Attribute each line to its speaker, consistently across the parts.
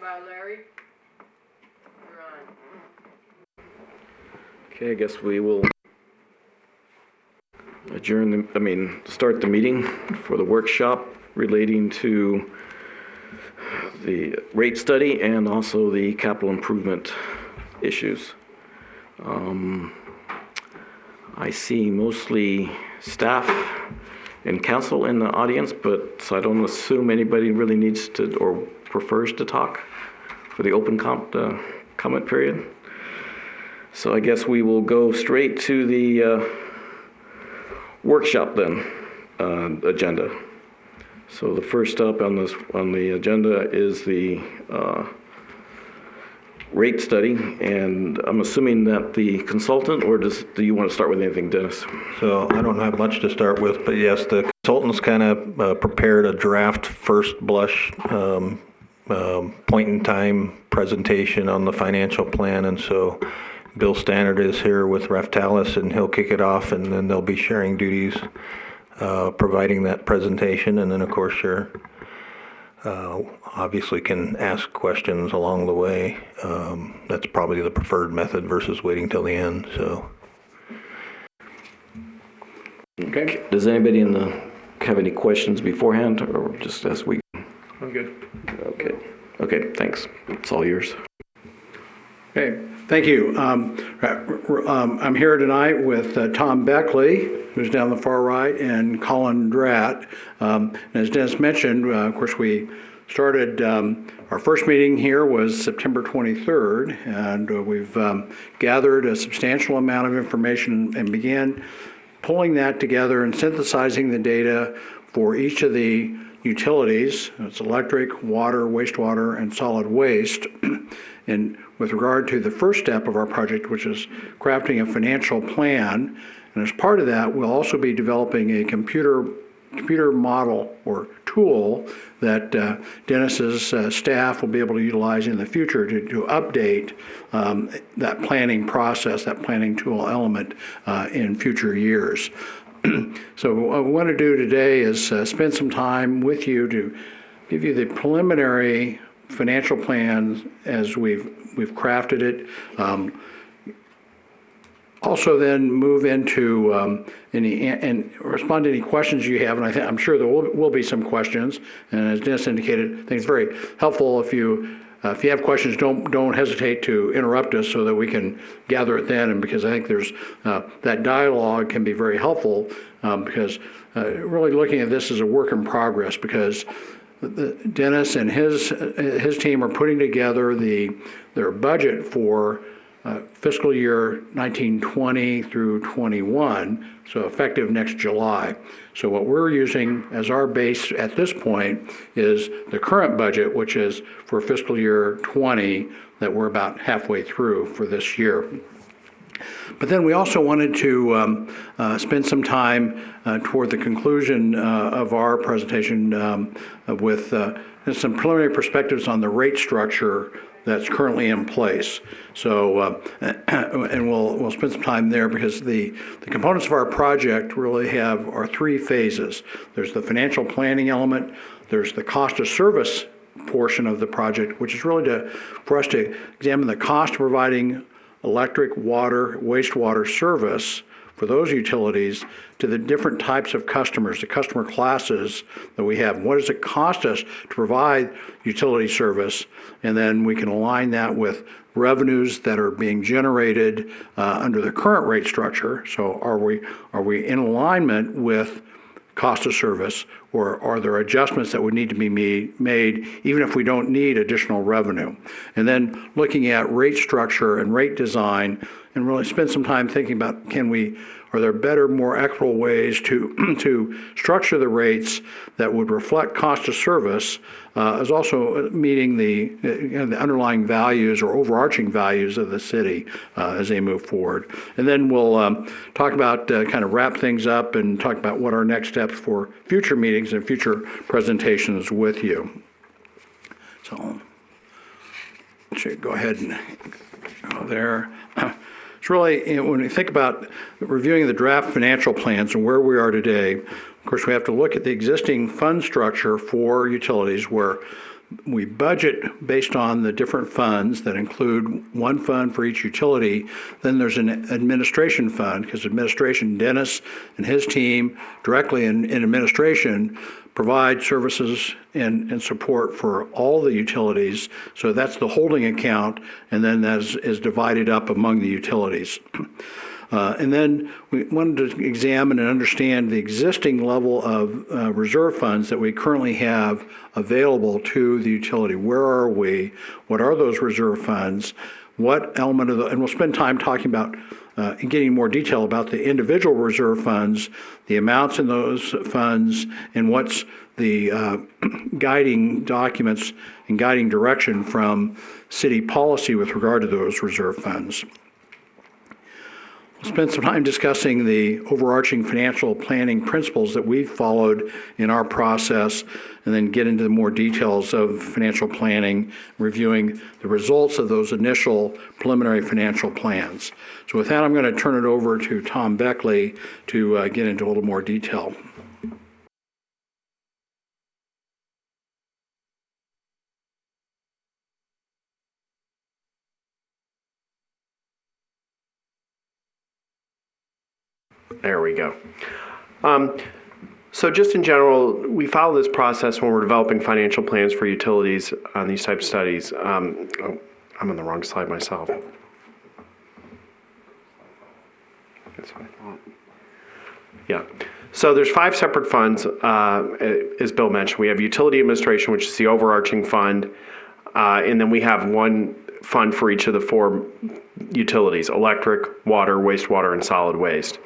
Speaker 1: by Larry. You're on.
Speaker 2: Okay, I guess we will start the meeting for the workshop relating to the rate study and also the capital improvement issues. I see mostly staff and council in the audience, but so I don't assume anybody really needs to or prefers to talk for the open comment period. So I guess we will go straight to the workshop then agenda. So the first up on the agenda is the rate study, and I'm assuming that the consultant, or do you want to start with anything, Dennis?
Speaker 3: So I don't have much to start with, but yes, the consultants kind of prepared a draft first blush point in time presentation on the financial plan, and so Bill Stannard is here with Raftalis, and he'll kick it off, and then they'll be sharing duties, providing that presentation, and then of course you're obviously can ask questions along the way. That's probably the preferred method versus waiting till the end. So,
Speaker 2: okay. Does anybody have any questions beforehand, or just as we?
Speaker 4: I'm good.
Speaker 2: Okay. Okay. Thanks. It's all yours.
Speaker 4: Okay. Thank you. I'm here tonight with Tom Beckley, who's down the far right, and Colin Dratt. As Dennis mentioned, of course, we started, our first meeting here was September 23rd, and we've gathered a substantial amount of information and began pulling that together and synthesizing the data for each of the utilities. It's electric, water, wastewater, and solid waste. And with regard to the first step of our project, which is crafting a financial plan, and as part of that, we'll also be developing a computer model or tool that Dennis's staff will be able to utilize in the future to update that planning process, that planning tool element in future years. So what we want to do today is spend some time with you to give you the preliminary financial plan as we've crafted it. Also then move into and respond to any questions you have, and I'm sure there will be some questions. And as Dennis indicated, I think it's very helpful if you have questions, don't hesitate to interrupt us so that we can gather it then. And because I think there's that dialogue can be very helpful because really looking at this as a work in progress, because Dennis and his team are putting together their budget for fiscal year 1920 through 21, so effective next July. So what we're using as our base at this point is the current budget, which is for fiscal year 20, that we're about halfway through for this year. But then we also wanted to spend some time toward the conclusion of our presentation with some preliminary perspectives on the rate structure that's currently in place. So, and we'll spend some time there because the components of our project really are three phases. There's the financial planning element, there's the cost of service portion of the project, which is really for us to examine the cost of providing electric, water, wastewater service for those utilities to the different types of customers, the customer classes that we have. What does it cost us to provide utility service? And then we can align that with revenues that are being generated under the current rate structure. So are we in alignment with cost of service, or are there adjustments that would need to be made even if we don't need additional revenue? And then looking at rate structure and rate design, and really spend some time thinking about are there better, more equitable ways to structure the rates that would reflect cost of service as also meeting the underlying values or overarching values of the city as they move forward. And then we'll talk about kind of wrap things up and talk about what our next steps for future meetings and future presentations with you. So I should go ahead and go there. It's really, when we think about reviewing the draft financial plans and where we are today, of course, we have to look at the existing fund structure for utilities where we budget based on the different funds that include one fund for each utility. Then there's an administration fund, because administration, Dennis and his team directly in administration provide services and support for all the utilities. So that's the holding account, and then that is divided up among the utilities. And then we wanted to examine and understand the existing level of reserve funds that we currently have available to the utility. Where are we? What are those reserve funds? What element of and we'll spend time talking about and getting more detail about the individual reserve funds, the amounts in those funds, and what's the guiding documents and guiding direction from city policy with regard to those reserve funds. We'll spend some time discussing the overarching financial planning principles that we've followed in our process, and then get into the more details of financial planning, reviewing the results of those initial preliminary financial plans. So with that, I'm going to turn it over to Tom Beckley to get into a little more detail.
Speaker 5: There we go. So just in general, we follow this process when we're developing financial plans for utilities on these types of studies. I'm on the wrong slide myself. That's fine. Yeah. So there's 5 separate funds, as Bill mentioned. We have utility administration, which is the overarching fund, and then we have one fund for each of the 4 utilities: electric, water, wastewater, and solid waste.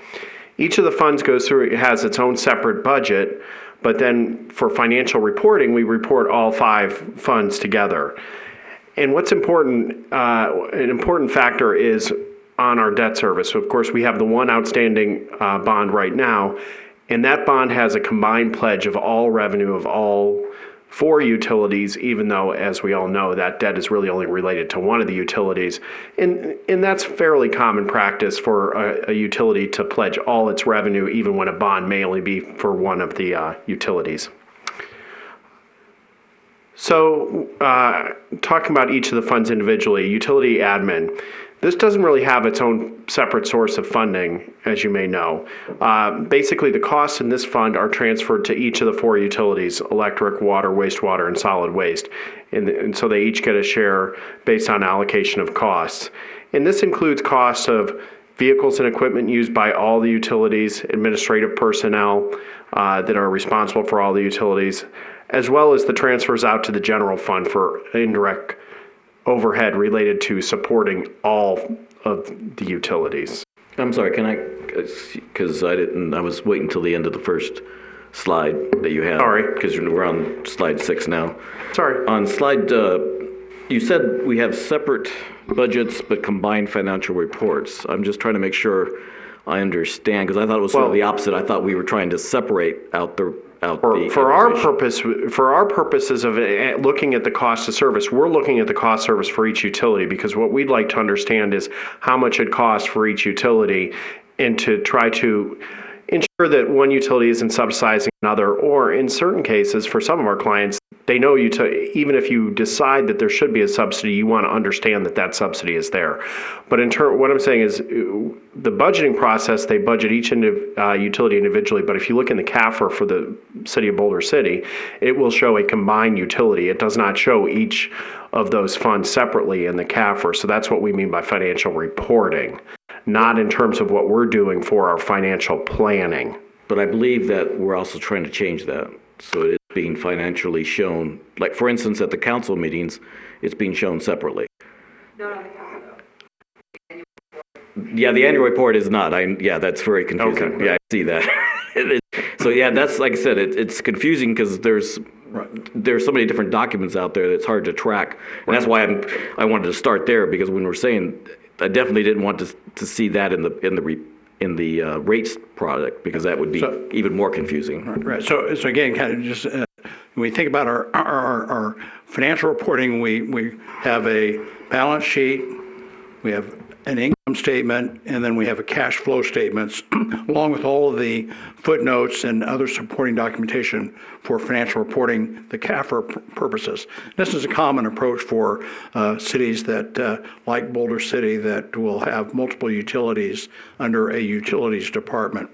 Speaker 5: Each of the funds goes through, it has its own separate budget, but then for financial reporting, we report all 5 funds together. And what's important, an important factor is on our debt service. So of course, we have the one outstanding bond right now, and that bond has a combined pledge of all revenue of all 4 utilities, even though, as we all know, that debt is really only related to one of the utilities. And that's fairly common practice for a utility to pledge all its revenue, even when a bond may only be for one of the utilities. So talking about each of the funds individually, utility admin. This doesn't really have its own separate source of funding, as you may know. Basically, the costs in this fund are transferred to each of the 4 utilities: electric, water, wastewater, and solid waste. And so they each get a share based on allocation of costs. And this includes costs of vehicles and equipment used by all the utilities, administrative personnel that are responsible for all the utilities, as well as the transfers out to the general fund for indirect overhead related to supporting all of the utilities.
Speaker 2: I'm sorry, can I, because I was waiting until the end of the first slide that you had.
Speaker 5: Sorry.
Speaker 2: Because we're on slide 6 now.
Speaker 5: Sorry.
Speaker 2: On slide, you said we have separate budgets but combined financial reports. I'm just trying to make sure I understand, because I thought it was sort of the opposite. I thought we were trying to separate out the
Speaker 5: For our purposes of looking at the cost of service, we're looking at the cost of service for each utility, because what we'd like to understand is how much it costs for each utility, and to try to ensure that one utility isn't subsidizing another, or in certain cases, for some of our clients, they know even if you decide that there should be a subsidy, you want to understand that that subsidy is there. But what I'm saying is the budgeting process, they budget each utility individually, but if you look in the CAFR for the city of Boulder City, it will show a combined utility. It does not show each of those funds separately in the CAFR. So that's what we mean by financial reporting, not in terms of what we're doing for our financial planning.
Speaker 2: But I believe that we're also trying to change that. So it is being financially shown, like for instance, at the council meetings, it's being shown separately.
Speaker 1: No, the council.
Speaker 2: Yeah, the annual report is not. Yeah, that's very confusing.
Speaker 5: Okay.
Speaker 2: Yeah, I see that. So yeah, that's, like I said, it's confusing because there's so many different documents out there that it's hard to track. And that's why I wanted to start there, because when we're saying, I definitely didn't want to see that in the rates product, because that would be even more confusing.
Speaker 4: Right. So again, kind of just when we think about our financial reporting, we have a balance sheet, we have an income statement, and then we have a cash flow statements, along with all of the footnotes and other supporting documentation for financial reporting, the CAFR purposes. This is a common approach for cities that, like Boulder City, that will have multiple utilities under a utilities department.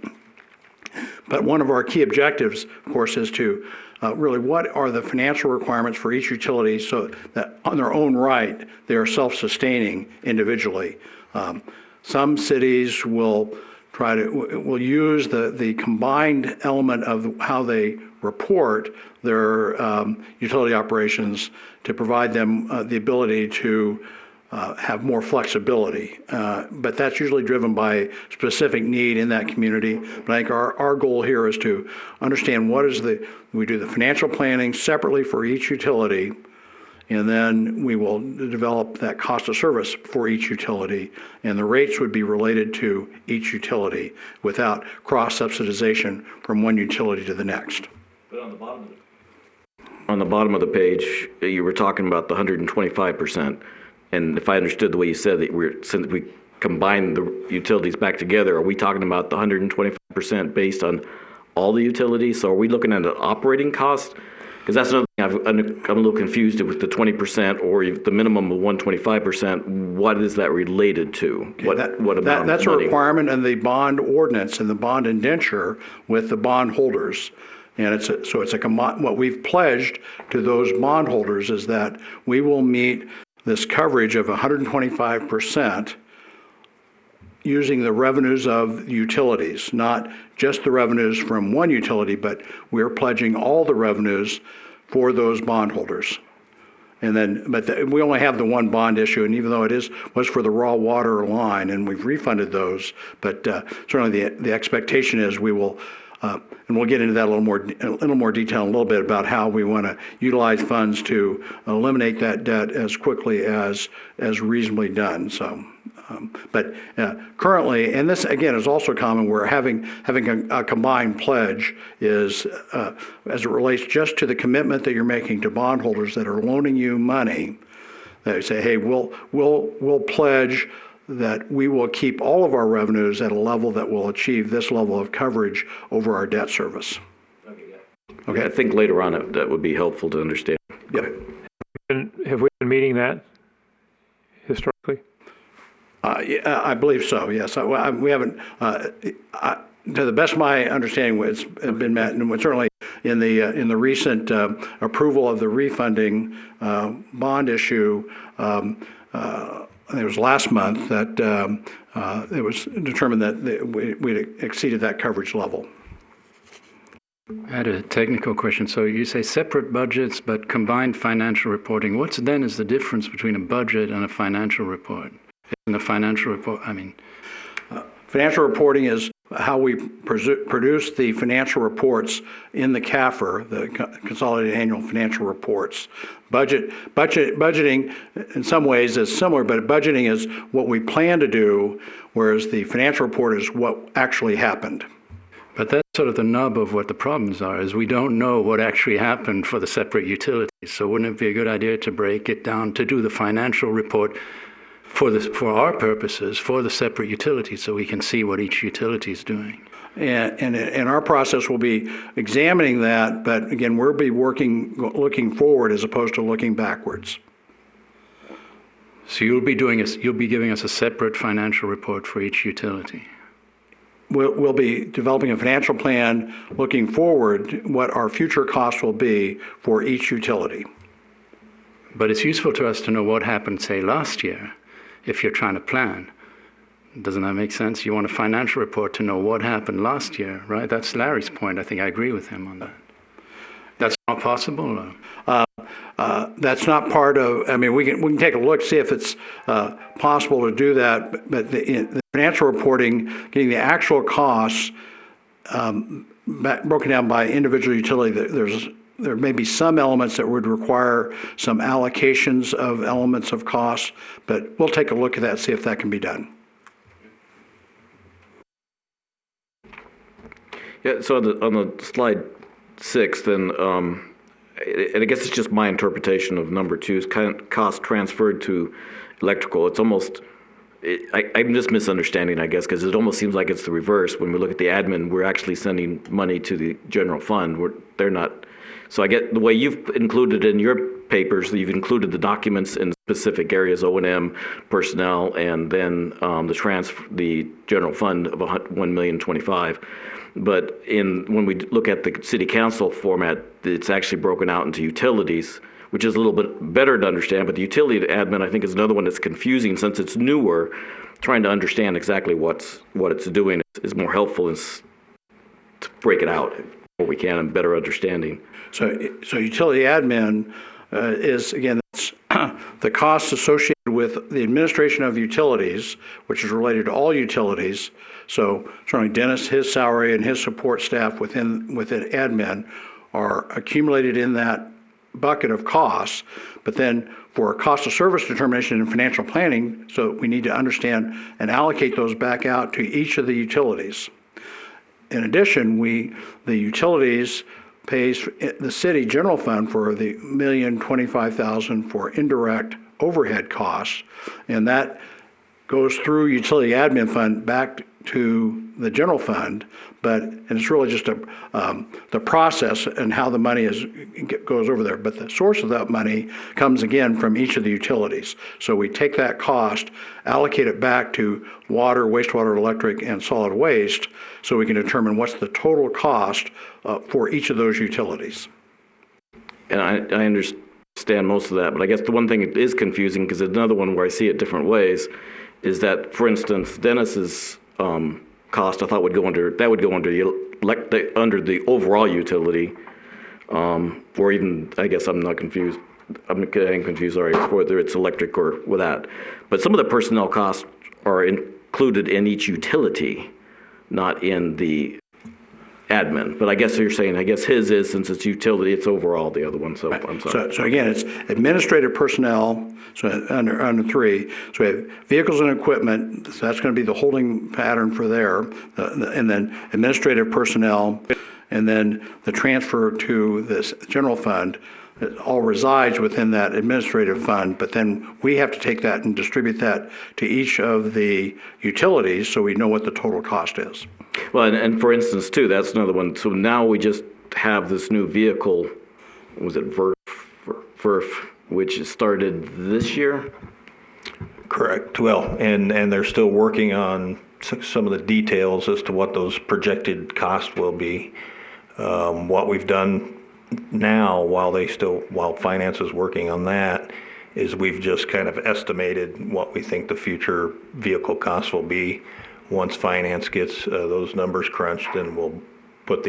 Speaker 4: But one of our key objectives, of course, is to really what are the financial requirements for each utility so that on their own right, they are self-sustaining individually. Some cities will use the combined element of how they report their utility operations to provide them the ability to have more flexibility. But that's usually driven by specific need in that community. But I think our goal here is to understand we do the financial planning separately for each utility, and then we will develop that cost of service for each utility, and the rates would be related to each utility without cross-subsidization from one utility to the next.
Speaker 2: But on the bottom of the page, you were talking about the 125%. And if I understood the way you said that since we combine the utilities back together, are we talking about the 125% based on all the utilities? So are we looking at an operating cost? Because that's another thing I'm a little confused with the 20% or the minimum of 125%. What is that related to? What amount?
Speaker 4: That's
Speaker 2: of money?
Speaker 4: A requirement in the bond ordinance and the bond indenture with the bondholders. And what we've pledged to those bondholders is that we will meet this coverage of 125% using the revenues of utilities, not just the revenues from one utility, but we're pledging all the revenues for those bondholders. And then, we only have the one bond issue, and even though it was for the raw water line, and we've refunded those, but certainly the expectation is we will, and we'll get into that a little more detail in a little bit about how we want to utilize funds to eliminate that debt as quickly as reasonably done. So. But currently, and this again is also common, where having a combined pledge is, as it relates just to the commitment that you're making to bondholders that are loaning you money, they say, hey, we'll pledge that we will keep all of our revenues at a level that will achieve this level of coverage over our debt service.
Speaker 2: Okay, I think later on that would be helpful to understand.
Speaker 4: Yep.
Speaker 6: And have we been meeting that historically?
Speaker 4: Yeah, I believe so, yes. We haven't, to the best of my understanding, it's been met, and certainly in the recent approval of the refunding bond issue, it was last month that it was determined that we exceeded that coverage level.
Speaker 7: I had a technical question. So you say separate budgets but combined financial reporting. What's then is the difference between a budget and a financial report? In the financial report,
Speaker 4: financial reporting is how we produce the financial reports in the CAFR, the Consolidated Annual Financial Reports. Budgeting in some ways is similar, but budgeting is what we plan to do, whereas the financial report is what actually happened.
Speaker 7: But that's sort of the nub of what the problems are, is we don't know what actually happened for the separate utilities. So wouldn't it be a good idea to break it down, to do the financial report for our purposes, for the separate utilities, so we can see what each utility is doing?
Speaker 4: And our process will be examining that, but again, we'll be looking forward as opposed to looking backwards.
Speaker 7: So you'll be giving us a separate financial report for each utility.
Speaker 4: We'll be developing a financial plan looking forward what our future costs will be for each utility.
Speaker 7: But it's useful to us to know what happened, say, last year, if you're trying to plan. Doesn't that make sense? You want a financial report to know what happened last year, right? That's Larry's point. I think I agree with him on that. That's not possible?
Speaker 4: That's not part of, we can take a look, see if it's possible to do that, but the financial reporting, getting the actual costs broken down by individual utility, there may be some elements that would require some allocations of elements of costs, but we'll take a look at that, see if that can be done.
Speaker 2: Yeah, so on the slide 6, then, and I guess it's just my interpretation of number 2, is cost transferred to electrical. It's almost, I'm just misunderstanding, I guess, because it almost seems like it's the reverse. When we look at the admin, we're actually sending money to the general fund. They're not. So I get the way you've included in your papers, you've included the documents in specific areas, O&M, personnel, and then the general fund of $1,025,000. But when we look at the city council format, it's actually broken out into utilities, which is a little bit better to understand. But the utility admin, I think, is another one that's confusing since it's newer. Trying to understand exactly what it's doing is more helpful to break it out where we can and better understanding.
Speaker 4: So utility admin is, again, that's the costs associated with the administration of utilities, which is related to all utilities. So certainly Dennis, his salary and his support staff within admin are accumulated in that bucket of costs. But then for cost of service determination and financial planning, so we need to understand and allocate those back out to each of the utilities. In addition, the utilities pays the city general fund for the $1,025,000 for indirect overhead costs, and that goes through utility admin fund back to the general fund. And it's really just the process and how the money goes over there. But the source of that money comes again from each of the utilities. So we take that cost, allocate it back to water, wastewater, electric, and solid waste, so we can determine what's the total cost for each of those utilities.
Speaker 2: And I understand most of that, but I guess the one thing that is confusing, because another one where I see it different ways, is that, for instance, Dennis's cost I thought would go under the overall utility, or even, I guess I'm not confused. I'm getting confused, sorry, whether it's electric or with that. But some of the personnel costs are included in each utility, not in the admin. But I guess you're saying, I guess his is, since it's utility, it's overall the other one, so I'm sorry.
Speaker 4: So again, it's administrative personnel, so under 3. So we have vehicles and equipment, so that's going to be the holding pattern for there, and then administrative personnel, and then the transfer to this general fund. It all resides within that administrative fund, but then we have to take that and distribute that to each of the utilities so we know what the total cost is.
Speaker 2: Well, and for instance, too, that's another one. So now we just have this new vehicle, was it VERF, which started this year?
Speaker 3: Correct. Well, and they're still working on some of the details as to what those projected costs will be. What we've done now, while finance is working on that, is we've just kind of estimated what we think the future vehicle costs will be. Once finance gets those numbers crunched, then we'll put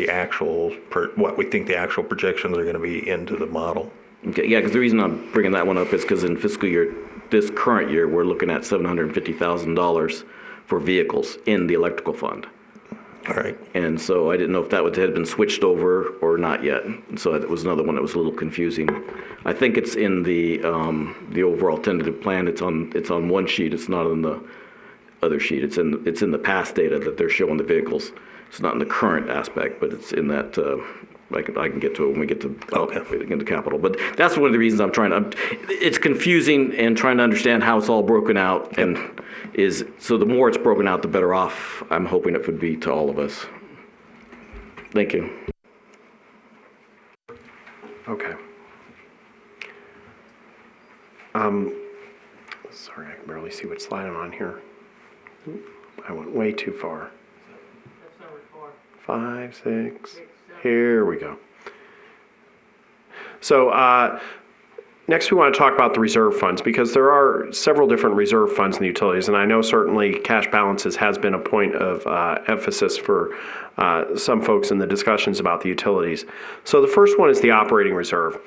Speaker 3: what we think the actual projections are going to be into the model.
Speaker 2: Okay, yeah, because the reason I'm bringing that one up is because in this current year, we're looking at $750,000 for vehicles in the electrical fund.
Speaker 3: All right.
Speaker 2: And so I didn't know if that had been switched over or not yet. And so it was another one that was a little confusing. I think it's in the overall tentative plan. It's on one sheet. It's not on the other sheet. It's in the past data that they're showing the vehicles. It's not in the current aspect, but it's in that. I can get to it when we get to into capital. But that's one of the reasons it's confusing and trying to understand how it's all broken out. And so the more it's broken out, the better off I'm hoping it would be to all of us. Thank you.
Speaker 5: Okay. Sorry, I can barely see what slide I'm on here. I went way too far.
Speaker 1: That's number 4.
Speaker 5: 5, 6. Here we go. So next we want to talk about the reserve funds, because there are several different reserve funds in the utilities, and I know certainly cash balances has been a point of emphasis for some folks in the discussions about the utilities. So the first one is the operating reserve,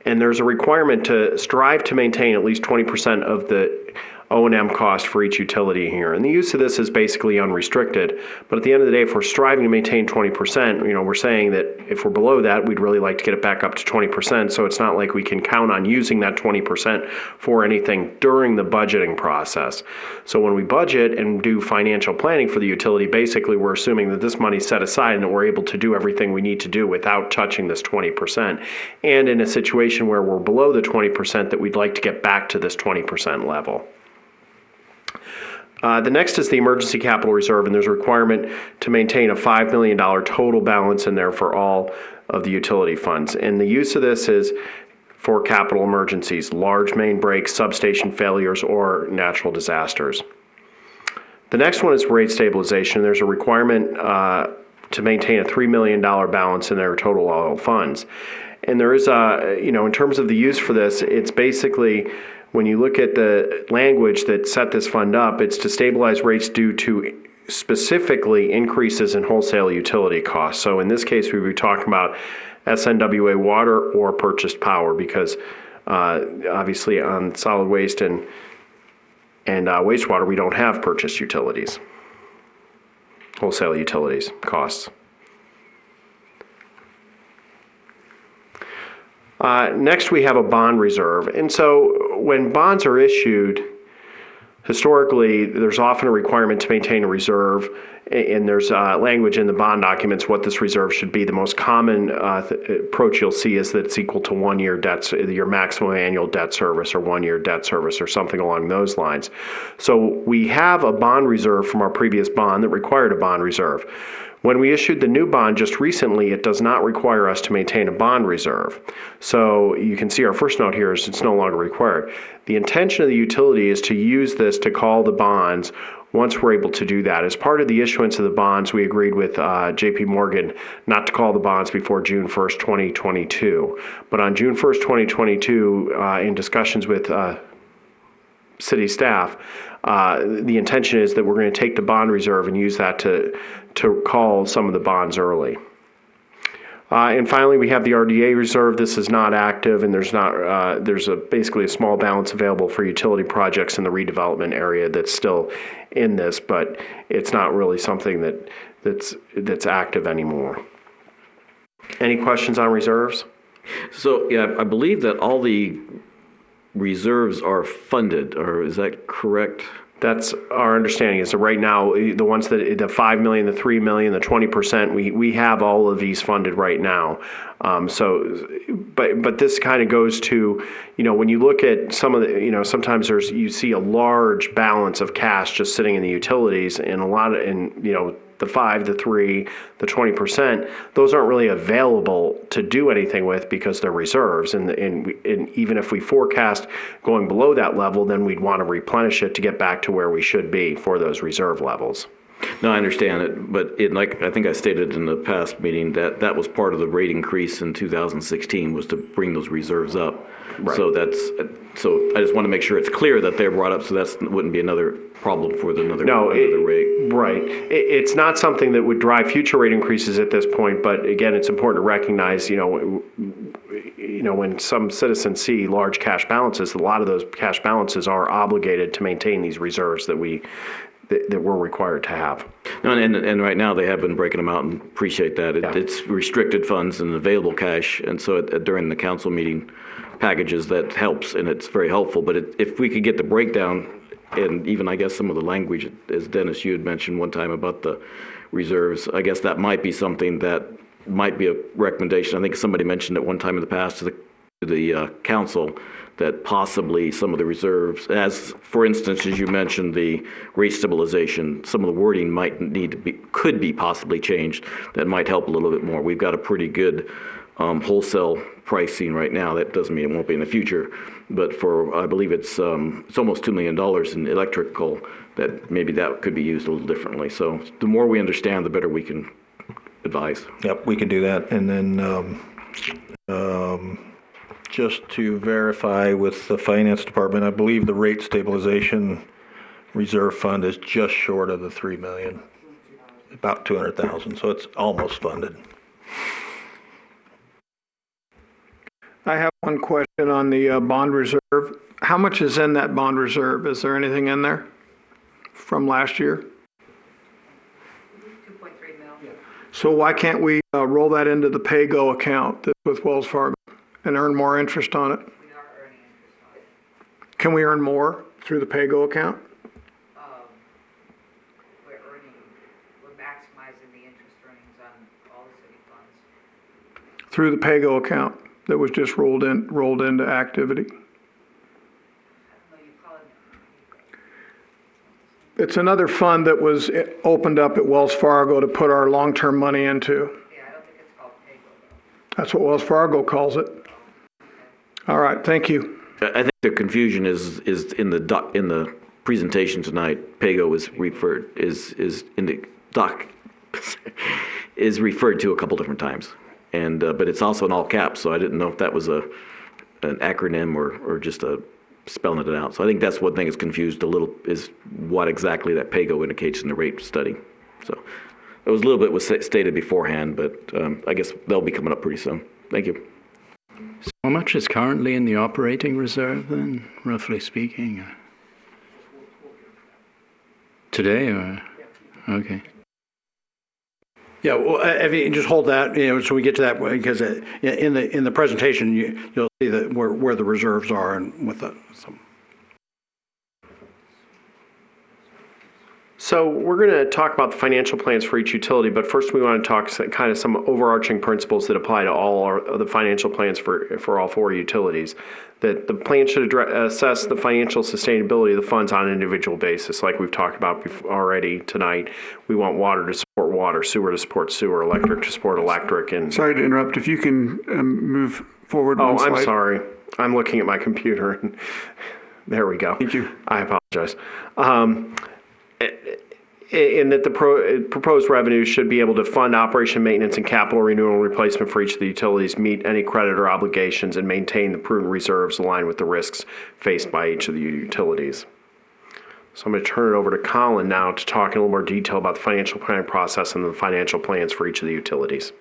Speaker 5: and there's a requirement to strive to maintain at least 20% of the O&M cost for each utility here. And the use of this is basically unrestricted. But at the end of the day, if we're striving to maintain 20%, we're saying that if we're below that, we'd really like to get it back up to 20%. So it's not like we can count on using that 20% for anything during the budgeting process. So when we budget and do financial planning for the utility, basically we're assuming that this money's set aside and that we're able to do everything we need to do without touching this 20%. And in a situation where we're below the 20%, that we'd like to get back to this 20% level. The next is the emergency capital reserve, and there's a requirement to maintain a $5 million total balance in there for all of the utility funds. And the use of this is for capital emergencies, large main breaks, substation failures, or natural disasters. The next one is rate stabilization. There's a requirement to maintain a $3 million balance in their total oil funds. And there is in terms of the use for this, it's basically, when you look at the language that set this fund up, it's to stabilize rates due to specifically increases in wholesale utility costs. So in this case, we would be talking about SNWA water or purchased power, because obviously on solid waste and wastewater, we don't have purchased utilities, wholesale utilities costs. Next, we have a bond reserve. And so when bonds are issued, historically, there's often a requirement to maintain a reserve, and there's language in the bond documents what this reserve should be. The most common approach you'll see is that it's equal to 1 year debt, your maximum annual debt service, or 1 year debt service, or something along those lines. So we have a bond reserve from our previous bond that required a bond reserve. When we issued the new bond just recently, it does not require us to maintain a bond reserve. So you can see our first note here is it's no longer required. The intention of the utility is to use this to call the bonds once we're able to do that. As part of the issuance of the bonds, we agreed with JP Morgan not to call the bonds before June 1st, 2022. But on June 1st, 2022, in discussions with city staff, the intention is that we're going to take the bond reserve and use that to call some of the bonds early. And finally, we have the RDA reserve. This is not active, and there's basically a small balance available for utility projects in the redevelopment area that's still in this, but it's not really something that's active anymore. Any questions on reserves?
Speaker 2: So, yeah, I believe that all the reserves are funded, or is that correct?
Speaker 5: That's our understanding. So right now, the ones that the 5 million, the 3 million, the 20%, we have all of these funded right now. But this kind of goes to, when you look at some of the, sometimes you see a large balance of cash just sitting in the utilities, and the 5, the 3, the 20%, those aren't really available to do anything with because they're reserves. And even if we forecast going below that level, then we'd want to replenish it to get back to where we should be for those reserve levels.
Speaker 2: No, I understand it, but like I think I stated in the past meeting, that was part of the rate increase in 2016 was to bring those reserves up.
Speaker 5: Right.
Speaker 2: So I just want to make sure it's clear that they're brought up, so that wouldn't be another problem for another rate.
Speaker 5: Right. It's not something that would drive future rate increases at this point, but again, it's important to recognize, when some citizens see large cash balances, a lot of those cash balances are obligated to maintain these reserves that we're required to have.
Speaker 2: No, and right now they have been breaking them out, and appreciate that. It's restricted funds and available cash, and so during the council meeting packages, that helps, and it's very helpful. But if we could get the breakdown, and even I guess some of the language, as Dennis, you had mentioned one time about the reserves, I guess that might be something that might be a recommendation. I think somebody mentioned it one time in the past to the council, that possibly some of the reserves, as for instance, as you mentioned, the rate stabilization, some of the wording could be possibly changed. That might help a little bit more. We've got a pretty good wholesale pricing right now. That doesn't mean it won't be in the future, but I believe it's almost $2 million in electrical, that maybe that could be used a little differently. So the more we understand, the better we can advise.
Speaker 3: Yep, we can do that. And then just to verify with the finance department, I believe the rate stabilization reserve fund is just short of the 3 million, about 200,000. So it's almost funded.
Speaker 1: I have one question on the bond reserve. How much is in that bond reserve? Is there anything in there from last year?
Speaker 8: 2.3 mil.
Speaker 1: So why can't we roll that into the pay-go account that's with Wells Fargo and earn more interest on it?
Speaker 8: We are earning interest on it.
Speaker 1: Can we earn more through the pay-go account?
Speaker 8: We're maximizing the interest earnings on all the city funds.
Speaker 1: Through the pay-go account that was just rolled into activity?
Speaker 8: I don't know, you call it.
Speaker 1: It's another fund that was opened up at Wells Fargo to put our long-term money into.
Speaker 8: Yeah, I don't think it's called PAYGO though.
Speaker 1: That's what Wells Fargo calls it. All right, thank you.
Speaker 2: I think the confusion is in the presentation tonight. PAYGO is in the doc is referred to a couple different times, and but it's also in all caps. So I didn't know if that was an acronym or just a spelling it out. So I think that's one thing that's confused a little, is what exactly that PAYGO indicates in the rate study. So it was a little bit was stated beforehand, but I guess they'll be coming up pretty soon. Thank you.
Speaker 7: So how much is currently in the operating reserve then, roughly speaking? Today or? Okay.
Speaker 4: Yeah, well, if you can just hold that, so we get to that, because in the presentation, you'll see that where the reserves are and with the.
Speaker 5: So we're going to talk about the financial plans for each utility, but first we want to talk kind of some overarching principles that apply to all the financial plans for all four utilities. That the plan should assess the financial sustainability of the funds on an individual basis, like we've talked about already tonight. We want water to support water, sewer to support sewer, electric to support electric, and.
Speaker 9: Sorry to interrupt. If you can move forward
Speaker 5: Oh,
Speaker 9: one slide.
Speaker 5: I'm sorry. I'm looking at my computer. And there we go.
Speaker 9: Thank you.
Speaker 5: I apologize. In that the proposed revenues should be able to fund operation, maintenance, and capital renewal and replacement for each of the utilities, meet any creditor obligations, and maintain the prudent reserves aligned with the risks faced by each of the utilities. So I'm going to turn it over to Colin now to talk in a little more detail about the financial planning process and the financial plans for each of the utilities.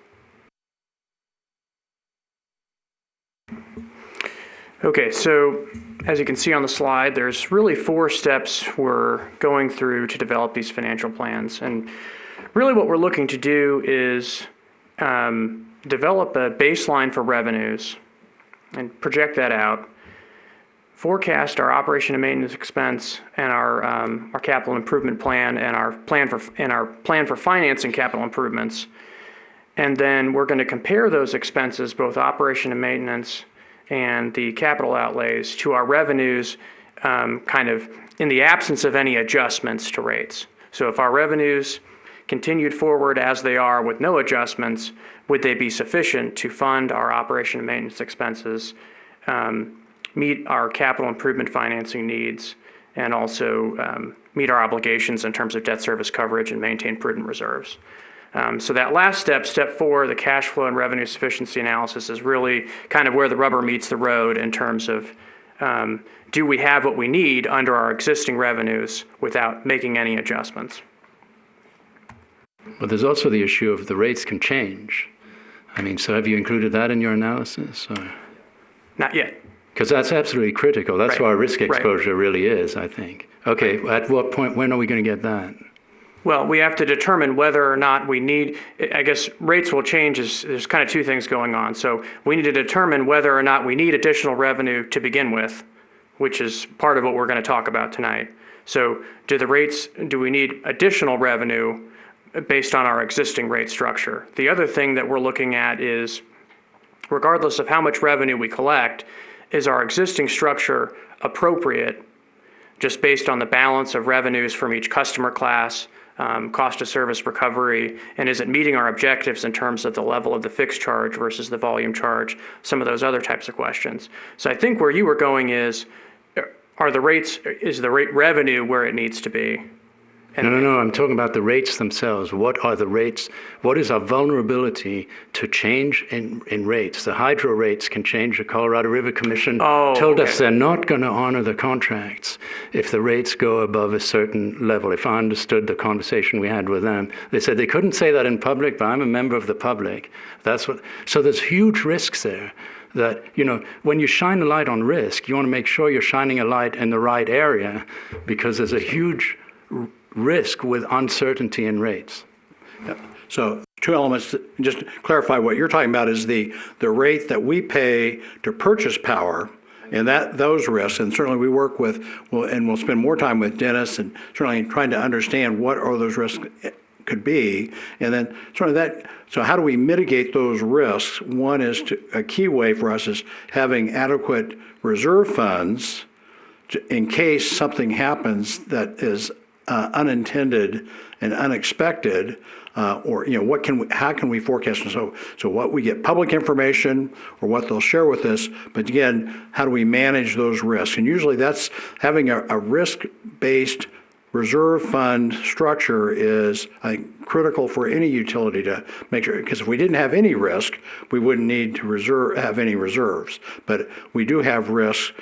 Speaker 10: Okay, so as you can see on the slide, there's really 4 steps we're going through to develop these financial plans. And really what we're looking to do is develop a baseline for revenues and project that out, forecast our operation and maintenance expense and our capital improvement plan and our plan for financing capital improvements. And then we're going to compare those expenses, both operation and maintenance, and the capital outlays, to our revenues, kind of in the absence of any adjustments to rates. So if our revenues continued forward as they are with no adjustments, would they be sufficient to fund our operation and maintenance expenses, meet our capital improvement financing needs, and also meet our obligations in terms of debt service coverage and maintain prudent reserves? So that last step, step 4, the cash flow and revenue sufficiency analysis, is really kind of where the rubber meets the road in terms of do we have what we need under our existing revenues without making any adjustments?
Speaker 7: But there's also the issue of the rates can change. I mean, so have you included that in your analysis?
Speaker 10: Not yet.
Speaker 7: Because that's absolutely critical. That's
Speaker 10: Right.
Speaker 7: where our risk
Speaker 10: Right.
Speaker 7: exposure really is, I think. Okay, at what point, when are we going to get that?
Speaker 10: Well, we have to determine whether or not we need, I guess rates will change. There's kind of 2 things going on. So we need to determine whether or not we need additional revenue to begin with, which is part of what we're going to talk about tonight. So do we need additional revenue based on our existing rate structure? The other thing that we're looking at is, regardless of how much revenue we collect, is our existing structure appropriate just based on the balance of revenues from each customer class, cost of service recovery, and is it meeting our objectives in terms of the level of the fixed charge versus the volume charge, some of those other types of questions. So I think where you were going is the rate revenue where it needs to be?
Speaker 7: No, I'm talking about the rates themselves. What are the rates? What is our vulnerability to change in rates? The hydro rates can change. The Colorado River Commission told us they're not going to honor the contracts if the rates go above a certain level. If I understood the conversation we had with them, they said they couldn't say that in public, but I'm a member of the public. So there's huge risks there. That, when you shine a light on risk, you want to make sure you're shining a light in the right area, because there's a huge risk with uncertainty in rates.
Speaker 4: Yeah. So 2 elements, just to clarify what you're talking about is the rate that we pay to purchase power, and those risks, and certainly we work with, we'll spend more time with Dennis and certainly trying to understand what are those risks could be, and then so how do we mitigate those risks? One is a key way for us is having adequate reserve funds in case something happens that is unintended and unexpected, or how can we forecast? And so what we get public information or what they'll share with us, but again, how do we manage those risks? And usually that's having a risk-based reserve fund structure is, I think, critical for any utility to make sure, because if we didn't have any risk, we wouldn't need to have any reserves. But we do have risks,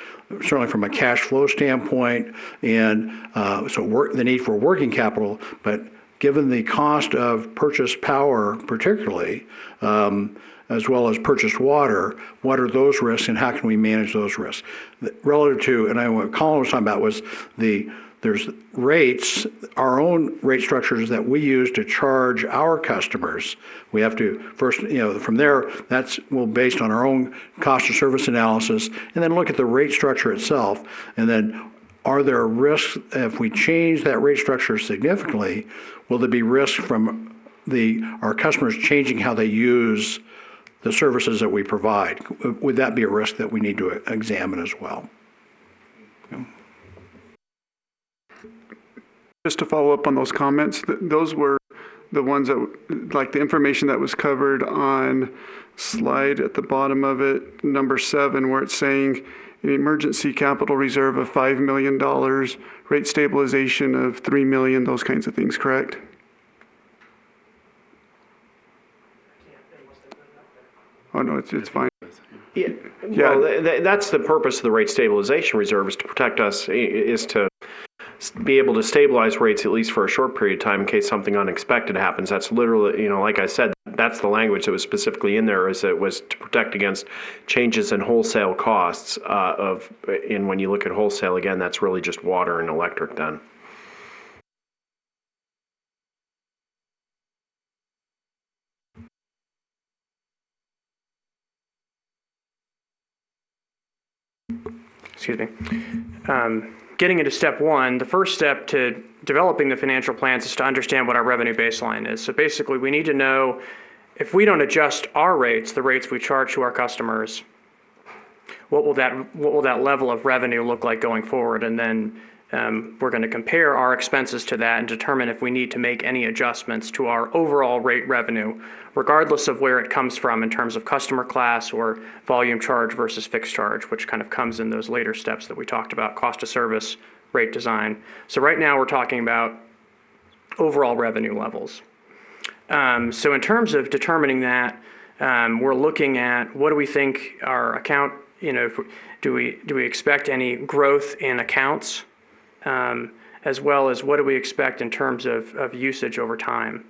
Speaker 4: certainly from a cash flow standpoint, and the need for working capital. But given the cost of purchased power, particularly, as well as purchased water, what are those risks, and how can we manage those risks? Relative to, and what Colin was talking about was there's rates, our own rate structures that we use to charge our customers. We have to first, from there, we'll based on our own cost of service analysis, and then look at the rate structure itself. And then, are there risks if we change that rate structure significantly? Will there be risk from our customers changing how they use the services that we provide? Would that be a risk that we need to examine as well?
Speaker 9: Just to follow up on those comments, those were the ones that, like the information that was covered on slide at the bottom of it, number 7, where it's saying an emergency capital reserve of $5 million, rate stabilization of $3 million, those kinds of things, correct? Oh, no, it's fine.
Speaker 5: Yeah, well, that's the purpose of the rate stabilization reserve, is to protect us, is to be able to stabilize rates at least for a short period of time in case something unexpected happens. That's literally, like I said, that's the language that was specifically in there, is it was to protect against changes in wholesale costs and when you look at wholesale, again, that's really just water and electric then.
Speaker 10: Excuse me. Getting into step 1, the first step to developing the financial plans is to understand what our revenue baseline is. So basically, we need to know if we don't adjust our rates, the rates we charge to our customers, what will that level of revenue look like going forward? And then we're going to compare our expenses to that and determine if we need to make any adjustments to our overall rate revenue, regardless of where it comes from in terms of customer class or volume charge versus fixed charge, which kind of comes in those later steps that we talked about, cost of service, rate design. So right now we're talking about overall revenue levels. So in terms of determining that, we're looking at what do we think our account, do we expect any growth in accounts, as well as what do we expect in terms of usage over time.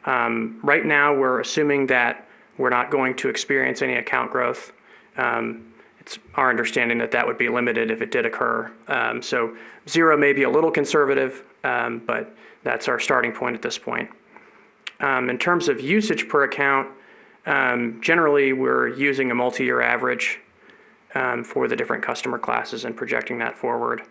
Speaker 10: Right now, we're assuming that we're not going to experience any account growth. It's our understanding that would be limited if it did occur. So 0 may be a little conservative, but that's our starting point at this point. In terms of usage per account, generally we're using a multi-year average for the different customer classes and projecting that forward.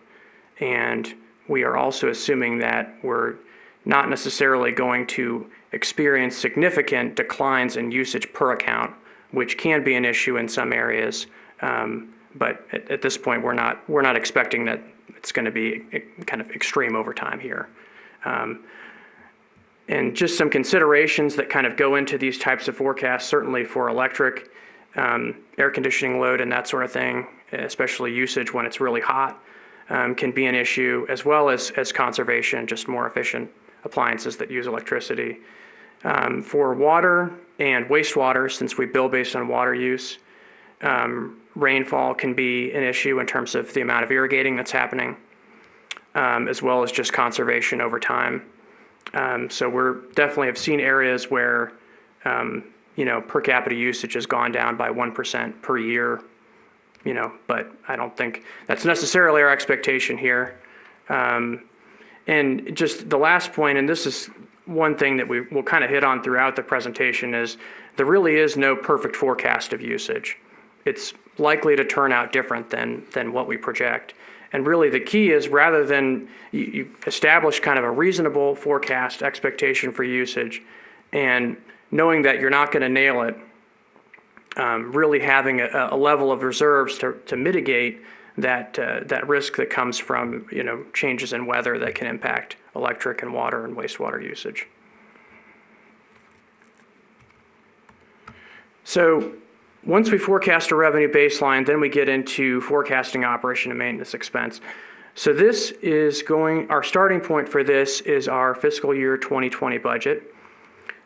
Speaker 10: And we are also assuming that we're not necessarily going to experience significant declines in usage per account, which can be an issue in some areas. But at this point, we're not expecting that it's going to be kind of extreme over time here. And just some considerations that kind of go into these types of forecasts, certainly for electric, air conditioning load and that sort of thing, especially usage when it's really hot, can be an issue, as well as conservation, just more efficient appliances that use electricity. For water and wastewater, since we bill based on water use, rainfall can be an issue in terms of the amount of irrigating that's happening, as well as just conservation over time. So we're definitely have seen areas where, per capita usage has gone down by 1% per year, but I don't think that's necessarily our expectation here. And just the last point, and this is one thing that we will kind of hit on throughout the presentation, is there really is no perfect forecast of usage. It's likely to turn out different than what we project. And really the key is, rather than you establish kind of a reasonable forecast expectation for usage, and knowing that you're not going to nail it, really having a level of reserves to mitigate that risk that comes from changes in weather that can impact electric and water and wastewater usage. So once we forecast a revenue baseline, then we get into forecasting operation and maintenance expense. So this is our starting point for this is our fiscal year 2020 budget.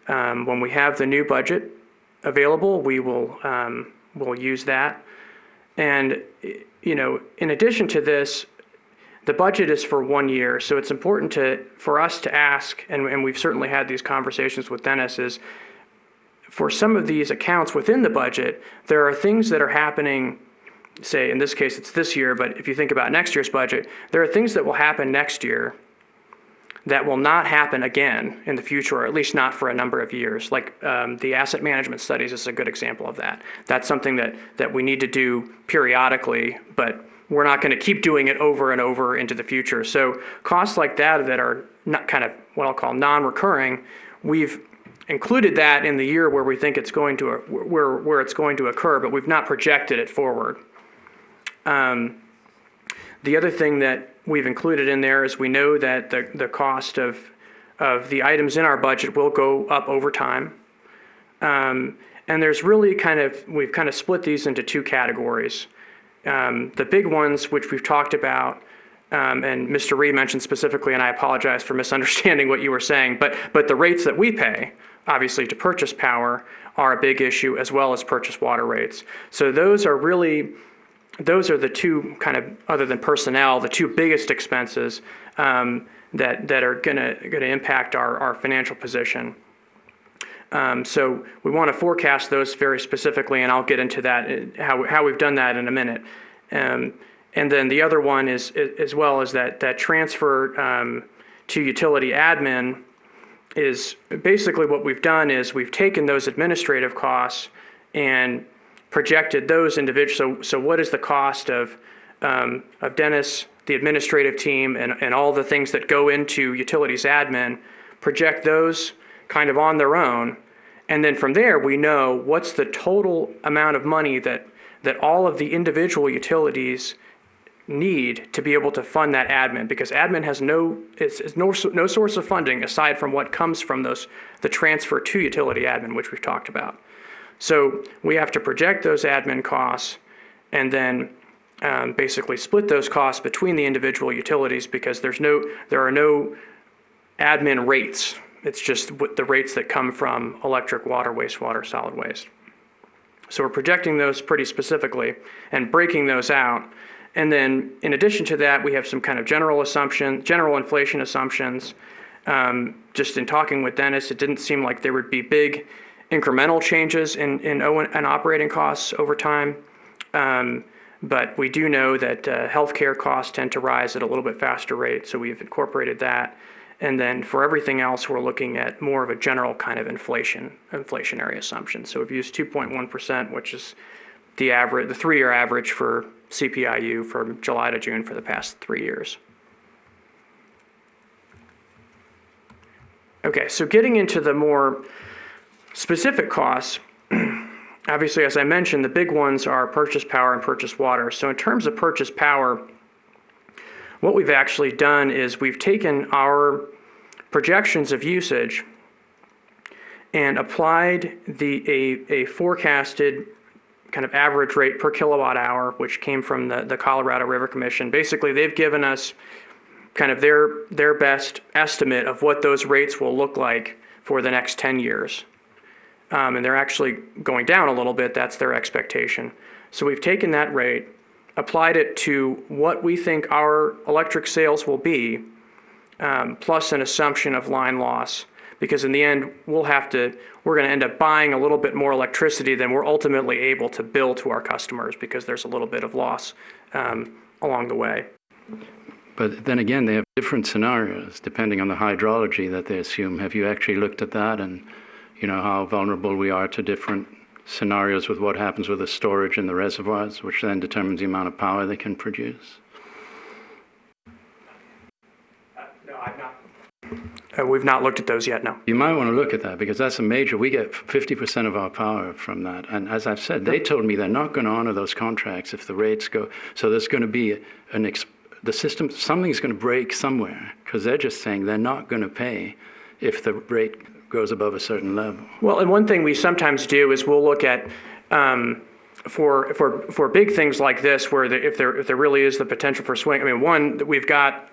Speaker 10: When we have the new budget available, we'll use that. And, in addition to this, the budget is for 1 year. So it's important for us to ask, and we've certainly had these conversations with Dennis, is for some of these accounts within the budget, there are things that are happening, say in this case it's this year, but if you think about next year's budget, there are things that will happen next year that will not happen again in the future, or at least not for a number of years. Like the asset management studies is a good example of that. That's something that we need to do periodically, but we're not going to keep doing it over and over into the future. So costs like that are not kind of what I'll call non-recurring, we've included that in the year where we think it's going to where it's going to occur, but we've not projected it forward. The other thing that we've included in there is we know that the cost of the items in our budget will go up over time. And there's really we've kind of split these into two categories. The big ones, which we've talked about, and Mr. Ree mentioned specifically, and I apologize for misunderstanding what you were saying, but the rates that we pay, obviously to purchase power, are a big issue, as well as purchase water rates. So those are the two kind of, other than personnel, the two biggest expenses that are gonna impact our financial position. So we want to forecast those very specifically, and I'll get into that, how we've done that in a minute. And then the other one is, as well as that transfer to utility admin, is basically what we've done is we've taken those administrative costs and projected those individually. So what is the cost of Dennis, the administrative team, and all the things that go into utilities admin, project those kind of on their own. And then from there, we know what's the total amount of money that all of the individual utilities need to be able to fund that admin, because admin has no source of funding aside from what comes from the transfer to utility admin, which we've talked about. So we have to project those admin costs and then basically split those costs between the individual utilities, because there are no admin rates. It's just the rates that come from electric, water, wastewater, solid waste. So we're projecting those pretty specifically and breaking those out. And then in addition to that, we have some kind of general inflation assumptions. Just in talking with Dennis, it didn't seem like there would be big incremental changes in operating costs over time. But we do know that healthcare costs tend to rise at a little bit faster rate, so we've incorporated that. And then for everything else, we're looking at more of a general kind of inflationary assumption. So we've used 2.1%, which is the 3-year average for CPIU from July to June for the past 3 years. Okay, so getting into the more specific costs, obviously, as I mentioned, the big ones are purchase power and purchase water. So in terms of purchase power, what we've actually done is we've taken our projections of usage and applied a forecasted kind of average rate per kilowatt hour, which came from the Colorado River Commission. Basically, they've given us kind of their best estimate of what those rates will look like for the next 10 years. And they're actually going down a little bit. That's their expectation. So we've taken that rate, applied it to what we think our electric sales will be, plus an assumption of line loss, because in the end, we're going to end up buying a little bit more electricity than we're ultimately able to bill to our customers, because there's a little bit of loss along the way.
Speaker 7: But then again, they have different scenarios depending on the hydrology that they assume. Have you actually looked at that, and how vulnerable we are to different scenarios with what happens with the storage in the reservoirs, which then determines the amount of power they can produce?
Speaker 10: No, I've not. We've not looked at those yet, no.
Speaker 7: You might want to look at that, because that's we get 50% of our power from that. And as I've said, they told me they're not going to honor those contracts if the rates go. So there's going to be the system, something's going to break somewhere, because they're just saying they're not going to pay if the rate goes above a certain level.
Speaker 10: Well, and one thing we sometimes do is we'll look at, for big things like this, where if there really is the potential for swing, I mean, one, we've got,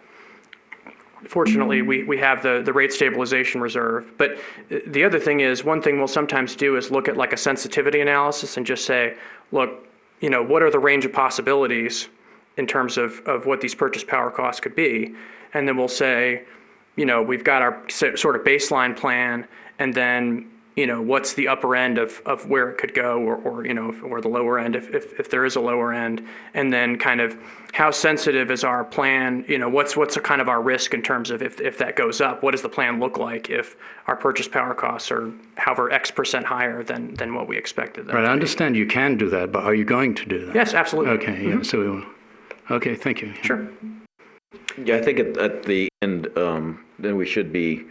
Speaker 10: fortunately, we have the rate stabilization reserve. But the other thing is, one thing we'll sometimes do is look at like a sensitivity analysis and just say, look, what are the range of possibilities in terms of what these purchase power costs could be? And then we'll say, we've got our sort of baseline plan, and then, what's the upper end of where it could go, or the lower end if there is a lower end, and then kind of how sensitive is our plan, what's kind of our risk in terms of if that goes up, what does the plan look like if our purchase power costs are however X% higher than what we expected them
Speaker 7: Right,
Speaker 10: to
Speaker 7: I
Speaker 10: be.
Speaker 7: understand you can do that, but are you going to do that?
Speaker 10: Yes, absolutely.
Speaker 7: Okay, yeah, so we will. Okay, thank you.
Speaker 10: Sure.
Speaker 2: Yeah, I think at the end, then we should be,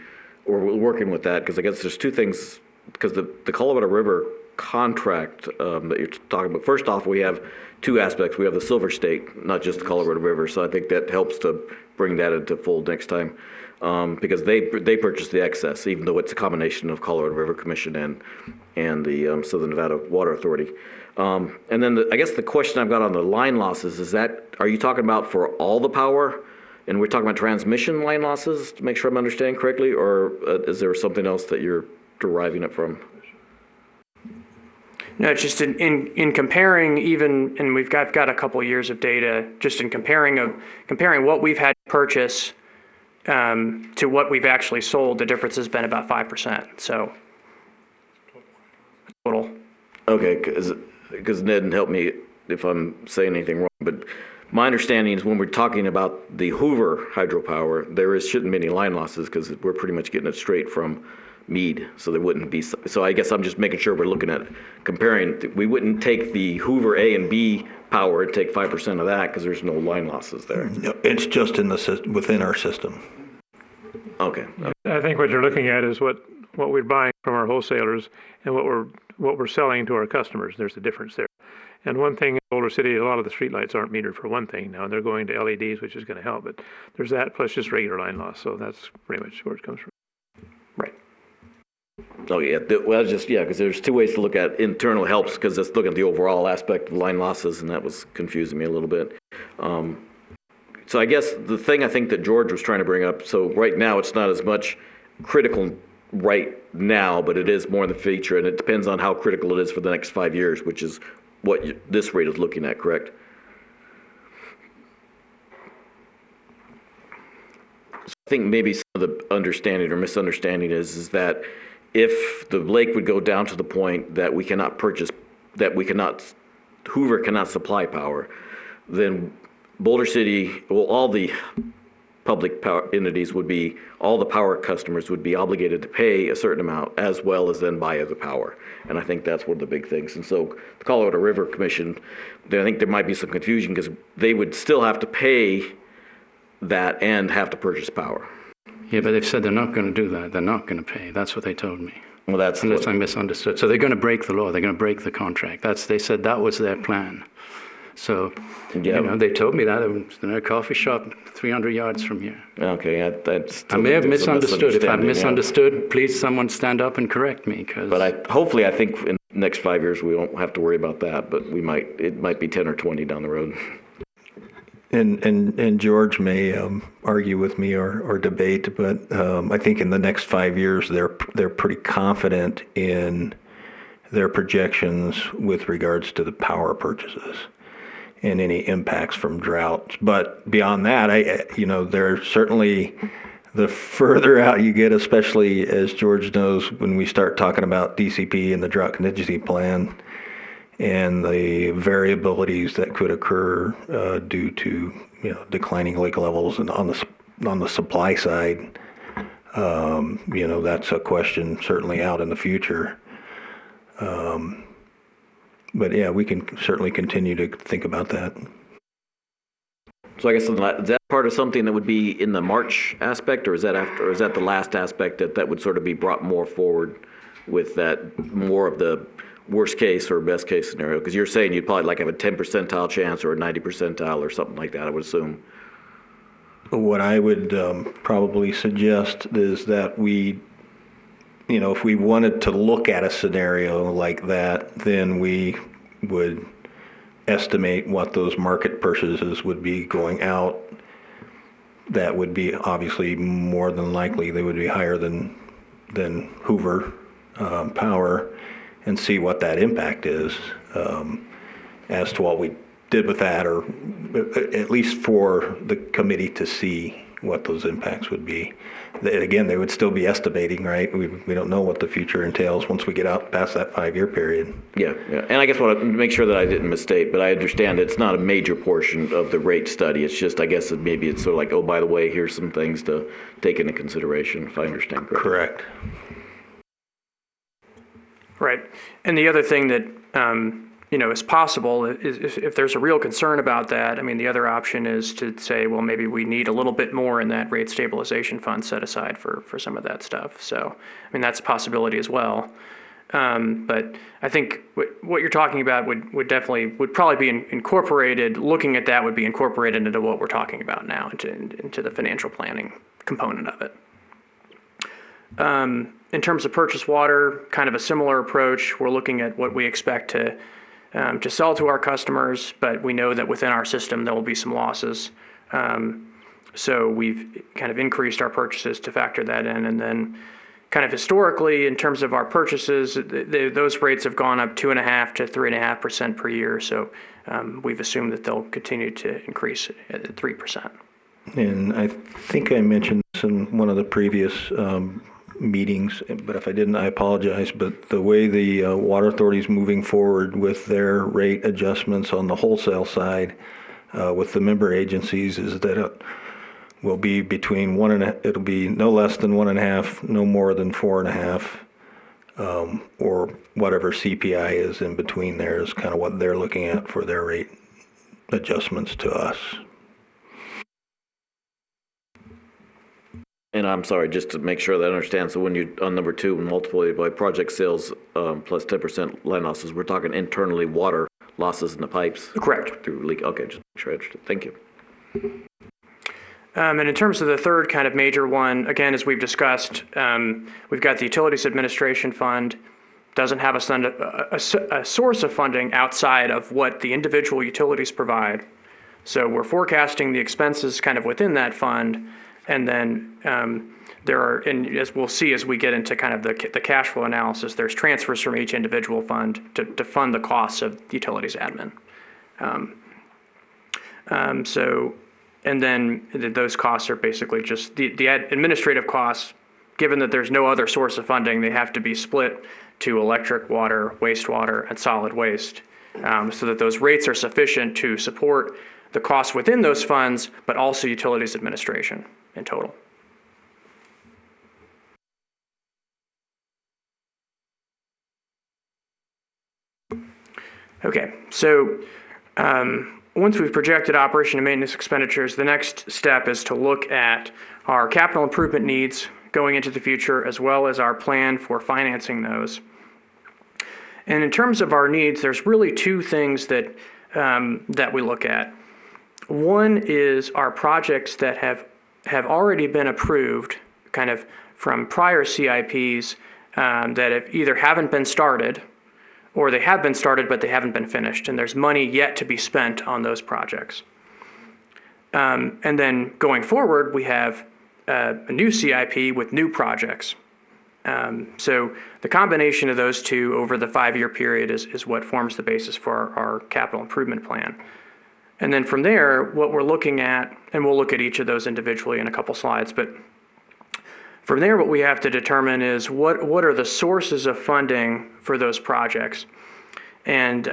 Speaker 2: or we're working with that, because I guess there's two things, because the Colorado River contract that you're talking about, first off, we have two aspects. We have the Silver State, not just the Colorado River, so I think that helps to bring that into fold next time, because they purchase the excess, even though it's a combination of Colorado River Commission and the Southern Nevada Water Authority. And then I guess the question I've got on the line losses is are you talking about for all the power? And we're talking about transmission line losses, to make sure I'm understanding correctly, or is there something else that you're deriving it from?
Speaker 10: No, it's just in comparing even, and we've got a couple of years of data, just in comparing what we've had to purchase to what we've actually sold, the difference has been about 5%. So total.
Speaker 2: Okay, because Ned, help me if I'm saying anything wrong, but my understanding is when we're talking about the Hoover hydropower, shouldn't be any line losses because we're pretty much getting it straight from Meade, so there wouldn't be. So I guess I'm just making sure we're looking at comparing. We wouldn't take the Hoover A and B power and take 5% of that because there's no line losses there.
Speaker 3: No, it's just within our system.
Speaker 2: Okay.
Speaker 6: I think what you're looking at is what we're buying from our wholesalers and what we're selling to our customers. There's a difference there. And one thing in Boulder City, a lot of the streetlights aren't metered for one thing now. They're going to LEDs, which is going to help. But there's that plus just regular line loss. So that's pretty much where it comes from.
Speaker 10: Right.
Speaker 2: Oh, yeah. Well, because there's two ways to look at internal helps, because it's looking at the overall aspect of line losses, and that was confusing me a little bit. So I guess the thing I think that George was trying to bring up, so right now it's not as much critical right now, but it is more in the future, and it depends on how critical it is for the next 5 years, which is what this rate is looking at, correct? So I think maybe some of the understanding or misunderstanding is that if the lake would go down to the point that we cannot purchase, Hoover cannot supply power, then Boulder City, all the public power entities all the power customers would be obligated to pay a certain amount as well as then buy the power. And I think that's one of the big things. And so the Colorado River Commission, I think there might be some confusion because they would still have to pay that and have to purchase power.
Speaker 7: Yeah, but they've said they're not going to do that. They're not going to pay. That's what they told me.
Speaker 2: Well, that's
Speaker 7: unless I misunderstood. So they're going to break the law. They're going to break the contract. They said that was their plan. So, they told me that. It was in a coffee shop 300 yards from here.
Speaker 2: Okay,
Speaker 7: I may have misunderstood. If I've misunderstood, please someone stand up and correct me.
Speaker 2: But hopefully I think in the next 5 years we won't have to worry about that, but it might be 10 or 20 down the road.
Speaker 3: And George may argue with me or debate, but I think in the next 5 years they're pretty confident in their projections with regards to the power purchases and any impacts from droughts. But beyond that, there's certainly, the further out you get, especially as George knows, when we start talking about DCP and the drought contingency plan and the variabilities that could occur due to declining lake levels and on the supply side, that's a question certainly out in the future. But yeah, we can certainly continue to think about that.
Speaker 2: So I guess is that part of something that would be in the March aspect, or is that the last aspect that would sort of be brought more forward with that more of the worst case or best case scenario? Because you're saying you'd probably have a 10 percentile chance or a 90 percentile or something like that, I would assume.
Speaker 3: What I would probably suggest is that if we wanted to look at a scenario like that, then we would estimate what those market purchases would be going out. That would be obviously more than likely they would be higher than Hoover Power, and see what that impact is as to what we did with that, or at least for the committee to see what those impacts would be. Again, they would still be estimating, right? We don't know what the future entails once we get out past that 5-year period.
Speaker 2: Yeah. And I guess to make sure that I didn't misstate, but I understand it's not a major portion of the rate study. It's just, I guess maybe it's sort of like, oh, by the way, here's some things to take into consideration, if I understand correctly.
Speaker 3: Correct.
Speaker 10: Right. And the other thing that, is possible is if there's a real concern about that, I mean, the other option is to say, well, maybe we need a little bit more in that rate stabilization fund set aside for some of that stuff. So, I mean, that's a possibility as well. But I think what you're talking about would probably be incorporated, looking at that would be incorporated into what we're talking about now, into the financial planning component of it. In terms of purchase water, kind of a similar approach. We're looking at what we expect to sell to our customers, but we know that within our system there will be some losses. So we've kind of increased our purchases to factor that in. And then kind of historically, in terms of our purchases, those rates have gone up 2.5% to 3.5% per year. So we've assumed that they'll continue to increase at 3%.
Speaker 3: And I think I mentioned this in one of the previous meetings, but if I didn't, I apologize. But the way the water authority is moving forward with their rate adjustments on the wholesale side with the member agencies is that it will be between it'll be no less than 1.5, no more than 4.5, or whatever CPI is in between there is kind of what they're looking at for their rate adjustments to us.
Speaker 2: And I'm sorry, just to make sure that I understand, so when you, on number 2, multiply by project sales plus 10% line losses, we're talking internally water losses in the pipes?
Speaker 10: Correct.
Speaker 2: Through leak, okay, just make sure I understood. Thank you.
Speaker 10: And in terms of the third kind of major one, again, as we've discussed, we've got the Utilities Administration Fund, doesn't have a source of funding outside of what the individual utilities provide. So we're forecasting the expenses kind of within that fund. And then there are, and as we'll see as we get into kind of the cash flow analysis, there's transfers from each individual fund to fund the costs of utilities admin. And then those costs are basically just the administrative costs. Given that there's no other source of funding, they have to be split to electric, water, wastewater, and solid waste, so that those rates are sufficient to support the costs within those funds, but also utilities administration in total. Okay, so once we've projected operation and maintenance expenditures, the next step is to look at our capital improvement needs going into the future, as well as our plan for financing those. And in terms of our needs, there's really 2 things that we look at. One is our projects that have already been approved, kind of from prior CIPs that have either haven't been started, or they have been started but they haven't been finished, and there's money yet to be spent on those projects. And then going forward, we have a new CIP with new projects. So the combination of those 2 over the 5-year period is what forms the basis for our capital improvement plan. And then from there, what we're looking at, and we'll look at each of those individually in a couple slides, but from there, what we have to determine is what are the sources of funding for those projects. And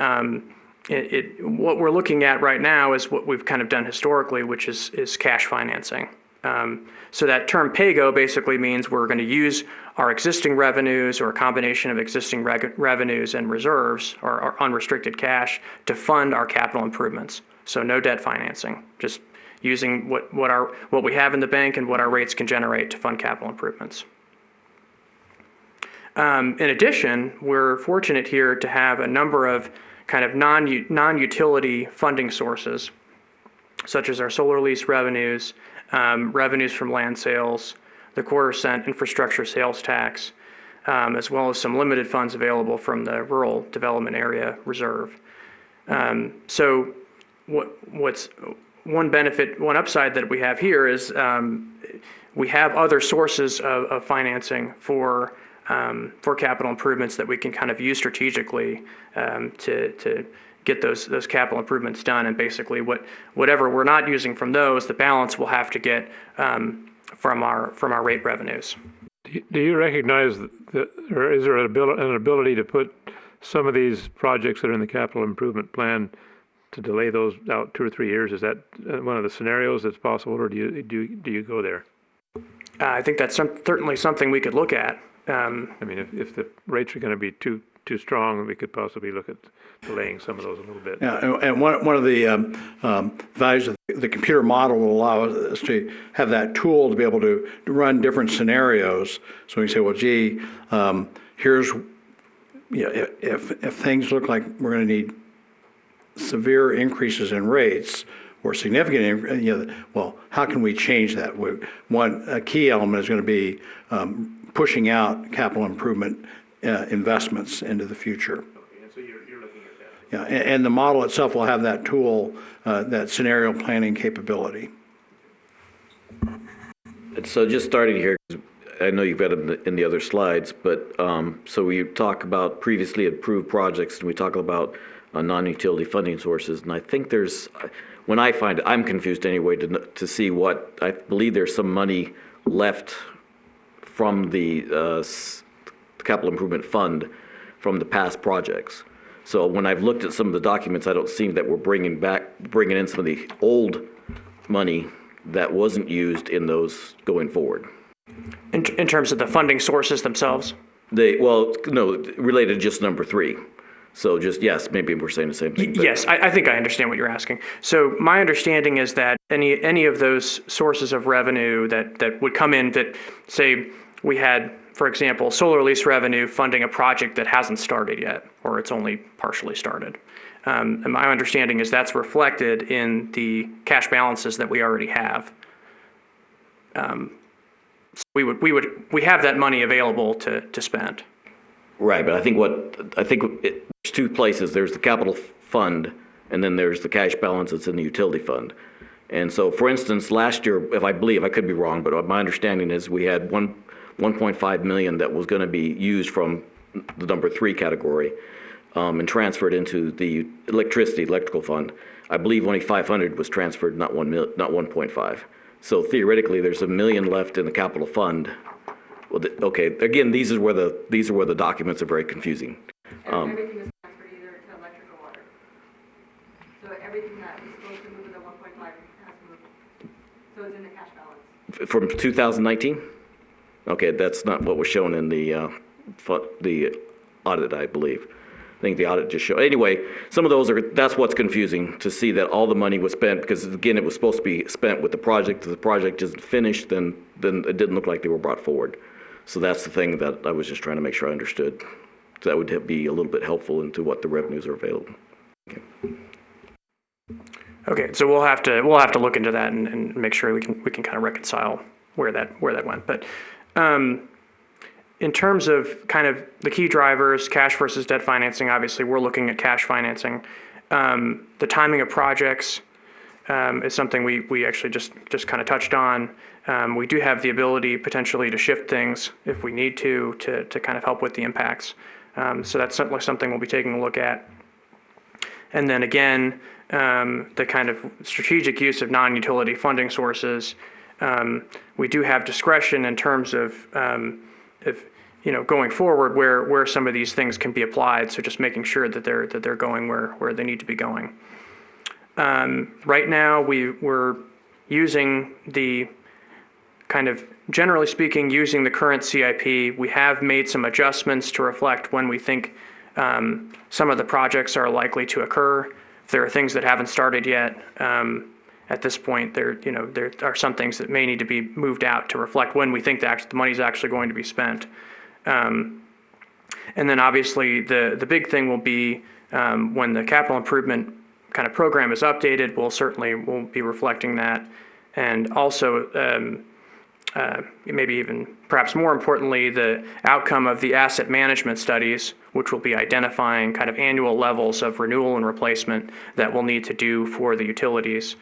Speaker 10: what we're looking at right now is what we've kind of done historically, which is cash financing. So that term PAYGO basically means we're going to use our existing revenues or a combination of existing revenues and reserves or unrestricted cash to fund our capital improvements. So no debt financing, just using what we have in the bank and what our rates can generate to fund capital improvements. In addition, we're fortunate here to have a number of kind of non-utility funding sources, such as our solar lease revenues revenues from land sales, the quarter-cent infrastructure sales tax, as well as some limited funds available from the Rural Development Area Reserve. So what's one benefit, one upside that we have here is we have other sources of financing for capital improvements that we can kind of use strategically to get those capital improvements done. And basically whatever we're not using from those, the balance we'll have to get from our rate revenues.
Speaker 6: Do you recognize that, or is there an ability to put some of these projects that are in the capital improvement plan to delay those out 2 or 3 years? Is that one of the scenarios that's possible, or do you go there?
Speaker 10: I think that's certainly something we could look at.
Speaker 6: I mean, if the rates are going to be too strong, we could possibly look at delaying some of those a little bit.
Speaker 4: Yeah, and one of the values of the computer model will allow us to have that tool to be able to run different scenarios. So we say, well, gee, here's, if things look like we're going to need severe increases in rates or significant, well, how can we change that? A key element is going to be pushing out capital improvement investments into the future.
Speaker 6: Okay, and so you're looking at that.
Speaker 4: Yeah, and the model itself will have that tool, that scenario planning capability.
Speaker 2: So just starting here, I know you've got it in the other slides, but so we talk about previously approved projects, and we talk about non-utility funding sources, and I think when I find it, I'm confused anyway to see what, I believe there's some money left from the capital improvement fund from the past projects. So when I've looked at some of the documents, I don't see that we're bringing in some of the old money that wasn't used in those going forward.
Speaker 10: In terms of the funding sources themselves?
Speaker 2: Related to just number 3. So just, yes, maybe we're saying the same thing.
Speaker 10: Yes, I think I understand what you're asking. So my understanding is that any of those sources of revenue that would come in that, say, we had, for example, solar lease revenue funding a project that hasn't started yet, or it's only partially started. And my understanding is that's reflected in the cash balances that we already have. So we have that money available to spend.
Speaker 2: Right, but I think there's 2 places. There's the capital fund, and then there's the cash balance that's in the utility fund. And so, for instance, last year, I could be wrong, but my understanding is we had 1.5 million that was going to be used from the number 3 category and transferred into the electrical fund. I believe only 500 was transferred, not 1.5. So theoretically, there's $1 million left in the capital fund. Well, okay. Again, these are where the documents are very confusing.
Speaker 11: Everything is transferred either to electric or water. So everything that is supposed to move in the 1.5 has moved. So it's in the cash balance.
Speaker 2: From 2019? Okay, that's not what was shown in the audit, I believe. I think the audit just showed. Anyway, some of those that's what's confusing, to see that all the money was spent, because again, it was supposed to be spent with the project. If the project isn't finished, then it didn't look like they were brought forward. So that's the thing that I was just trying to make sure I understood. So that would be a little bit helpful into what the revenues are available.
Speaker 10: Okay, so we'll have to look into that and make sure we can kind of reconcile where that went. But in terms of kind of the key drivers, cash versus debt financing, obviously we're looking at cash financing. The timing of projects is something we actually just kind of touched on. We do have the ability potentially to shift things if we need to kind of help with the impacts. So that's certainly something we'll be taking a look at. And then again, the kind of strategic use of non-utility funding sources. We do have discretion in terms of going forward where some of these things can be applied. So just making sure that they're going where they need to be going. Right now, we're using the kind of, generally speaking, using the current CIP. We have made some adjustments to reflect when we think some of the projects are likely to occur. If there are things that haven't started yet, at this point, there are some things that may need to be moved out to reflect when we think the money is actually going to be spent. And then obviously the big thing will be when the capital improvement kind of program is updated, we'll be reflecting that. and also maybe even perhaps more importantly, the outcome of the asset management studies, which will be identifying kind of annual levels of renewal and replacement that we'll need to do for the utilities.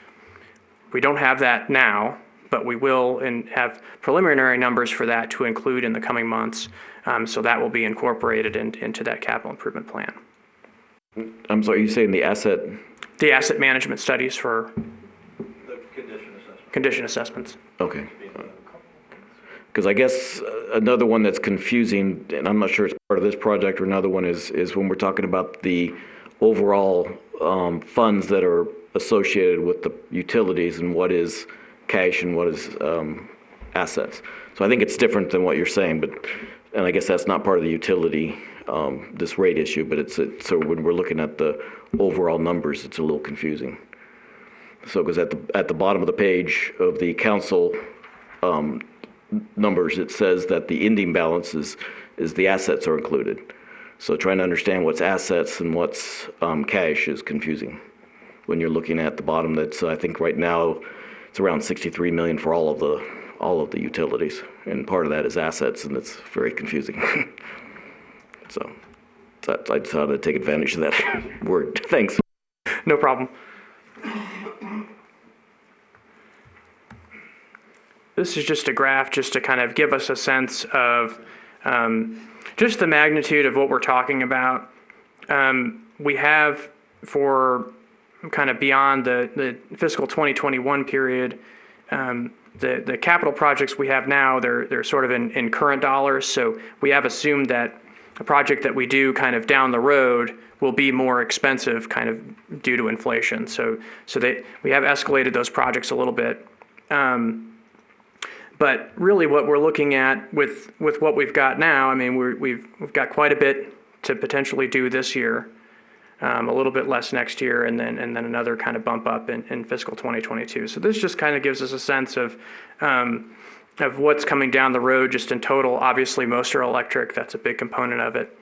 Speaker 10: We don't have that now, but we will and have preliminary numbers for that to include in the coming months. So that will be incorporated into that capital improvement plan.
Speaker 2: I'm sorry, you're saying the asset?
Speaker 10: The asset management studies for
Speaker 3: The condition assessment.
Speaker 10: condition assessments.
Speaker 2: Okay. Because I guess another one that's confusing, and I'm not sure it's part of this project or another one, is when we're talking about the overall funds that are associated with the utilities and what is cash and what is assets. So I think it's different than what you're saying, and I guess that's not part of the utility, this rate issue, but so when we're looking at the overall numbers, it's a little confusing. So because at the bottom of the page of the council numbers, it says that the ending balance is the assets are included. So trying to understand what's assets and what's cash is confusing. When you're looking at the bottom, that's I think right now it's around 63 million for all of the utilities, and part of that is assets, and it's very confusing. So I decided to take advantage of that word. Thanks.
Speaker 10: No problem. This is just a graph just to kind of give us a sense of just the magnitude of what we're talking about. We have for kind of beyond the fiscal 2021 period, the capital projects we have now, they're sort of in current dollars. So we have assumed that a project that we do kind of down the road will be more expensive kind of due to inflation. So we have escalated those projects a little bit. But really what we're looking at with what we've got now, I mean, we've got quite a bit to potentially do this year, a little bit less next year, and then another kind of bump up in fiscal 2022. So this just kind of gives us a sense of what's coming down the road just in total. Obviously, most are electric. That's a big component of it.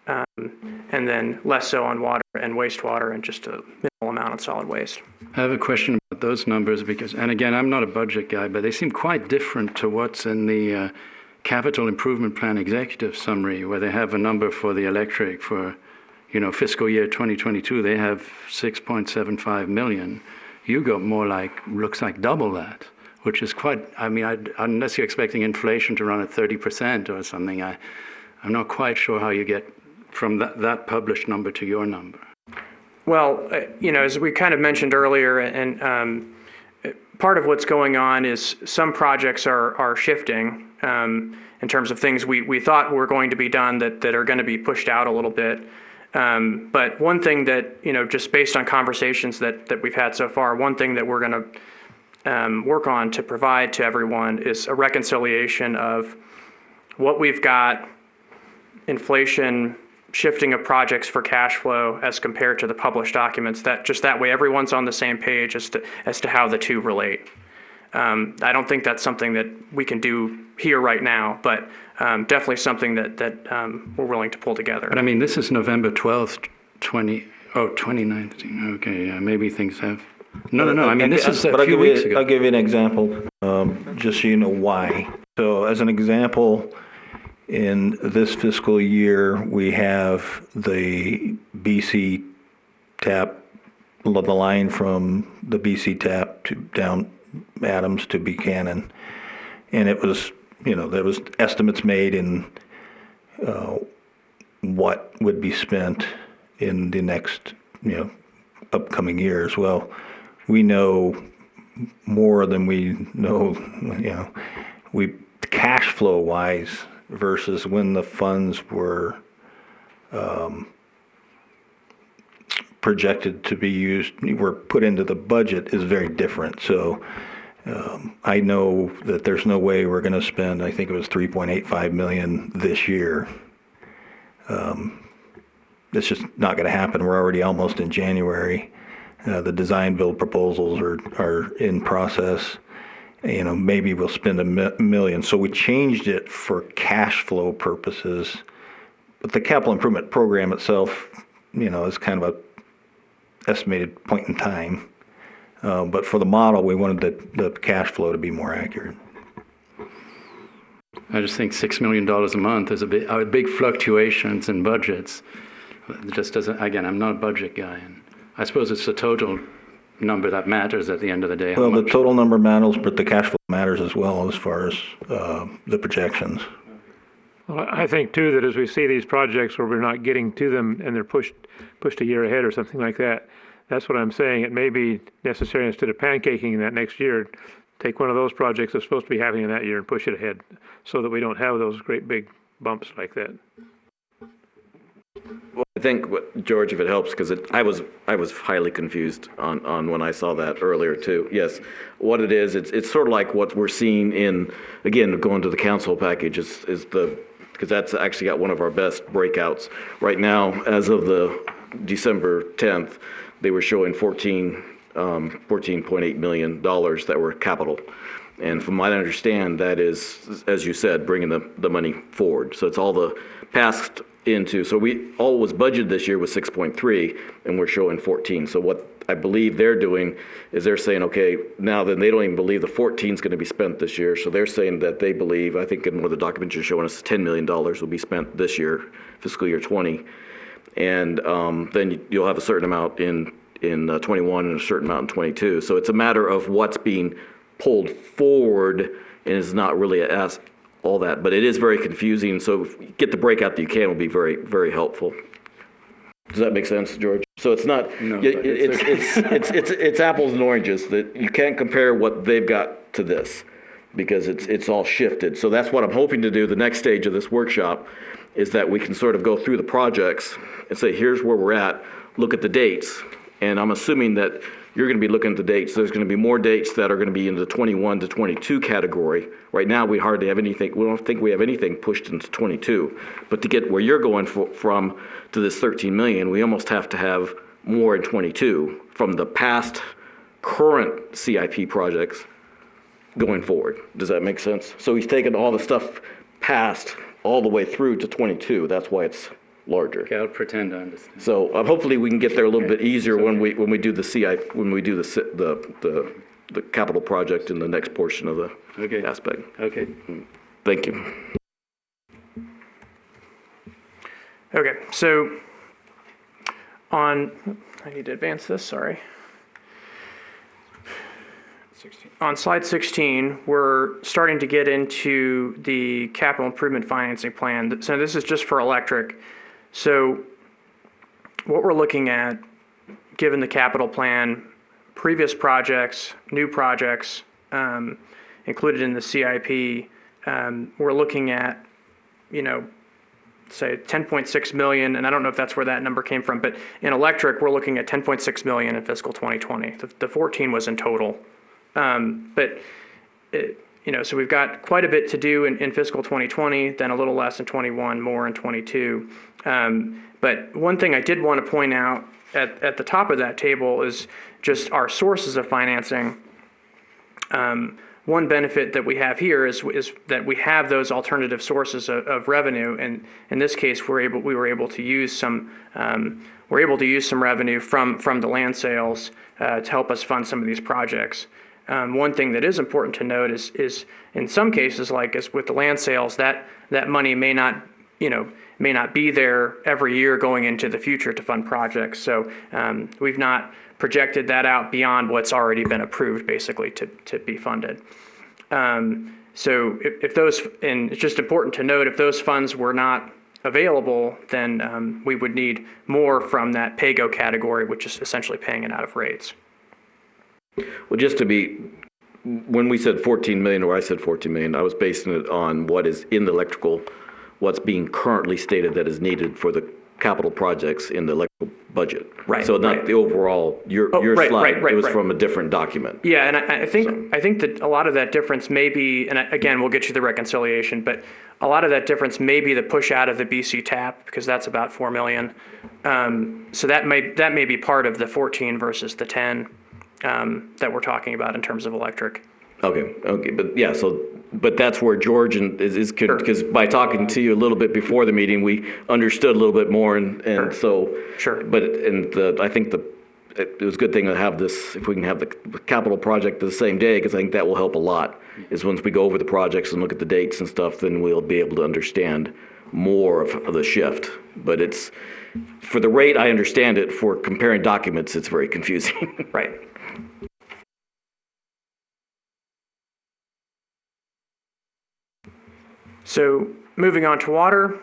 Speaker 10: And then less so on water and wastewater and just a minimal amount on solid waste.
Speaker 7: I have a question about those numbers because, and again, I'm not a budget guy, but they seem quite different to what's in the Capital Improvement Plan Executive Summary, where they have a number for the electric for, fiscal year 2022, they have 6.75 million. You got more looks like double that, which is quite, unless you're expecting inflation to run at 30% or something, I'm not quite sure how you get from that published number to your number.
Speaker 10: Well, as we kind of mentioned earlier, and part of what's going on is some projects are shifting in terms of things we thought were going to be done that are going to be pushed out a little bit. But one thing that, just based on conversations that we've had so far, one thing that we're going to work on to provide to everyone is a reconciliation of what we've got, inflation, shifting of projects for cash flow as compared to the published documents. That way everyone's on the same page as to how the two relate. I don't think that's something that we can do here right now, but definitely something that we're willing to pull together.
Speaker 7: But this is November 12th, 2019. Okay, yeah, maybe things have. No. This is a few weeks ago.
Speaker 3: I'll give you an example, just so you know why. So as an example, in this fiscal year, we have the BC tap, the line from the BC tap to down Adams to Buchanan. And it was, there was estimates made in what would be spent in the next, upcoming years. Well, we know more than we know, cash flow wise, versus when the funds were projected to be used, were put into the budget, is very different. So I know that there's no way we're going to spend, I think it was 3.85 million this year. It's just not going to happen. We're already almost in January. The design build proposals are in process. Maybe we'll spend $1 million. So we changed it for cash flow purposes. But the capital improvement program itself, is kind of a estimated point in time. But for the model, we wanted the cash flow to be more accurate.
Speaker 7: I just think $6 million a month is big fluctuations in budgets. It just doesn't, again, I'm not a budget guy, and I suppose it's the total number that matters at the end of the day.
Speaker 3: Well, the total number matters, but the cash flow matters as well as far as the projections.
Speaker 6: Well, I think too that as we see these projects where we're not getting to them and they're pushed a year ahead or something like that, that's what I'm saying. It may be necessary, instead of pancaking that next year, take one of those projects that's supposed to be happening in that year and push it ahead so that we don't have those great big bumps like that.
Speaker 2: Well, I think, George, if it helps, because I was highly confused on when I saw that earlier too. Yes, what it is, it's sort of like what we're seeing in, again, going to the council package is because that's actually got one of our best breakouts. Right now, as of the December 10th, they were showing $14.8 million that were capital. And from what I understand, that is, as you said, bringing the money forward. So it's all the past into, so all was budgeted this year was 6.3, and we're showing 14. So what I believe they're doing is they're saying, okay, now then they don't even believe the 14 is going to be spent this year. So they're saying that they believe, I think in one of the documents you're showing us, $10 million will be spent this year, fiscal year 20. And then you'll have a certain amount in 21 and a certain amount in 22. So it's a matter of what's being pulled forward, and it's not really all that, but it is very confusing. So if you get the breakout that you can will be very, very helpful. Does that make sense, George? So it's not,
Speaker 7: No,
Speaker 2: it's apples and oranges, that you can't compare what they've got to this because it's all shifted. So that's what I'm hoping to do. The next stage of this workshop is that we can sort of go through the projects and say, here's where we're at, look at the dates. And I'm assuming that you're going to be looking at the dates. There's going to be more dates that are going to be in the 21 to 22 category. Right now, we hardly have anything. We don't think we have anything pushed into 22. But to get where you're going from to this 13 million, we almost have to have more in 22 from the past current CIP projects going forward. Does that make sense? So he's taken all the stuff past all the way through to 22. That's why it's larger.
Speaker 7: Okay, I'll pretend I understand.
Speaker 2: So hopefully we can get there a little bit easier when we do the CIP, when we do the capital project in the next portion of the aspect.
Speaker 7: Okay.
Speaker 2: Thank you.
Speaker 10: Okay, so I need to advance this, sorry. On slide 16, we're starting to get into the capital improvement financing plan. So this is just for electric. So what we're looking at, given the capital plan, previous projects, new projects included in the CIP, we're looking at, say 10.6 million, and I don't know if that's where that number came from, but in electric, we're looking at 10.6 million in fiscal 2020. The 14 was in total. So we've got quite a bit to do in fiscal 2020, then a little less in 21, more in 22. But one thing I did want to point out at the top of that table is just our sources of financing. One benefit that we have here is that we have those alternative sources of revenue, and in this case, we were able to use some revenue from the land sales to help us fund some of these projects. One thing that is important to note is in some cases, like as with the land sales, that money may not be there every year going into the future to fund projects. So we've not projected that out beyond what's already been approved, basically, to be funded. So if those, and it's just important to note, if those funds were not available, then we would need more from that PAYGO category, which is essentially paying it out of rates.
Speaker 2: Well, just to be, when we said 14 million, or I said 14 million, I was basing it on what is in the electrical, what's being currently stated that is needed for the capital projects in the electrical budget.
Speaker 10: Right.
Speaker 2: So not the overall, your slide, it was from a different document.
Speaker 10: Yeah, and I think that a lot of that difference may be, and again, we'll get you the reconciliation, but a lot of that difference may be the push out of the BC TAP, because that's about 4 million. So that may be part of the 14 versus the 10 that we're talking about in terms of electric.
Speaker 2: Okay, but yeah, but that's where George is because by talking to you a little bit before the meeting, we understood a little bit more, and so. Sure. But I think it was a good thing to have this, if we can have the capital project the same day, because I think that will help a lot, is once we go over the projects and look at the dates and stuff, then we'll be able to understand more of the shift. But it's, for the rate, I understand it. For comparing documents, it's very confusing.
Speaker 10: Right. So moving on to water,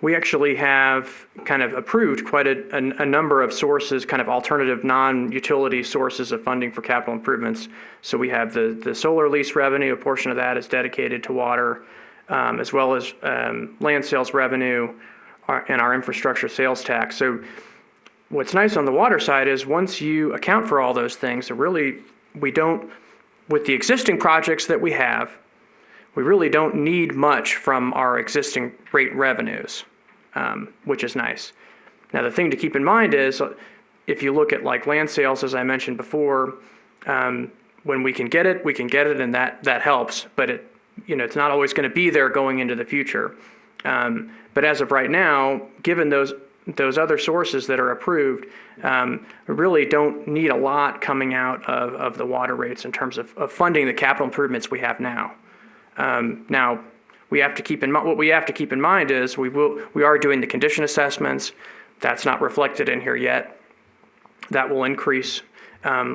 Speaker 10: we actually have kind of approved quite a number of sources, kind of alternative non-utility sources of funding for capital improvements. So we have the solar lease revenue, a portion of that is dedicated to water, as well as land sales revenue and our infrastructure sales tax. So what's nice on the water side is once you account for all those things, we don't, with the existing projects that we have, we really don't need much from our existing rate revenues, which is nice. Now, the thing to keep in mind is if you look at like land sales, as I mentioned before, when we can get it, and that helps, but it's not always going to be there going into the future. But as of right now, given those other sources that are approved, we really don't need a lot coming out of the water rates in terms of funding the capital improvements we have now. Now, we have to keep in mind, what we have to keep in mind is we are doing the condition assessments. That's not reflected in here yet. That will increase,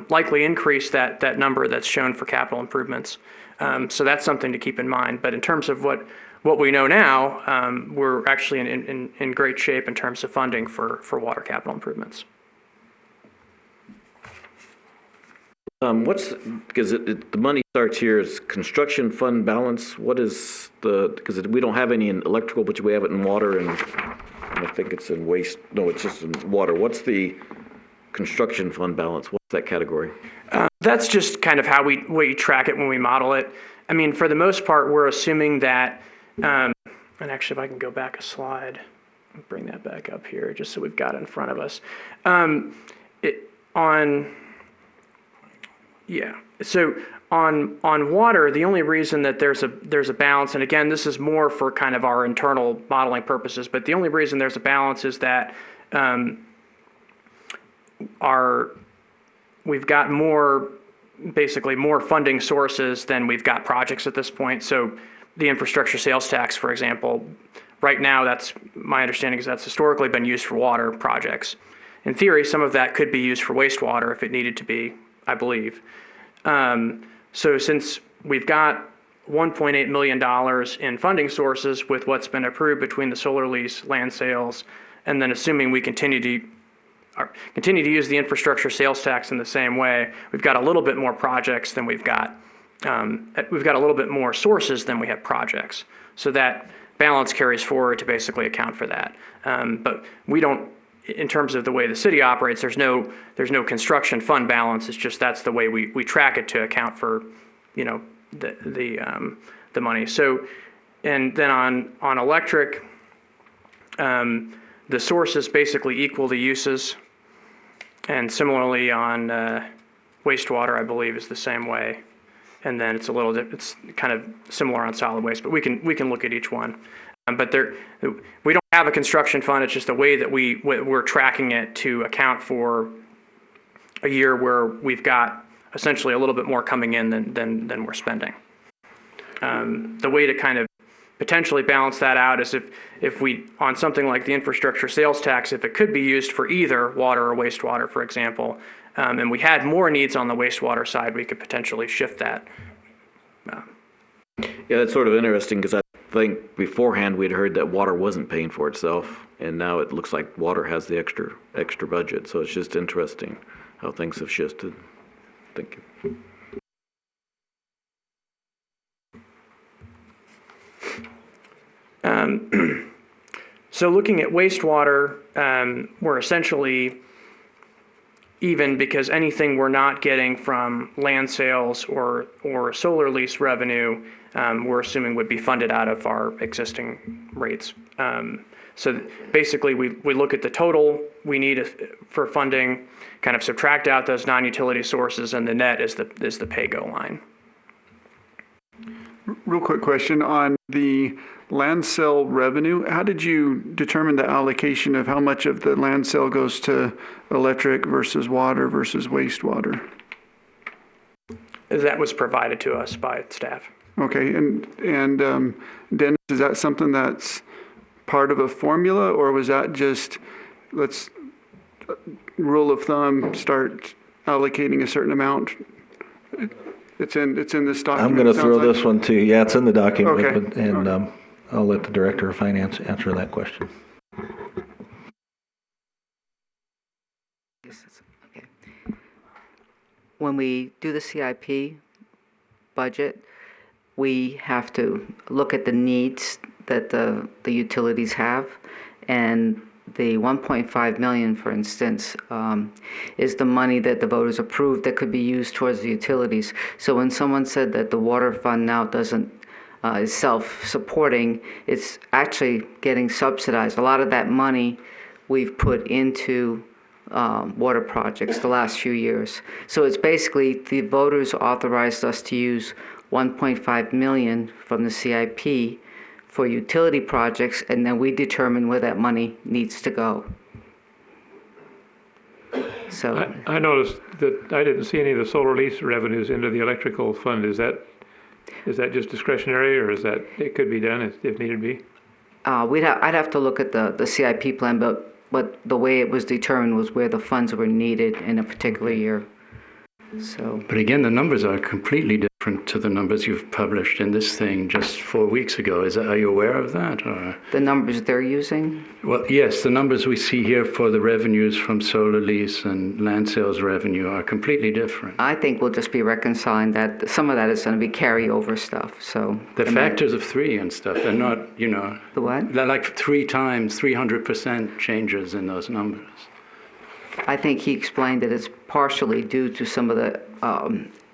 Speaker 10: likely increase that number that's shown for capital improvements. So that's something to keep in mind. But in terms of what we know now, we're actually in great shape in terms of funding for water capital improvements.
Speaker 2: Because the money starts here as construction fund balance. What is because we don't have any in electrical, but we have it in water, and I think it's in waste. No, it's just in water. What's the construction fund balance? What's that category?
Speaker 10: That's just kind of how we track it when we model it. I mean, for the most part, we're assuming that, and actually if I can go back a slide, bring that back up here just so we've got it in front of us. So on water, the only reason that there's a balance, and again, this is more for kind of our internal modeling purposes, but the only reason there's a balance is that we've got basically more funding sources than we've got projects at this point. So the infrastructure sales tax, for example, right now, that's my understanding is that's historically been used for water projects. In theory, some of that could be used for wastewater if it needed to be, I believe. So since we've got $1.8 million in funding sources with what's been approved between the solar lease, land sales, and then assuming we continue to use the infrastructure sales tax in the same way, we've got a little bit more projects than we've got a little bit more sources than we have projects. So that balance carries forward to basically account for that. But we don't, in terms of the way the city operates, there's no construction fund balance. It's just that's the way we track it to account for, the money. So, and then on electric, the sources basically equal the uses, and similarly on wastewater, I believe, is the same way. And then it's it's kind of similar on solid waste, but we can look at each one. But we don't have a construction fund. It's just the way that we're tracking it to account for a year where we've got essentially a little bit more coming in than we're spending. The way to kind of potentially balance that out is if we, on something like the infrastructure sales tax, if it could be used for either water or wastewater, for example, and we had more needs on the wastewater side, we could potentially shift that.
Speaker 2: Yeah, that's sort of interesting because I think beforehand we'd heard that water wasn't paying for itself, and now it looks like water has the extra budget. So it's just interesting how things have shifted. Thank you.
Speaker 10: So looking at wastewater, we're essentially even because anything we're not getting from land sales or solar lease revenue, we're assuming would be funded out of our existing rates. So basically, we look at the total we need for funding, kind of subtract out those non-utility sources, and the net is the pay-go line.
Speaker 9: Real quick question on the land sale revenue. How did you determine the allocation of how much of the land sale goes to electric versus water versus wastewater?
Speaker 10: That was provided to us by staff.
Speaker 9: Okay, and Dennis, is that something that's part of a formula, or was that just, let's, rule of thumb, start allocating a certain amount? It's in this document.
Speaker 3: I'm going to
Speaker 9: it
Speaker 3: throw
Speaker 9: sounds like.
Speaker 3: this one to you. Yeah, it's in the document,
Speaker 9: Okay.
Speaker 3: but- and I'll let the Director of Finance answer that question.
Speaker 8: Okay. When we do the CIP budget, we have to look at the needs that the utilities have, and the 1.5 million, for instance, is the money that the voters approved that could be used towards the utilities. So when someone said that the water fund now doesn't is self-supporting, it's actually getting subsidized. A lot of that money we've put into water projects the last few years. So it's basically the voters authorized us to use 1.5 million from the CIP for utility projects, and then we determine where that money needs to go. So
Speaker 6: I noticed that I didn't see any of the solar lease revenues into the electrical fund. Is that just discretionary, or is that it could be done if needed be?
Speaker 8: I'd have to look at the CIP plan, but the way it was determined was where the funds were needed in a particular year. So,
Speaker 7: But again, the numbers are completely different to the numbers you've published in this thing just 4 weeks ago. Are you aware of that? Or?
Speaker 8: the numbers they're using?
Speaker 7: Well, yes, the numbers we see here for the revenues from solar lease and land sales revenue are completely different.
Speaker 8: I think we'll just be reconciling that. Some of that is going to be carryover stuff. So
Speaker 7: The factors of 3 and stuff, they're not,
Speaker 8: the what?
Speaker 7: they're like 3 times, 300% changes in those numbers.
Speaker 8: I think he explained that it's partially due to some of the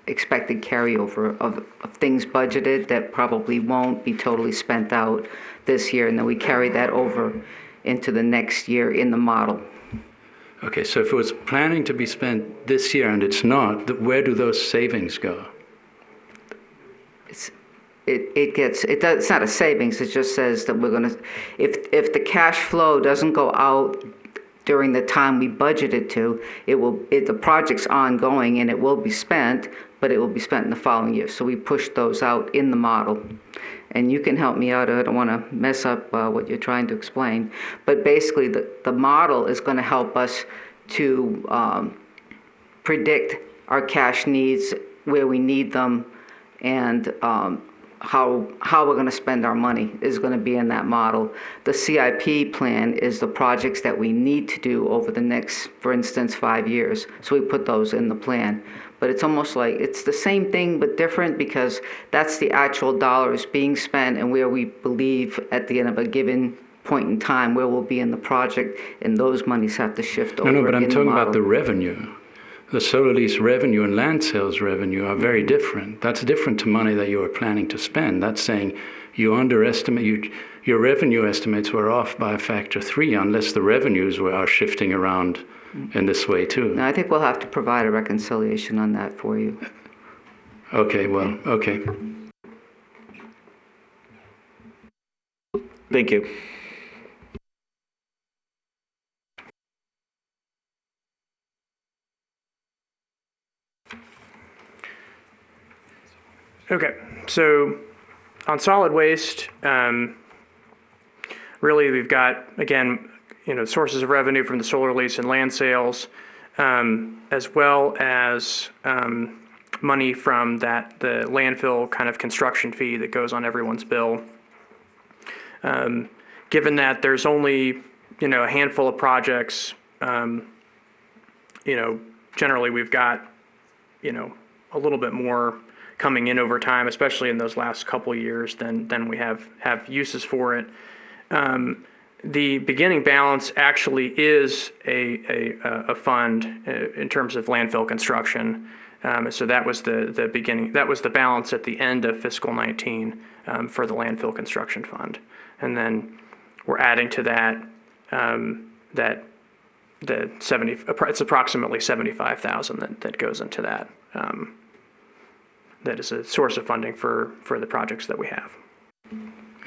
Speaker 8: expected carryover of things budgeted that probably won't be totally spent out this year, and then we carry that over into the next year in the model.
Speaker 7: Okay, so if it was planning to be spent this year and it's not, where do those savings go?
Speaker 8: It's not a savings. It just says that we're going to, if the cash flow doesn't go out during the time we budgeted to, the project's ongoing and it will be spent, but it will be spent in the following year. So we push those out in the model. And you can help me out. I don't want to mess up what you're trying to explain. But basically, the model is going to help us to predict our cash needs, where we need them, and how we're going to spend our money is going to be in that model. The CIP plan is the projects that we need to do over the next, for instance, 5 years. So we put those in the plan. But it's almost like it's the same thing but different, because that's the actual dollars being spent and where we believe at the end of a given point in time where we'll be in the project, and those monies have to shift over.
Speaker 7: No, but I'm
Speaker 8: in the
Speaker 7: talking about
Speaker 8: model.
Speaker 7: the revenue. The solar lease revenue and land sales revenue are very different. That's different to money that you are planning to spend. That's saying you underestimate, your revenue estimates were off by a factor 3 unless the revenues are shifting around in this way too.
Speaker 8: Now, I think we'll have to provide a reconciliation on that for you.
Speaker 7: Okay, well, okay.
Speaker 2: Thank you.
Speaker 10: Okay, so on solid waste, really we've got, again, sources of revenue from the solar lease and land sales, as well as money from the landfill kind of construction fee that goes on everyone's bill. Given that there's only, a handful of projects, generally we've got, a little bit more coming in over time, especially in those last couple of years, than we have uses for it. The beginning balance actually is a fund in terms of landfill construction. So that was the beginning. That was the balance at the end of fiscal 19 for the landfill construction fund, and then we're adding to that it's approximately 75,000 that goes into that. that is a source of funding for the projects that we have.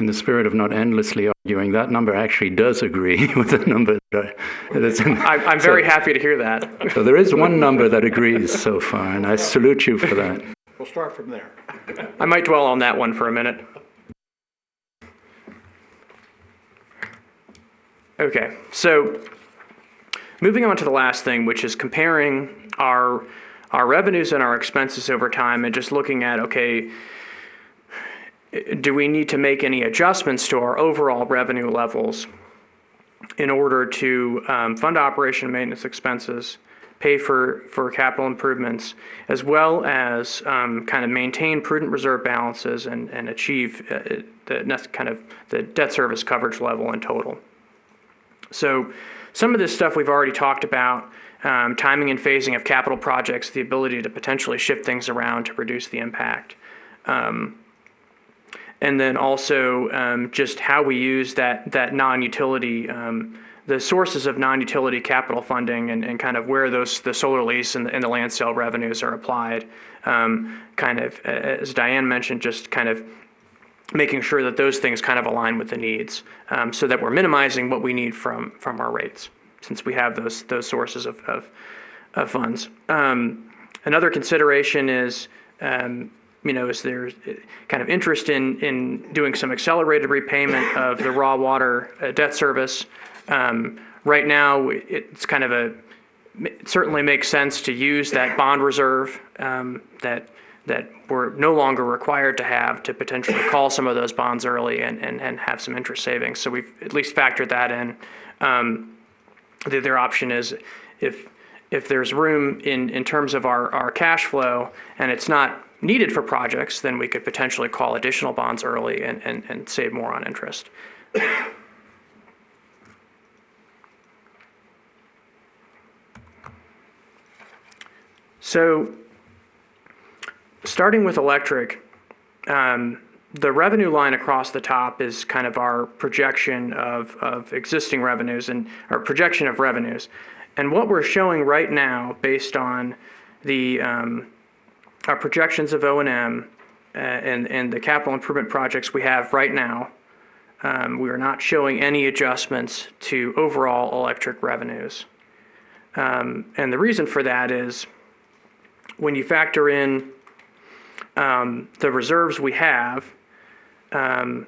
Speaker 7: In the spirit of not endlessly arguing, that number actually does agree with the number that's in.
Speaker 10: I'm very happy to hear that.
Speaker 7: So there is one number that agrees so far, and I salute you for that.
Speaker 4: We'll start from there.
Speaker 10: I might dwell on that one for a minute. Okay, so moving on to the last thing, which is comparing our revenues and our expenses over time and just looking at, okay, do we need to make any adjustments to our overall revenue levels in order to fund operation and maintenance expenses, pay for capital improvements, as well as kind of maintain prudent reserve balances and achieve the debt service coverage level in total. So some of this stuff we've already talked about, timing and phasing of capital projects, the ability to potentially shift things around to reduce the impact. And then also just how we use that non-utility, the sources of non-utility capital funding and kind of where the solar lease and the land sale revenues are applied. Kind of, as Diane mentioned, just kind of making sure that those things kind of align with the needs so that we're minimizing what we need from our rates, since we have those sources of funds. Another consideration is, is there kind of interest in doing some accelerated repayment of the raw water debt service. Right now, it's kind of it certainly makes sense to use that bond reserve that we're no longer required to have to potentially call some of those bonds early and have some interest savings. So we've at least factored that in. The other option is if there's room in terms of our cash flow and it's not needed for projects, then we could potentially call additional bonds early and save more on interest. So starting with electric, the revenue line across the top is kind of our projection of existing revenues and our projection of revenues. And what we're showing right now based on the our projections of O&M and the capital improvement projects we have right now, we are not showing any adjustments to overall electric revenues. And the reason for that is when you factor in the reserves we have, and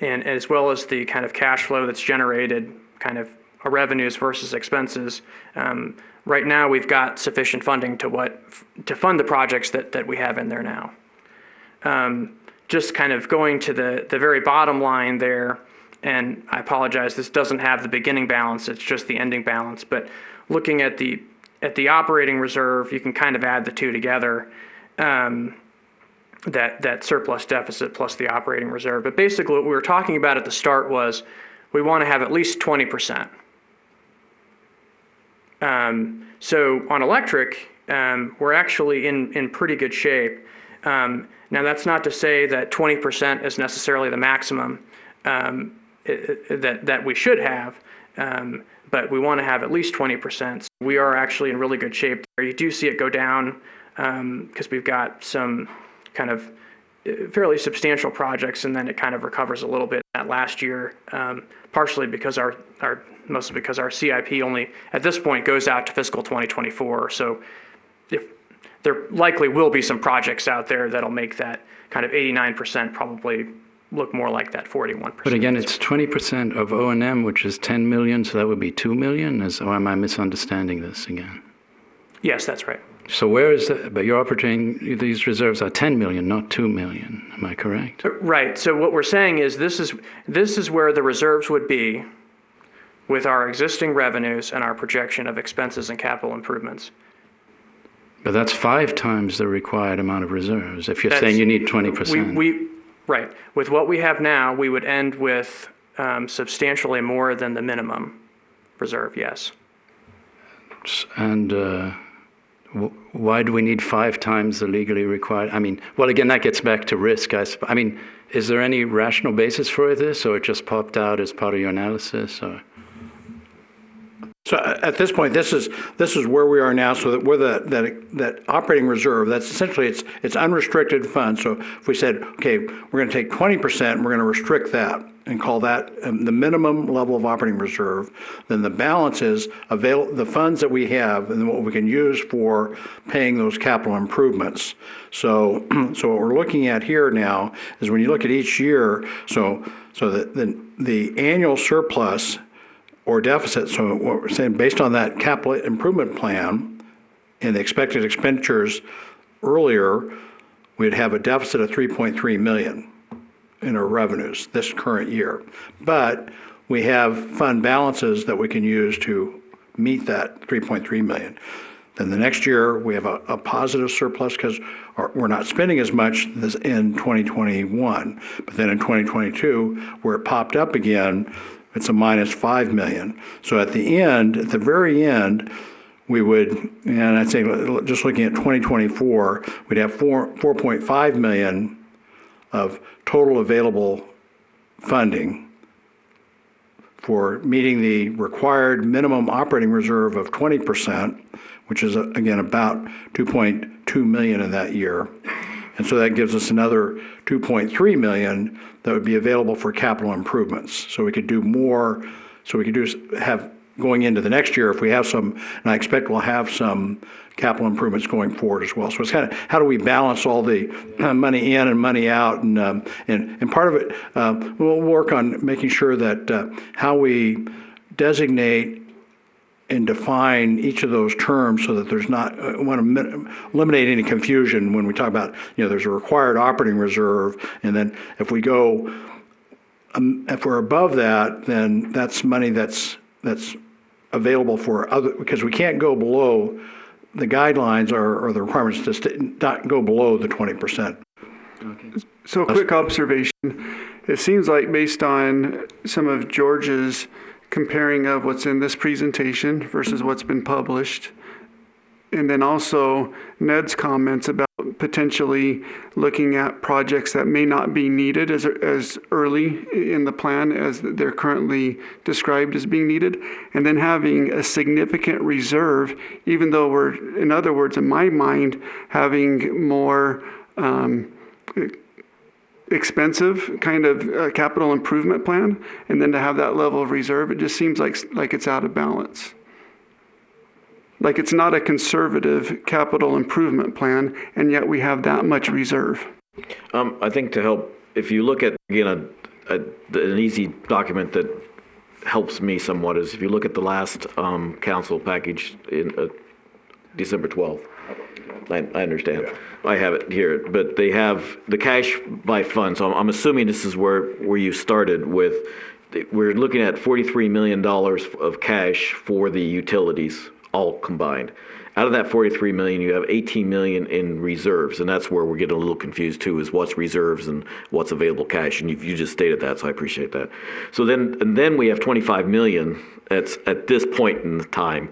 Speaker 10: as well as the kind of cash flow that's generated, kind of our revenues versus expenses. Right now, we've got sufficient funding to fund the projects that we have in there now. Just kind of going to the very bottom line there, and I apologize, this doesn't have the beginning balance, it's just the ending balance, but looking at the operating reserve, you can kind of add the two together, that surplus deficit plus the operating reserve. But basically what we were talking about at the start was we want to have at least 20%. So on electric, we're actually in pretty good shape. Now that's not to say that 20% is necessarily the maximum that we should have, but we want to have at least 20%. So we are actually in really good shape there. You do see it go down because we've got some kind of fairly substantial projects, and then it kind of recovers a little bit that last year, partially because mostly because our CIP only at this point goes out to fiscal 2024. So there likely will be some projects out there that'll make that kind of 89% probably look more like that 41%.
Speaker 7: But again, it's 20% of O&M, which is 10 million, so that would be 2 million? Or am I misunderstanding this again?
Speaker 10: Yes, that's right.
Speaker 7: So where is that? But you're operating, these reserves are 10 million, not 2 million. Am I correct?
Speaker 10: Right. So what we're saying is this is where the reserves would be with our existing revenues and our projection of expenses and capital improvements.
Speaker 7: But that's 5 times the required amount of reserves, if you're saying you need 20%.
Speaker 10: Right. With what we have now, we would end with substantially more than the minimum reserve, yes.
Speaker 7: And why do we need 5 times the legally required? I mean, well, again, that gets back to risk. I mean, is there any rational basis for this, or it just popped out as part of your analysis? Or?
Speaker 4: So at this point, this is where we are now, so that we're that operating reserve, that's essentially, it's unrestricted funds. So if we said, okay, we're going to take 20%, we're going to restrict that and call that the minimum level of operating reserve, then the balance is the funds that we have and what we can use for paying those capital improvements. So what we're looking at here now is when you look at each year, so the annual surplus or deficit, so what we're saying, based on that capital improvement plan and the expected expenditures earlier, we'd have a deficit of 3.3 million in our revenues this current year. But we have fund balances that we can use to meet that 3.3 million. Then the next year, we have a positive surplus because we're not spending as much in 2021. But then in 2022, where it popped up again, it's a minus 5 million. So at the very end, we would, and I'd say just looking at 2024, we'd have 4.5 million of total available funding for meeting the required minimum operating reserve of 20%, which is again about 2.2 million in that year. And so that gives us another 2.3 million that would be available for capital improvements. So we could do more, so we could have going into the next year if we have some, and I expect we'll have some capital improvements going forward as well. So it's kind of how do we balance all the money in and money out, and part of it we'll work on making sure that how we designate and define each of those terms so that there's not, I want to eliminate any confusion when we talk about, there's a required operating reserve, and then if we go, if we're above that, then that's money that's available for other, because we can't go below, the guidelines or the requirements to not go below the 20%.
Speaker 9: Okay. So a quick observation. It seems like based on some of George's comparing of what's in this presentation versus what's been published, and then also Ned's comments about potentially looking at projects that may not be needed as early in the plan as they're currently described as being needed, and then having a significant reserve, even though we're, in other words, in my mind, having more expensive kind of capital improvement plan, and then to have that level of reserve, it just seems like it's out of balance. Like it's not a conservative capital improvement plan, and yet we have that much reserve.
Speaker 2: I think to help, if you look at, again, an easy document that helps me somewhat is if you look at the last council package in December 12th. I understand. Yeah. I have it here, but they have the cash by fund. So I'm assuming this is where you started with. We're looking at $43 million of cash for the utilities, all combined. Out of that 43 million, you have 18 million in reserves, and that's where we're getting a little confused too, is what's reserves and what's available cash, and you just stated that, so I appreciate that. So then we have 25 million. That's at this point in time,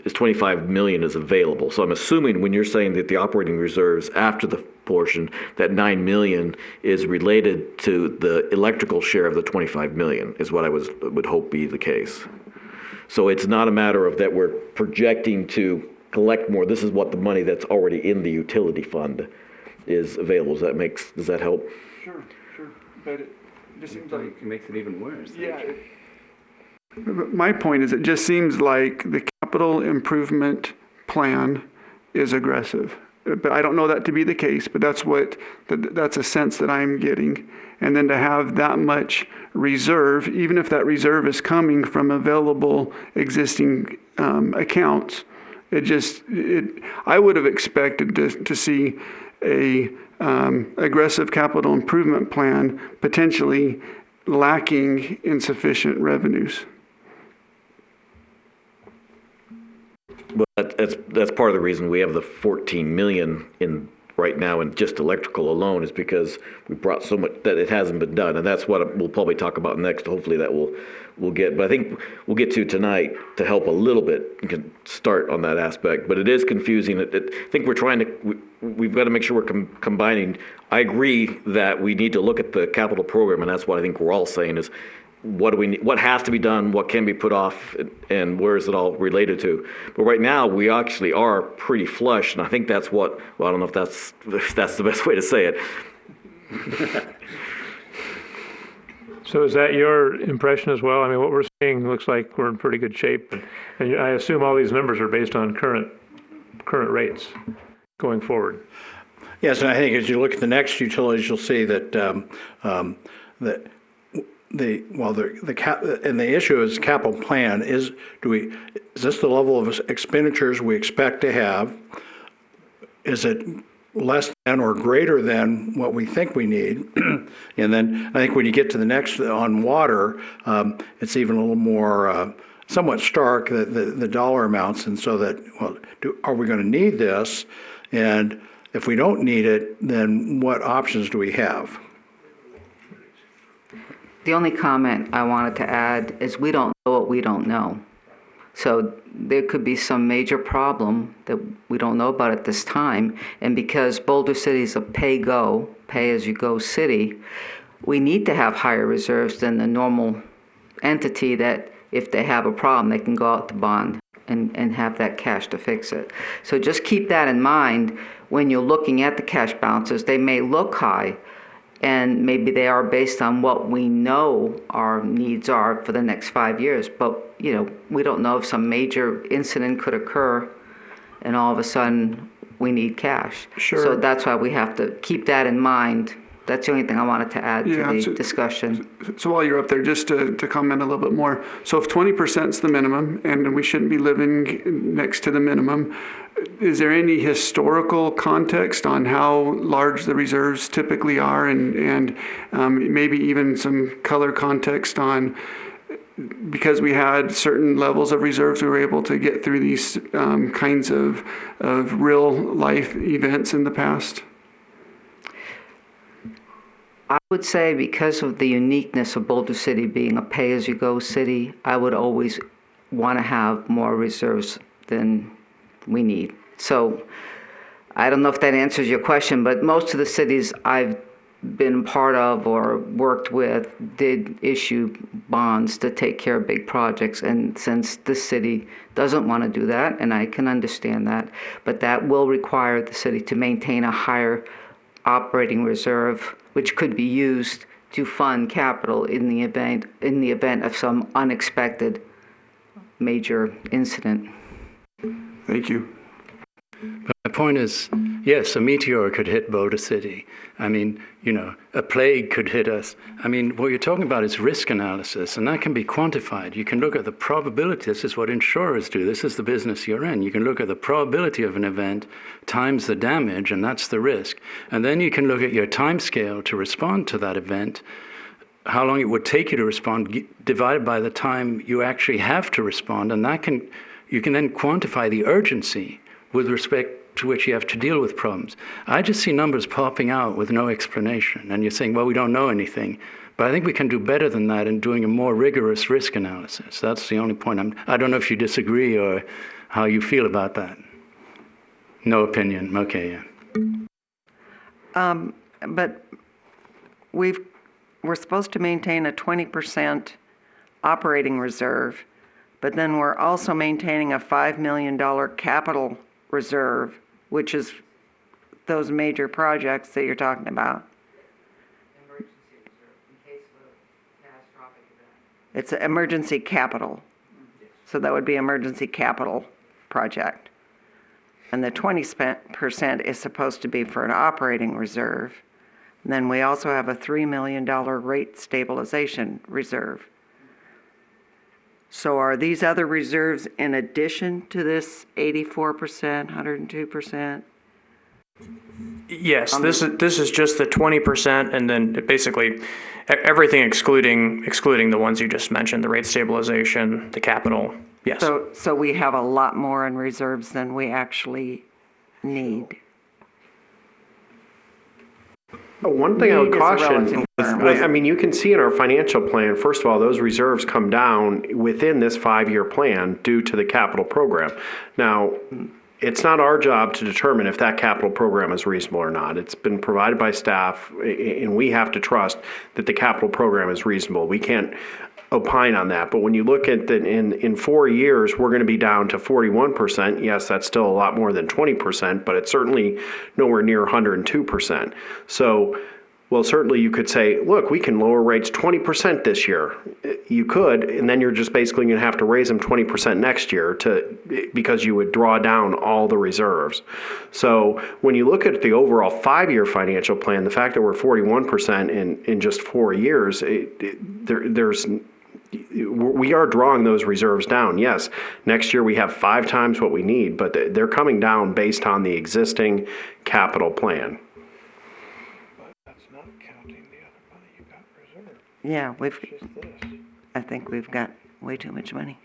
Speaker 2: is 25 million is available. So I'm assuming when you're saying that the operating reserves after the portion, that 9 million is related to the electrical share of the 25 million, is what I would hope be the case. So it's not a matter of that we're projecting to collect more. This is what the money that's already in the utility fund is available. Does that help?
Speaker 9: Sure. But it just seems like
Speaker 7: it makes it even worse.
Speaker 9: Yeah. My point is, it just seems like the capital improvement plan is aggressive. But I don't know that to be the case, but that's a sense that I'm getting. And then to have that much reserve, even if that reserve is coming from available existing accounts, I would have expected to see a aggressive capital improvement plan potentially lacking insufficient revenues.
Speaker 2: Well, that's part of the reason we have the 14 million in right now in just electrical alone, is because we brought so much that it hasn't been done, and that's what we'll probably talk about next. Hopefully that we'll get, but I think we'll get to tonight to help a little bit. You can start on that aspect, but it is confusing. I think we've got to make sure we're combining. I agree that we need to look at the capital program, and that's what I think we're all saying is what do we need, what has to be done, what can be put off, and where is it all related to. But right now, we actually are pretty flush, and I think that's what, well, I don't know if that's the best way to say it.
Speaker 6: So is that your impression as well? I mean, what we're seeing looks like we're in pretty good shape. And I assume all these numbers are based on current rates going forward.
Speaker 4: Yes, and I think as you look at the next utilities, you'll see that and the issue is capital plan is this the level of expenditures we expect to have? Is it less than or greater than what we think we need? And then I think when you get to the next on water, it's even a little more somewhat stark, the dollar amounts, and so that, well, are we going to need this? And if we don't need it, then what options do we have?
Speaker 8: The only comment I wanted to add is we don't know what we don't know. So there could be some major problem that we don't know about at this time. And because Boulder City is a pay-as-you-go city, we need to have higher reserves than the normal entity that if they have a problem, they can go out to bond and have that cash to fix it. So just keep that in mind when you're looking at the cash balances. They may look high, and maybe they are based on what we know our needs are for the next 5 years. But, you know, we don't know if some major incident could occur and all of a sudden we need cash.
Speaker 9: Sure.
Speaker 8: So that's why we have to keep that in mind. That's the only thing I wanted to add to the discussion.
Speaker 9: So while you're up there, just to comment a little bit more. So if 20% is the minimum, and we shouldn't be living next to the minimum, is there any historical context on how large the reserves typically are, and maybe even some color context on, because we had certain levels of reserves, we were able to get through these kinds of real life events in the past?
Speaker 8: I would say because of the uniqueness of Boulder City being a pay-as-you-go city, I would always want to have more reserves than we need. So I don't know if that answers your question, but most of the cities I've been part of or worked with did issue bonds to take care of big projects. And since this city doesn't want to do that, and I can understand that, but that will require the city to maintain a higher operating reserve, which could be used to fund capital in the event of some unexpected major incident.
Speaker 9: Thank you.
Speaker 7: But my point is, yes, a meteor could hit Boulder City. I mean, you know, a plague could hit us. I mean, what you're talking about is risk analysis, and that can be quantified. You can look at the probability. This is what insurers do. This is the business you're in. You can look at the probability of an event times the damage, and that's the risk. And then you can look at your time scale to respond to that event, how long it would take you to respond, divided by the time you actually have to respond, and you can then quantify the urgency with respect to which you have to deal with problems. I just see numbers popping out with no explanation, and you're saying, well, we don't know anything. But I think we can do better than that in doing a more rigorous risk analysis. That's the only point. I don't know if you disagree or how you feel about that. No opinion. Okay, yeah.
Speaker 12: But we're supposed to maintain a 20% operating reserve, but then we're also maintaining a $5 million capital reserve, which is those major projects that you're talking about.
Speaker 8: Emergency reserve in case of a catastrophic event.
Speaker 12: It's emergency capital. So that would be emergency capital project. And the 20% is supposed to be for an operating reserve. And then we also have a $3 million rate stabilization reserve. So are these other reserves in addition to this 84%, 102%?
Speaker 10: Yes, this is just the 20%, and then basically everything excluding the ones you just mentioned, the rate stabilization, the capital. Yes.
Speaker 12: So we have a lot more in reserves than we actually need.
Speaker 5: One thing I would
Speaker 12: Need is a
Speaker 5: caution,
Speaker 12: relative term.
Speaker 5: I mean, you can see in our financial plan, first of all, those reserves come down within this 5-year plan due to the capital program. Now, it's not our job to determine if that capital program is reasonable or not. It's been provided by staff, and we have to trust that the capital program is reasonable. We can't opine on that. But when you look at in 4 years, we're going to be down to 41%. Yes, that's still a lot more than 20%, but it's certainly nowhere near 102%. So, well, certainly you could say, look, we can lower rates 20% this year. You could, and then you're just basically going to have to raise them 20% next year because you would draw down all the reserves. So when you look at the overall 5-year financial plan, the fact that we're 41% in just 4 years, we are drawing those reserves down. Yes, next year we have 5 times what we need, but they're coming down based on the existing capital plan.
Speaker 12: Yeah, I think we've got way too much money.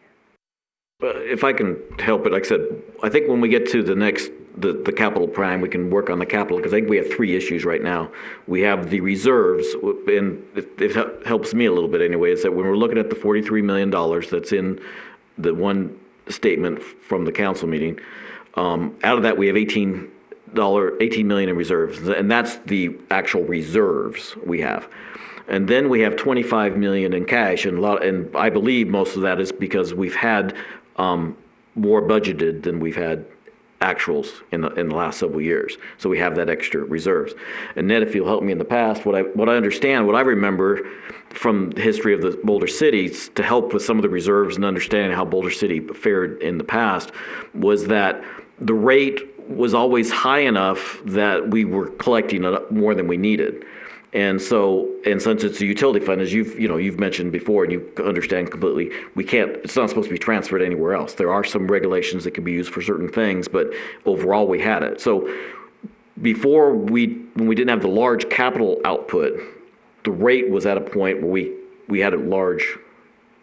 Speaker 2: But if I can help it, like I said, I think when we get to the capital plan, we can work on the capital, because I think we have 3 issues right now. We have the reserves, and it helps me a little bit anyway, is that when we're looking at the $43 million that's in the one statement from the council meeting, out of that we have $18 million in reserves, and that's the actual reserves we have. And then we have $25 million in cash, and I believe most of that is because we've had more budgeted than we've had actuals in the last several years. So we have that extra reserves. And Ned, if you'll help me in the past, what I understand, what I remember from the history of the Boulder City, to help with some of the reserves and understanding how Boulder City fared in the past, was that the rate was always high enough that we were collecting more than we needed. And since it's a utility fund, as you've mentioned before, and you understand completely, it's not supposed to be transferred anywhere else. There are some regulations that can be used for certain things, but overall we had it. So before when we didn't have the large capital output, the rate was at a point where we had a large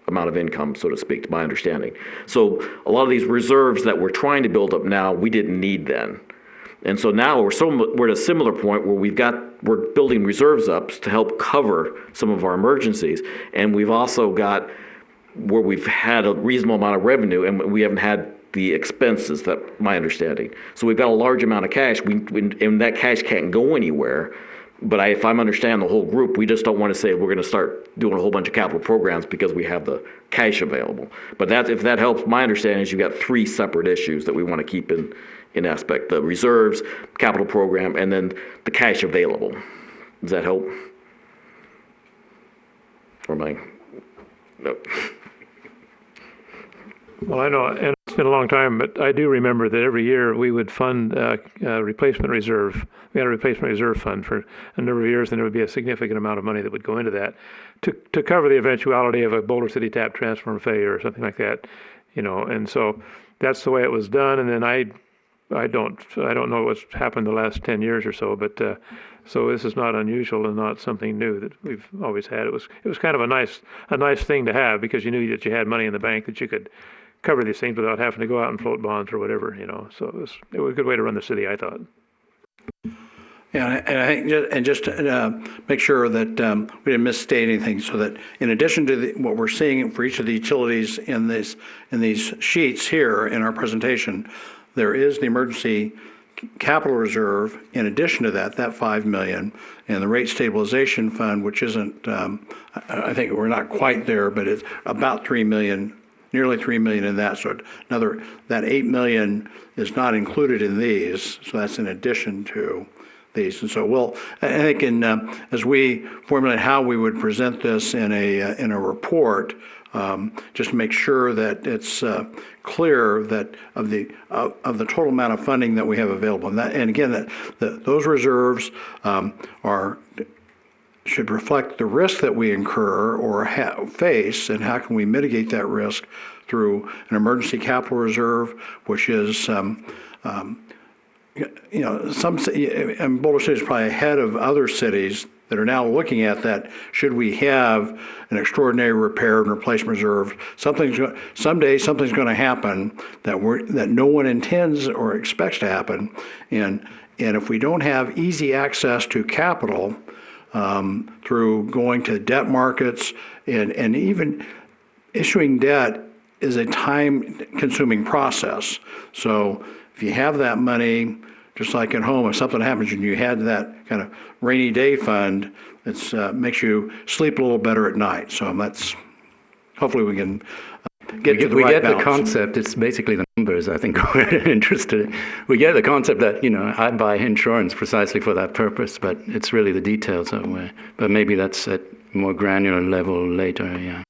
Speaker 2: amount of income, so to speak, to my understanding. So a lot of these reserves that we're trying to build up now, we didn't need then. And so now we're at a similar point where we're building reserves up to help cover some of our emergencies, and we've also got where we've had a reasonable amount of revenue, and we haven't had the expenses, that's my understanding. So we've got a large amount of cash, and that cash can't go anywhere. But if I'm understanding the whole group, we just don't want to say we're going to start doing a whole bunch of capital programs because we have the cash available. But if that helps, my understanding is you've got 3 separate issues that we want to keep in aspect: the reserves, capital program, and then the cash available. Does that help? Or am I? No.
Speaker 6: Well, I know, and it's been a long time, but I do remember that every year we would fund a replacement reserve. We had a replacement reserve fund for a number of years, and there would be a significant amount of money that would go into that to cover the eventuality of a Boulder City tap transformer failure or something like that, And so that's the way it was done. And then I don't know what's happened the last 10 years or so, but so this is not unusual and not something new that we've always had. It was kind of a nice thing to have, because you knew that you had money in the bank that you could cover these things without having to go out and float bonds or whatever, So it was a good way to run the city, I thought.
Speaker 4: Yeah, and I think, just to make sure that we didn't misstate anything, so that in addition to what we're seeing for each of the utilities in these sheets here in our presentation, there is the emergency capital reserve in addition to that $5 million, and the rate stabilization fund, which isn't, I think we're not quite there, but it's about $3 million, nearly $3 million in that. So that $8 million is not included in these, so that's in addition to these. And so I think as we formulate how we would present this in a report, just to make sure that it's clear that of the total amount of funding that we have available, and again that those reserves should reflect the risk that we incur or face, and how can we mitigate that risk through an emergency capital reserve, which is and Boulder City is probably ahead of other cities that are now looking at that. Should we have an extraordinary repair and replacement reserve? Someday something's going to happen that no one intends or expects to happen, and if we don't have easy access to capital through going to debt markets, and even issuing debt is a time-consuming process. So if you have that money, just like at home, if something happens and you had that kind of rainy day fund, it makes you sleep a little better at night. So that's
Speaker 7: hopefully we can get to the we right get balance.
Speaker 3: the
Speaker 7: concept. It's basically the numbers, I think, we're interested in. We get the concept that, I buy insurance precisely for that purpose, but it's really the details that way. But maybe that's at more granular level later, yeah.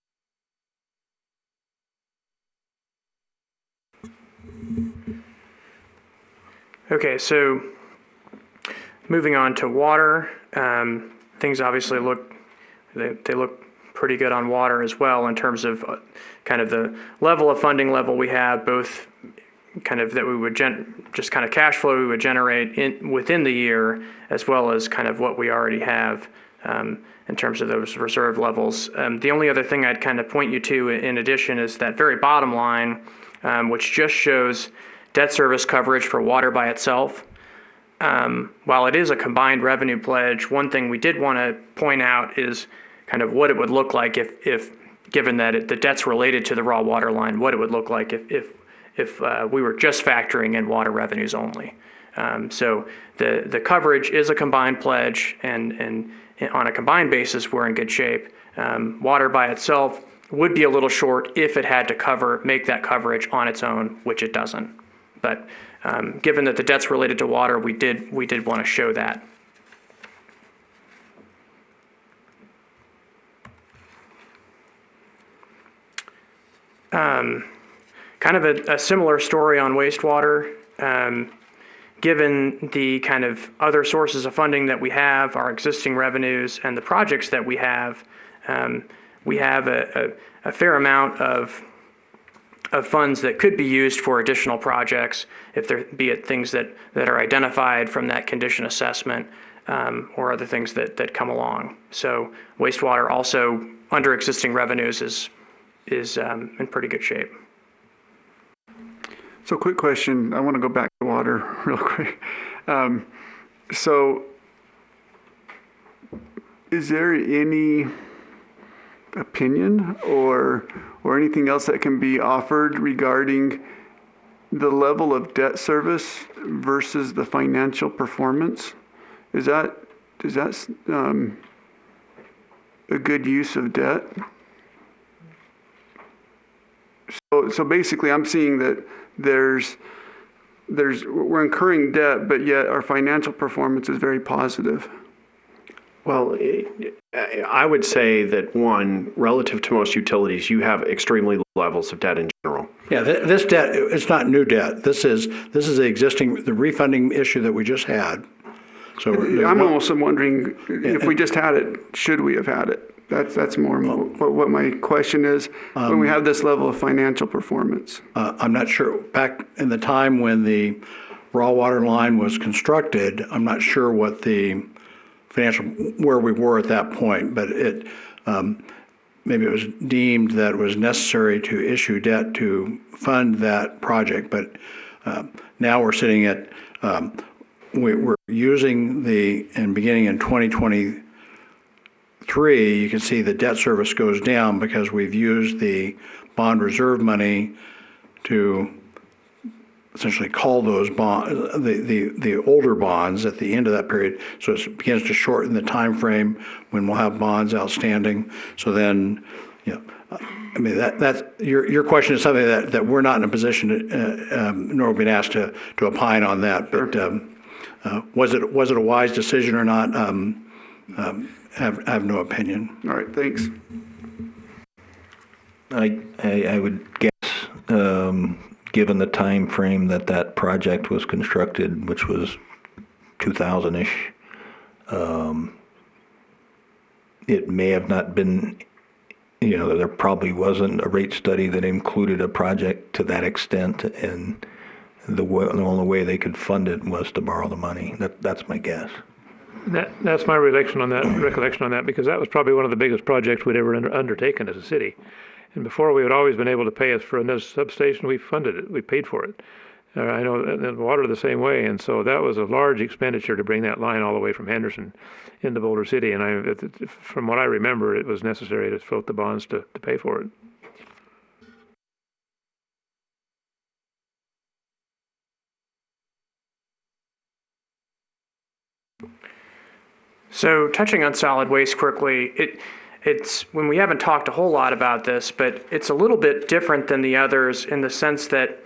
Speaker 10: Okay, so moving on to water, things obviously they look pretty good on water as well in terms of kind of the level of funding level we have, both kind of that we would just kind of cash flow we would generate within the year, as well as kind of what we already have in terms of those reserve levels. The only other thing I'd kind of point you to in addition is that very bottom line, which just shows debt service coverage for water by itself. While it is a combined revenue pledge, one thing we did want to point out is kind of what it would look like if given that the debt's related to the raw water line, what it would look like if we were just factoring in water revenues only. So the coverage is a combined pledge, and on a combined basis, we're in good shape. Water by itself would be a little short if it had to make that coverage on its own, which it doesn't. But given that the debt's related to water, we did want to show that. Kind of a similar story on wastewater. Given the kind of other sources of funding that we have, our existing revenues, and the projects that we have a fair amount of funds that could be used for additional projects, if there be it things that are identified from that condition assessment, or other things that come along. So wastewater also under existing revenues is in pretty good shape.
Speaker 9: So quick question. I want to go back to water real quick. So is there any opinion or anything else that can be offered regarding the level of debt service versus the financial performance? Is that a good use of debt? So basically, I'm seeing that we're incurring debt, but yet our financial performance is very positive.
Speaker 5: Well, I would say that one, relative to most utilities, you have extremely low levels of debt in general.
Speaker 4: Yeah, this debt, it's not new debt. This is the refunding issue that we just had. So
Speaker 9: I'm almost wondering if we just had it, should we have had it? That's more what my question is when we have this level of financial performance.
Speaker 4: I'm not sure. Back in the time when the raw water line was constructed, I'm not sure what the where we were at that point, but maybe it was deemed that it was necessary to issue debt to fund that project. But now we're sitting at, we're using and beginning in 2023, you can see the debt service goes down because we've used the bond reserve money to essentially call those bonds, the older bonds at the end of that period. So it begins to shorten the time frame when we'll have bonds outstanding. So then, I mean, that's your question is something that we're not in a position to, nor have been asked to opine on that. But was it a wise decision or not? I have no opinion.
Speaker 9: All right, thanks.
Speaker 3: I would guess, given the time frame that project was constructed, which was 2000-ish, it may have not been, there probably wasn't a rate study that included a project to that extent, and the only way they could fund it was to borrow the money. That's my guess.
Speaker 6: That's my recollection on that, because that was probably one of the biggest projects we'd ever undertaken as a city. And before, we had always been able to pay us for another substation. We funded it. We paid for it. I know and water the same way. And so that was a large expenditure to bring that line all the way from Henderson into Boulder City. And from what I remember, it was necessary to float the bonds to pay for it. So touching on solid waste quickly,
Speaker 10: when we haven't talked a whole lot about this, but it's a little bit different than the others in the sense that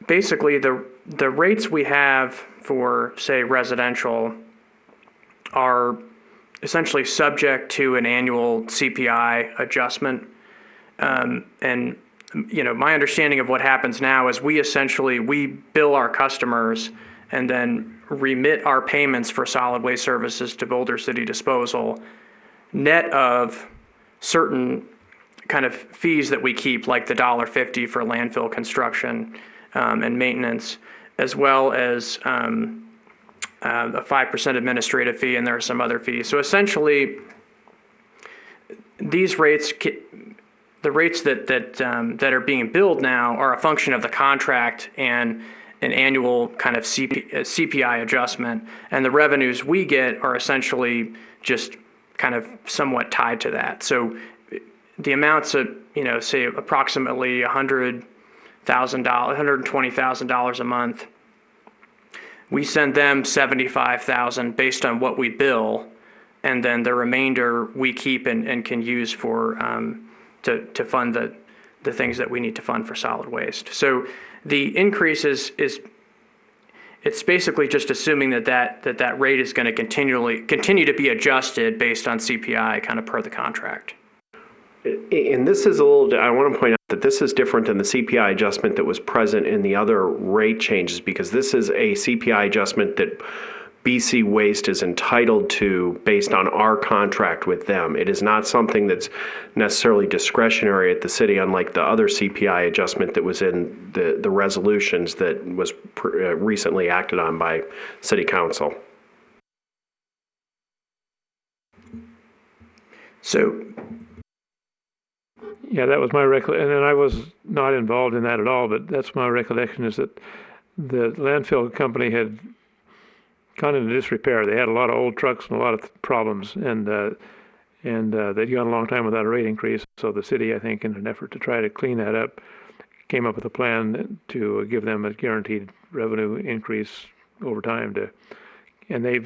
Speaker 10: basically the rates we have for, say, residential are essentially subject to an annual CPI adjustment. And my understanding of what happens now is we bill our customers and then remit our payments for solid waste services to Boulder City Disposal, net of certain kind of fees that we keep, like the $1.50 for landfill construction and maintenance, as well as a 5% administrative fee, and there are some other fees. So essentially, these rates, the rates that are being billed now are a function of the contract and an annual kind of CPI adjustment, and the revenues we get are essentially just kind of somewhat tied to that. So the amounts of, say approximately $100,000, $120,000 a month, we send them $75,000 based on what we bill, and then the remainder we keep and can use for to fund the things that we need to fund for solid waste. So the increase is it's basically just assuming that rate is going to continue to be adjusted based on CPI, kind of per the contract.
Speaker 5: And this is I want to point out that this is different than the CPI adjustment that was present in the other rate changes, because this is a CPI adjustment that BC Waste is entitled to based on our contract with them. It is not something that's necessarily discretionary at the city, unlike the other CPI adjustment that was in the resolutions that was recently acted on by City Council.
Speaker 10: So,
Speaker 6: yeah, that was my recollection, and I was not involved in that at all, but that's my recollection, is that the landfill company had gone into disrepair. They had a lot of old trucks and a lot of problems, and they'd gone a long time without a rate increase. So the city, I think, in an effort to try to clean that up, came up with a plan to give them a guaranteed revenue increase over time. And they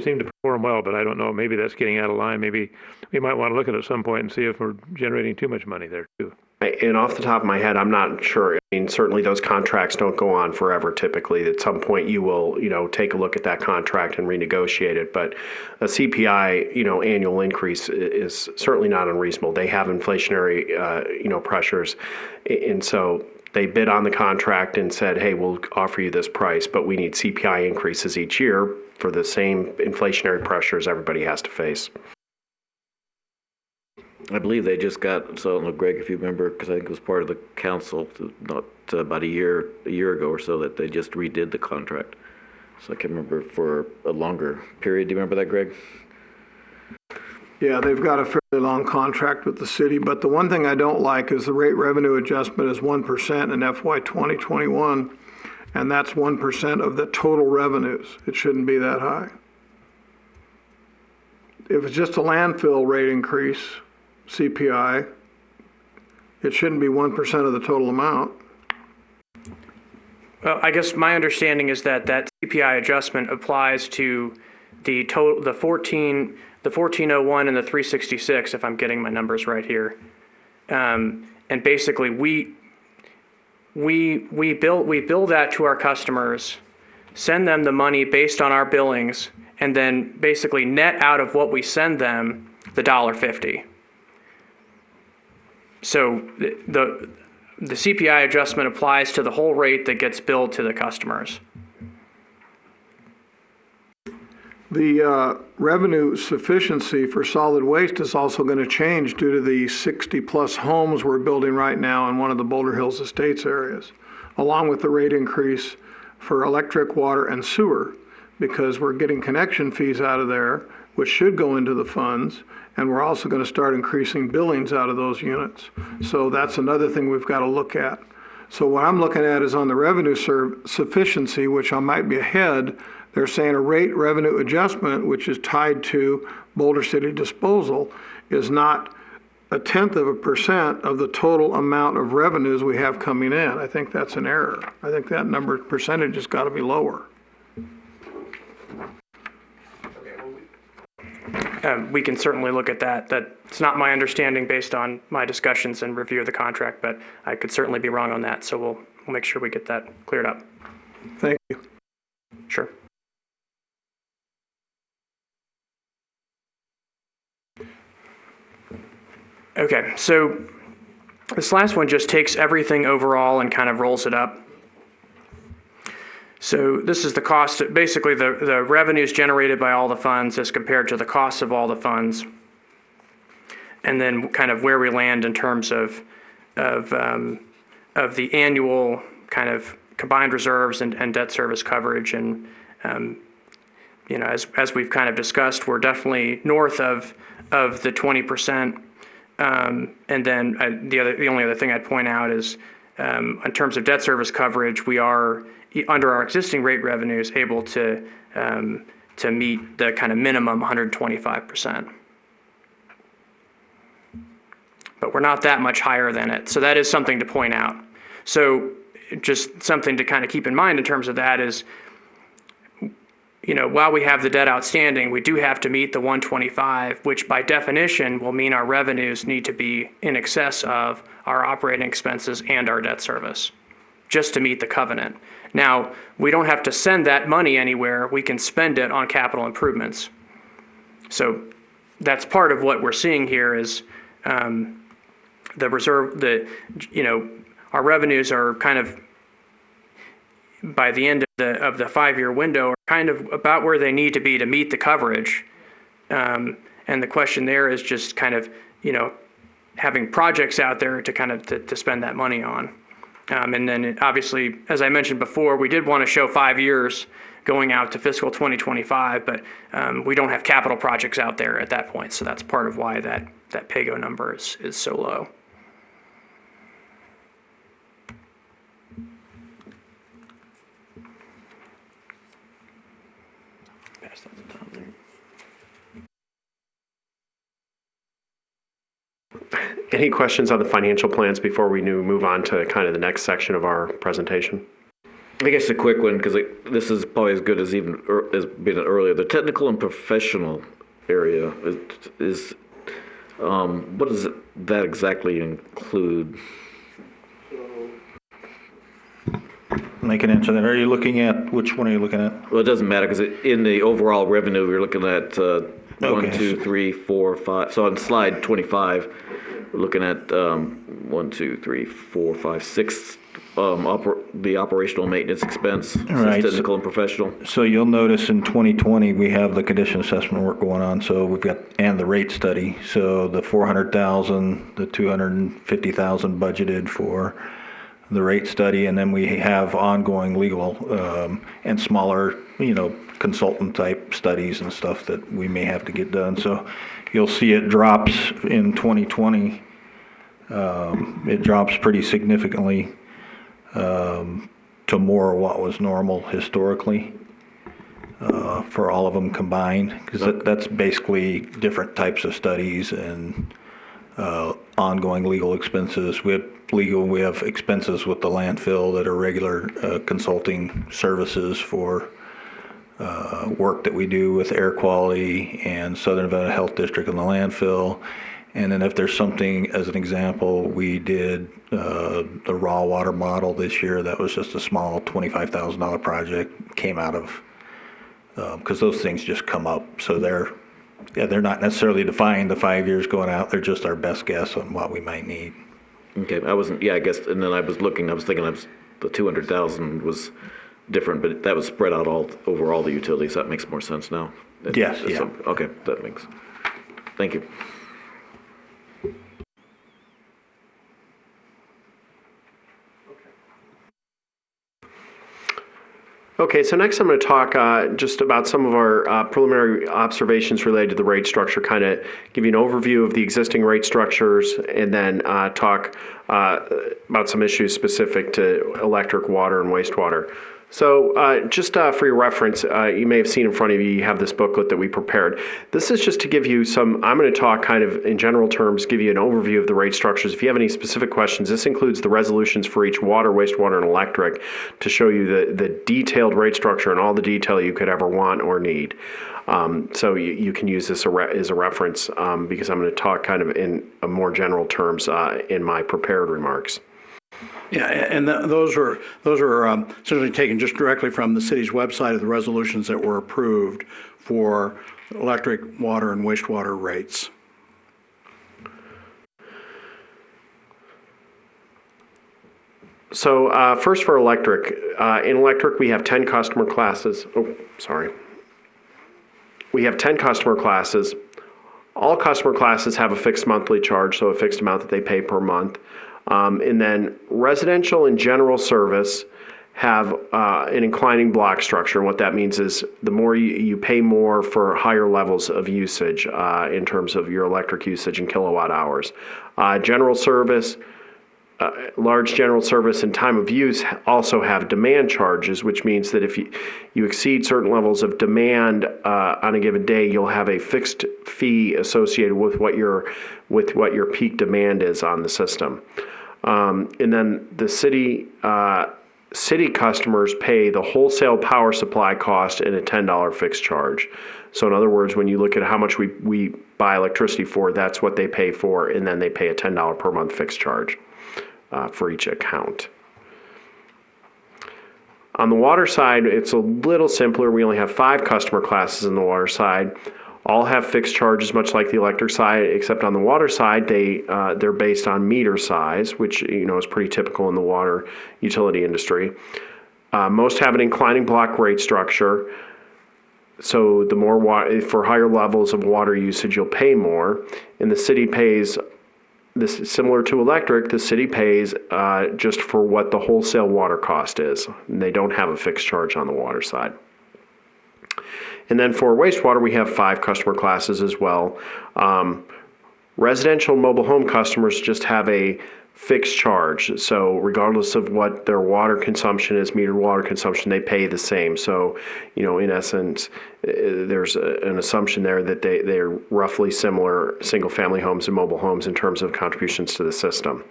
Speaker 6: seem to perform well, but I don't know. Maybe that's getting out of line. Maybe we might want to look at it at some point and see if we're generating too much money there too.
Speaker 5: And off the top of my head, I'm not sure. I mean, certainly those contracts don't go on forever. Typically, at some point you will, take a look at that contract and renegotiate it. But a CPI, annual increase is certainly not unreasonable. They have inflationary, pressures. And so they bid on the contract and said, hey, we'll offer you this price, but we need CPI increases each year for the same inflationary pressures everybody has to face.
Speaker 2: I believe they just got, so I don't know, Greg, if you remember, because I think it was part of the council, not about a year ago or so, that they just redid the contract. So I can remember for a longer period. Do you remember that, Greg?
Speaker 1: Yeah, they've got a fairly long contract with the city, but the one thing I don't like is the rate revenue adjustment is 1% in FY 2021, and that's 1% of the total revenues. It shouldn't be that high. If it's just a landfill rate increase, CPI, it shouldn't be 1% of the total amount.
Speaker 10: Well, I guess my understanding is that CPI adjustment applies to the total, the 1401 and the 366, if I'm getting my numbers right here. And basically, we bill that to our customers, send them the money based on our billings, and then basically net out of what we send them the $1.50. So the CPI adjustment applies to the whole rate that gets billed to the customers.
Speaker 1: The revenue sufficiency for solid waste is also going to change due to the 60-plus homes we're building right now in one of the Boulder Hills Estates areas, along with the rate increase for electric, water, and sewer, because we're getting connection fees out of there, which should go into the funds, and we're also going to start increasing billings out of those units. So that's another thing we've got to look at. So what I'm looking at is on the revenue sufficiency, which I might be ahead. They're saying a rate revenue adjustment, which is tied to Boulder City Disposal, is not 0.1% of the total amount of revenues we have coming in. I think that's an error. I think that number percentage has got to be lower.
Speaker 10: we can certainly look at that. That's not my understanding based on my discussions and review of the contract, but I could certainly be wrong on that. So we'll make sure we get that cleared up.
Speaker 1: Thank you.
Speaker 10: Sure. Okay, so this last one just takes everything overall and kind of rolls it up. So this is the cost, basically the revenues generated by all the funds as compared to the cost of all the funds. And then kind of where we land in terms of the annual kind of combined reserves and debt service coverage. And, you know, as we've kind of discussed, we're definitely north of the 20%. And then the only other thing I'd point out is in terms of debt service coverage, we are, under our existing rate revenues, able to meet the kind of minimum 125%. But we're not that much higher than it. So that is something to point out. So just something to kind of keep in mind in terms of that is, you know, while we have the debt outstanding, we do have to meet the 125, which by definition will mean our revenues need to be in excess of our operating expenses and our debt service, just to meet the covenant. Now, we don't have to send that money anywhere. We can spend it on capital improvements. So that's part of what we're seeing here is the reserve, you know, our revenues are kind of, by the end of the 5-year window, are kind of about where they need to be to meet the coverage. And the question there is just kind of, you know, having projects out there to kind of to spend that money on. And then obviously, as I mentioned before, we did want to show 5 years going out to fiscal 2025, but we don't have capital projects out there at that point. So that's part of why that PAYGO number is so low.
Speaker 5: Any questions on the financial plans before we move on to kind of the next section of our presentation?
Speaker 2: I guess a quick one, because this is probably as good as even as being earlier. The technical and professional area is what does that exactly include?
Speaker 3: I can answer that. Are you looking at, which one are you looking at?
Speaker 2: Well, it doesn't matter, because in the overall revenue, we're looking at 1,
Speaker 3: Okay.
Speaker 2: 2, 3, 4, 5. So on slide 25, we're looking at 1, 2, 3, 4, 5, 6. The operational maintenance expense,
Speaker 3: Right.
Speaker 2: technical and professional.
Speaker 3: So you'll notice in 2020, we have the condition assessment work going on. So we've got, and the rate study. So the 400,000, the 250,000 budgeted for the rate study. And then we have ongoing legal and smaller, you know, consultant type studies and stuff that we may have to get done. So you'll see it drops in 2020. It drops pretty significantly to more what was normal historically for all of them combined, because that's basically different types of studies and ongoing legal expenses. We have expenses with the landfill that are regular consulting services for work that we do with air quality and Southern Nevada Health District and the landfill. And then if there's something, as an example, we did the raw water model this year. That was just a small $25,000 project, came out of, because those things just come up. So they're not necessarily defined the 5 years going out. They're just our best guess on what we might need.
Speaker 2: Okay, I guess, and then I was thinking the 200,000 was different, but that was spread out over all the utilities. That makes more sense now.
Speaker 3: Yes, yeah.
Speaker 2: Okay, that makes, thank you.
Speaker 5: Okay, so next I'm going to talk just about some of our preliminary observations related to the rate structure, kind of give you an overview of the existing rate structures, and then talk about some issues specific to electric, water, and wastewater. So just for your reference, you may have seen in front of you, you have this booklet that we prepared. This is just to give you some, I'm going to talk kind of in general terms, give you an overview of the rate structures. If you have any specific questions, this includes the resolutions for each water, wastewater, and electric to show you the detailed rate structure and all the detail you could ever want or need. So you can use this as a reference because I'm going to talk kind of in more general terms in my prepared remarks.
Speaker 4: Yeah, and those are essentially taken just directly from the city's website of the resolutions that were approved for electric, water, and wastewater rates.
Speaker 5: So first for electric. In electric, we have 10 customer classes. Oh, sorry. We have 10 customer classes. All customer classes have a fixed monthly charge, so a fixed amount that they pay per month. And then residential and general service have an inclining block structure. And what that means is the more you pay more for higher levels of usage in terms of your electric usage and kilowatt hours. General service, large general service and time of use also have demand charges, which means that if you exceed certain levels of demand on a given day, you'll have a fixed fee associated with what your peak demand is on the system. And then the city customers pay the wholesale power supply cost and a $10 fixed charge. So in other words, when you look at how much we buy electricity for, that's what they pay for, and then they pay a $10 per month fixed charge for each account. On the water side, it's a little simpler. We only have 5 customer classes in the water side. All have fixed charges, much like the electric side, except on the water side, they're based on meter size, which is pretty typical in the water utility industry. Most have an inclining block rate structure, so the more for higher levels of water usage, you'll pay more. And the city pays. This is similar to electric. The city pays just for what the wholesale water cost is. And they don't have a fixed charge on the water side. And then for wastewater, we have 5 customer classes as well. Residential mobile home customers just have a fixed charge. So regardless of what their water consumption is, metered water consumption, they pay the same. So, in essence, there's an assumption there that they're roughly similar single-family homes and mobile homes in terms of contributions to the system.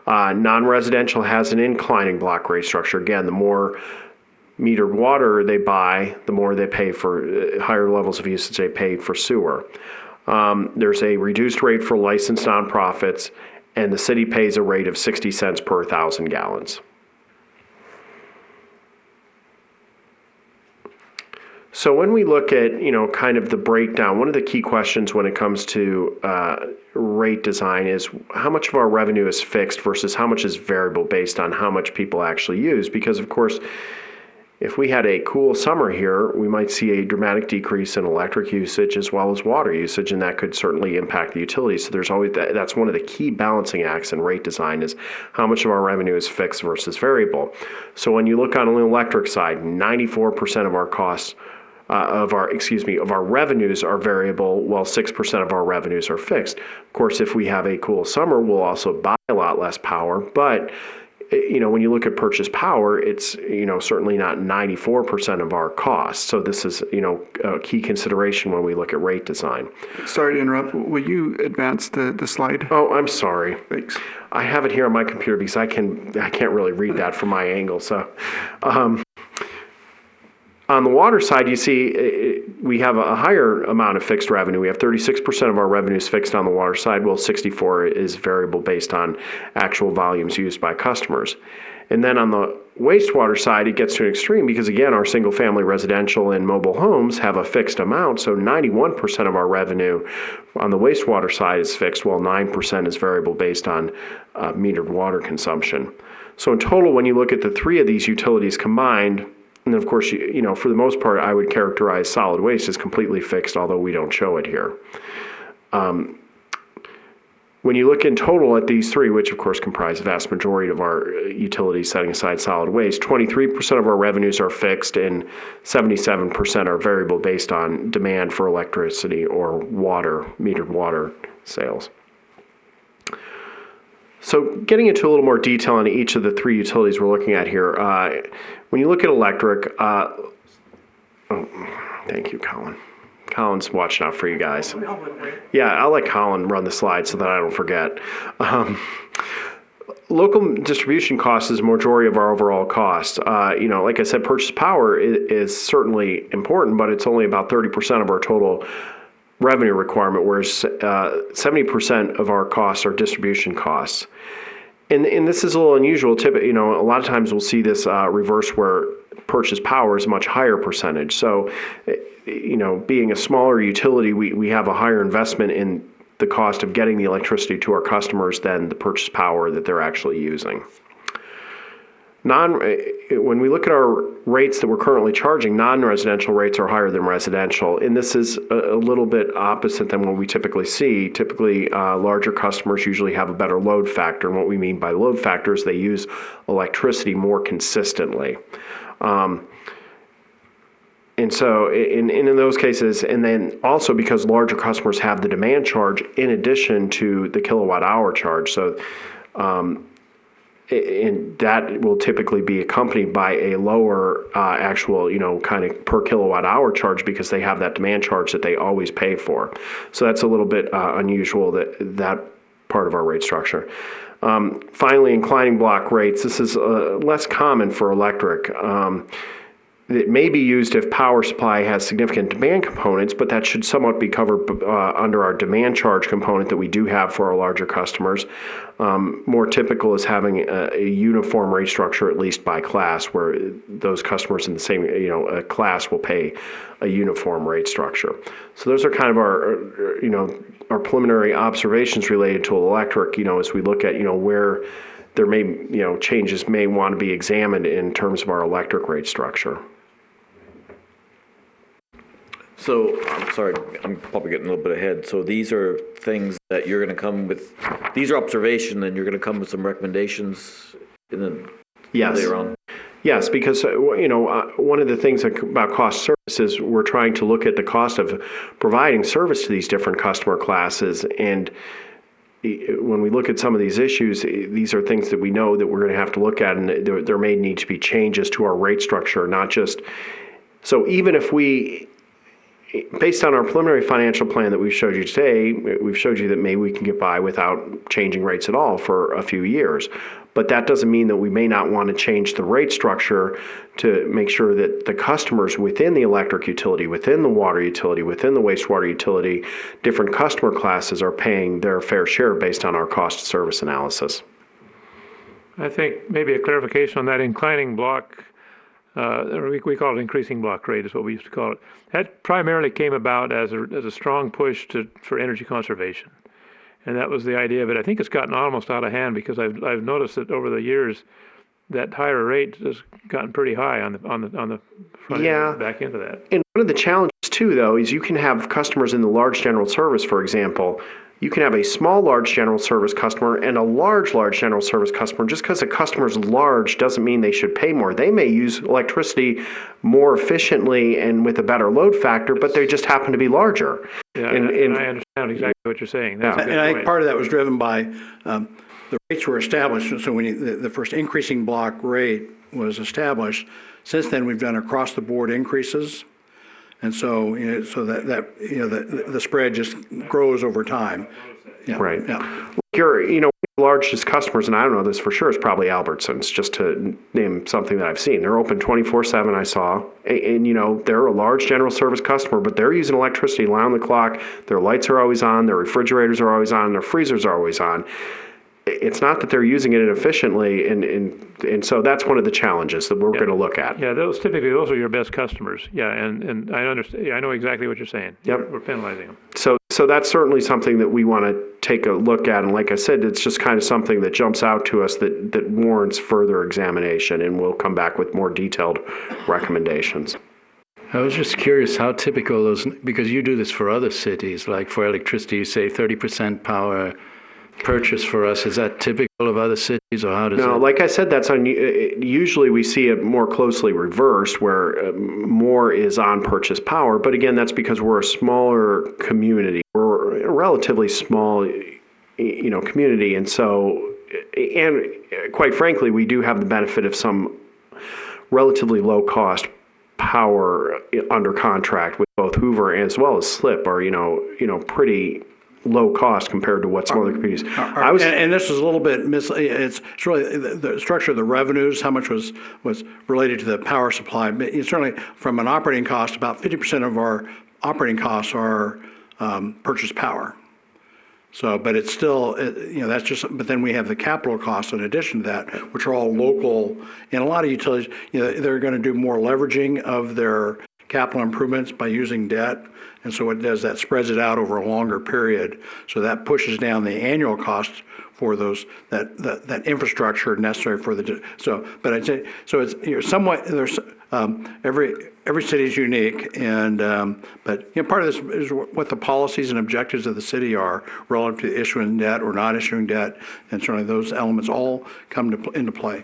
Speaker 5: Non-residential has an inclining block rate structure. Again, the more metered water they buy, the more they pay for higher levels of usage they pay for sewer. There's a reduced rate for licensed nonprofits, and the city pays a rate of 60 cents per 1,000 gallons. So when we look at, kind of the breakdown, one of the key questions when it comes to rate design is how much of our revenue is fixed versus how much is variable based on how much people actually use. Because, of course, if we had a cool summer here, we might see a dramatic decrease in electric usage as well as water usage, and that could certainly impact the utilities. So there's always that's one of the key balancing acts in rate design is how much of our revenue is fixed versus variable. So when you look on the electric side, 94% of our costs of our revenues are variable, while 6% of our revenues are fixed. Of course, if we have a cool summer, we'll also buy a lot less power, but when you look at purchase power, it's, certainly not 94% of our costs. So this is, a key consideration when we look at rate design.
Speaker 9: Sorry to interrupt. Will you advance the slide?
Speaker 5: Oh, I'm sorry.
Speaker 9: Thanks.
Speaker 5: I have it here on my computer because I can't really read that from my angle. So, on the water side, you see we have a higher amount of fixed revenue. We have 36% of our revenues fixed on the water side, while 64% is variable based on actual volumes used by customers. And then on the wastewater side, it gets to an extreme because, again, our single-family residential and mobile homes have a fixed amount. So 91% of our revenue on the wastewater side is fixed, while 9% is variable based on metered water consumption. So in total, when you look at the 3 of these utilities combined, and of course, for the most part, I would characterize solid waste as completely fixed, although we don't show it here. When you look in total at these 3, which of course comprise the vast majority of our utilities, setting aside solid waste, 23% of our revenues are fixed and 77% are variable based on demand for electricity or water, metered water sales. So getting into a little more detail on each of the three utilities we're looking at here. When you look at electric, thank you, Colin. Colin's watching out for you guys. Yeah, I'll let Colin run the slide so that I don't forget. Local distribution cost is the majority of our overall cost. Like I said, purchase power is certainly important, but it's only about 30% of our total revenue requirement, whereas 70% of our costs are distribution costs. And this is a little unusual. A lot of times we'll see this reverse where purchase power is a much higher percentage. So, being a smaller utility, we have a higher investment in the cost of getting the electricity to our customers than the purchase power that they're actually using. When we look at our rates that we're currently charging, non-residential rates are higher than residential, and this is a little bit opposite than what we typically see. Typically, larger customers usually have a better load factor, and what we mean by load factor is they use electricity more consistently. And so in those cases, and then also because larger customers have the demand charge in addition to the kilowatt hour charge. So and that will typically be accompanied by a lower actual, kind of per kilowatt hour charge because they have that demand charge that they always pay for. So that's a little bit unusual, that part of our rate structure. Finally, inclining block rates. This is less common for electric. It may be used if power supply has significant demand components, but that should somewhat be covered under our demand charge component that we do have for our larger customers. More typical is having a uniform rate structure, at least by class, where those customers in the same class will pay a uniform rate structure. So those are kind of our preliminary observations related to electric. As we look at where there may changes may want to be examined in terms of our electric rate structure.
Speaker 13: So, I'm sorry, I'm probably getting a little bit ahead. So these are things that you're going to come with, these are observation, and you're going to come with some recommendations later on?
Speaker 5: Yes, because, one of the things about cost service is we're trying to look at the cost of providing service to these different customer classes. And when we look at some of these issues, these are things that we know that we're going to have to look at, and there may need to be changes to our rate structure, not just, so even if based on our preliminary financial plan that we've showed you today, we've showed you that maybe we can get by without changing rates at all for a few years. But that doesn't mean that we may not want to change the rate structure to make sure that the customers within the electric utility, within the water utility, within the wastewater utility, different customer classes are paying their fair share based on our cost of service analysis.
Speaker 6: I think maybe a clarification on that inclining block, or we call it increasing block rate is what we used to call it. That primarily came about as a strong push for energy conservation. And that was the idea of it. I think it's gotten almost out of hand because I've noticed that over the years that higher rate has gotten pretty high on the front end, back into that.
Speaker 5: And one of the challenges too, though, is you can have customers in the large general service, for example. You can have a small large general service customer and a large general service customer. Just because a customer's large doesn't mean they should pay more. They may use electricity more efficiently and with a better load factor, but they just happen to be larger.
Speaker 6: Yeah, and I understand exactly what you're saying. That's a good
Speaker 4: And I think
Speaker 6: point.
Speaker 4: part of that was driven by the rates were established. So when the first increasing block rate was established, since then we've done across the board increases. And so, the spread just grows over time. Yeah,
Speaker 5: Right.
Speaker 4: Yeah.
Speaker 5: Your largest customers, and I don't know this for sure, is probably Albertsons, just to name something that I've seen. They're open 24/7, I saw. And they're a large general service customer, but they're using electricity around the clock. Their lights are always on, their refrigerators are always on, their freezers are always on. It's not that they're using it inefficiently, and so that's one of the challenges that we're going to look at.
Speaker 6: Yeah, those are your best customers. Yeah, and I understand. I know exactly what you're saying.
Speaker 5: Yep.
Speaker 6: We're penalizing them.
Speaker 5: So that's certainly something that we want to take a look at. And like I said, it's just kind of something that jumps out to us that warrants further examination, and we'll come back with more detailed recommendations.
Speaker 7: I was just curious how typical those, because you do this for other cities, like for electricity, you say 30% power purchase for us. Is that typical of other cities, or how does
Speaker 5: No, like I said, that's usually we see it more closely reversed, where more is on purchase power. But again, that's because we're a smaller community. We're a relatively small, community, and so and quite frankly, we do have the benefit of some relatively low-cost power under contract with both Hoover as well as Slip are, pretty low cost compared to what some other communities.
Speaker 4: And this is a little bit, it's really the structure of the revenues, how much was related to the power supply. But certainly from an operating cost, about 50% of our operating costs are purchased power. So, but it's still, that's just, but then we have the capital costs in addition to that, which are all local. And a lot of utilities, they're going to do more leveraging of their capital improvements by using debt. And so what it does, that spreads it out over a longer period. So that pushes down the annual cost for those, that infrastructure necessary for but I'd say, so it's, somewhat, there's, every city is unique, and but part of this is what the policies and objectives of the city are relative to issuing debt or not issuing debt, and certainly those elements all come into play.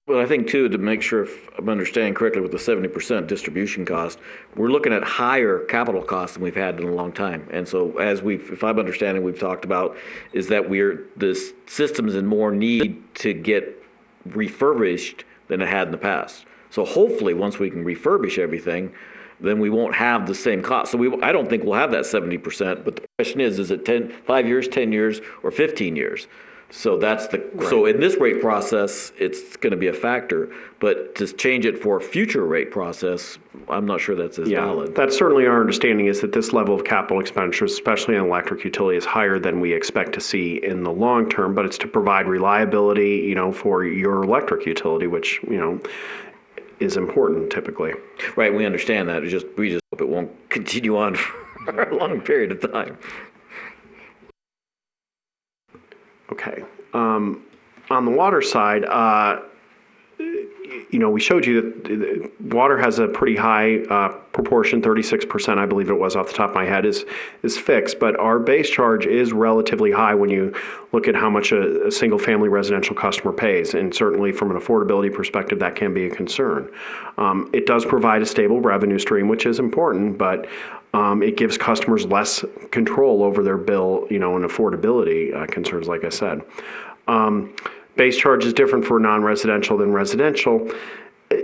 Speaker 13: Well, I think too, to make sure if I'm understanding correctly with the 70% distribution cost, we're looking at higher capital costs than we've had in a long time. And so if I'm understanding, we've talked about is that the system's in more need to get refurbished than it had in the past. So hopefully once we can refurbish everything, then we won't have the same cost. So I don't think we'll have that 70%, but the question is it 5 years, 10 years, or 15 years? So so in this rate process, it's going to be a factor, but to change it for a future rate process, I'm not sure that's as valid.
Speaker 5: That's certainly our understanding is that this level of capital expenditures, especially in electric utility, is higher than we expect to see in the long term, but it's to provide reliability, for your electric utility, which, is important typically.
Speaker 13: Right, we understand that. We just hope it won't continue on for a long period of time.
Speaker 5: Okay. On the water side, we showed you that water has a pretty high proportion, 36%, I believe it was off the top of my head, is fixed. But our base charge is relatively high when you look at how much a single-family residential customer pays. And certainly from an affordability perspective, that can be a concern. It does provide a stable revenue stream, which is important, but it gives customers less control over their bill, and affordability concerns, like I said. Base charge is different for non-residential than residential.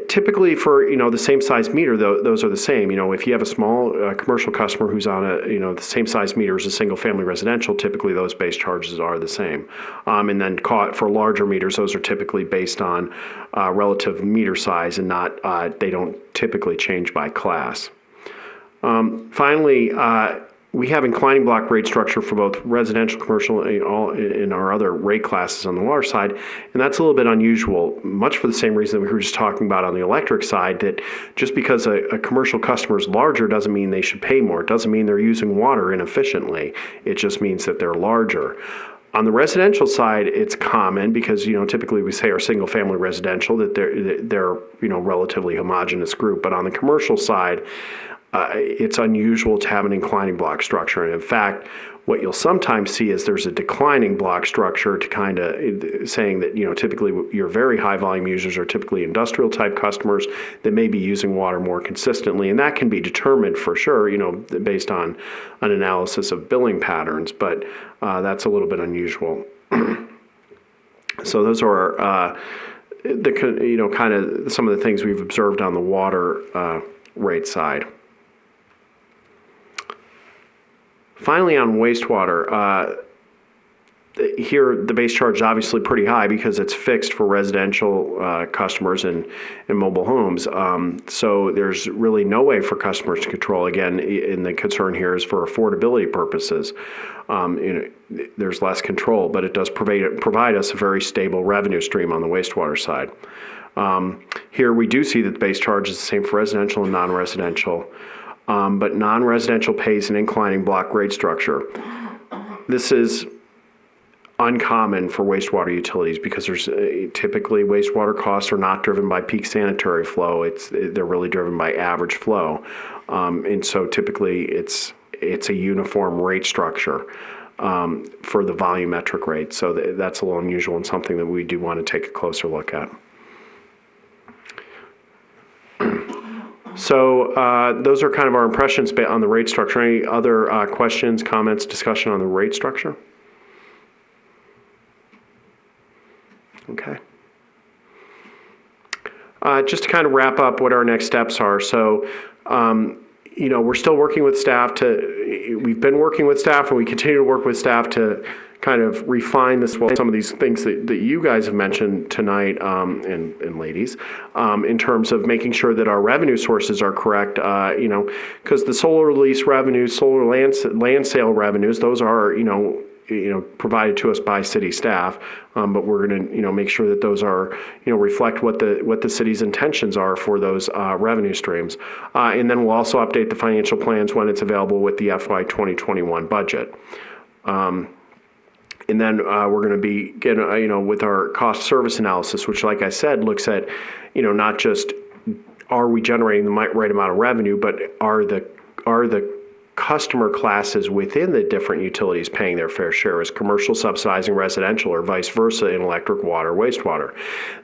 Speaker 5: Typically for, the same size meter, those are the same. If you have a small commercial customer who's on the same size meter as a single family residential, typically those base charges are the same. And then for larger meters, those are typically based on relative meter size and not, they don't typically change by class. Finally, we have inclining block rate structure for both residential, commercial, all in our other rate classes on the water side, and that's a little bit unusual, much for the same reason that we were just talking about on the electric side, that just because a commercial customer is larger doesn't mean they should pay more. It doesn't mean they're using water inefficiently. It just means that they're larger. On the residential side, it's common because, typically we say our single family residential, that they're relatively homogeneous group, but on the commercial side, it's unusual to have an inclining block structure. And in fact, what you'll sometimes see is there's a declining block structure to kind of saying that, typically your very high volume users are typically industrial type customers that may be using water more consistently. And that can be determined for sure, based on an analysis of billing patterns, but that's a little bit unusual. So those are kind of some of the things we've observed on the water rate side. Finally, on wastewater, here the base charge is obviously pretty high because it's fixed for residential customers and mobile homes. So there's really no way for customers to control. Again, and the concern here is for affordability purposes. There's less control, but it does provide us a very stable revenue stream on the wastewater side. Here we do see that the base charge is the same for residential and non-residential. But non-residential pays an inclining block rate structure. This is uncommon for wastewater utilities because there's typically wastewater costs are not driven by peak sanitary flow. They're really driven by average flow, and so typically it's a uniform rate structure for the volumetric rate. So that's a little unusual and something that we do want to take a closer look at. So those are kind of our impressions on the rate structure. Any other questions, comments, discussion on the rate structure? Okay. Just to kind of wrap up what our next steps are. So, we're still working with staff we've been working with staff and we continue to work with staff to kind of refine some of these things that you guys have mentioned tonight, and ladies, in terms of making sure that our revenue sources are correct, because the solar lease revenues, solar land sale revenues, those are, provided to us by city staff, but we're going to make sure that those are reflect what the city's intentions are for those revenue streams, and then we'll also update the financial plans when it's available with the FY 2021 budget. And then we're going to be getting with our cost service analysis, which, like I said, looks at not just are we generating the right amount of revenue, but are the customer classes within the different utilities paying their fair share? Is commercial subsidizing residential or vice versa in electric, water, wastewater?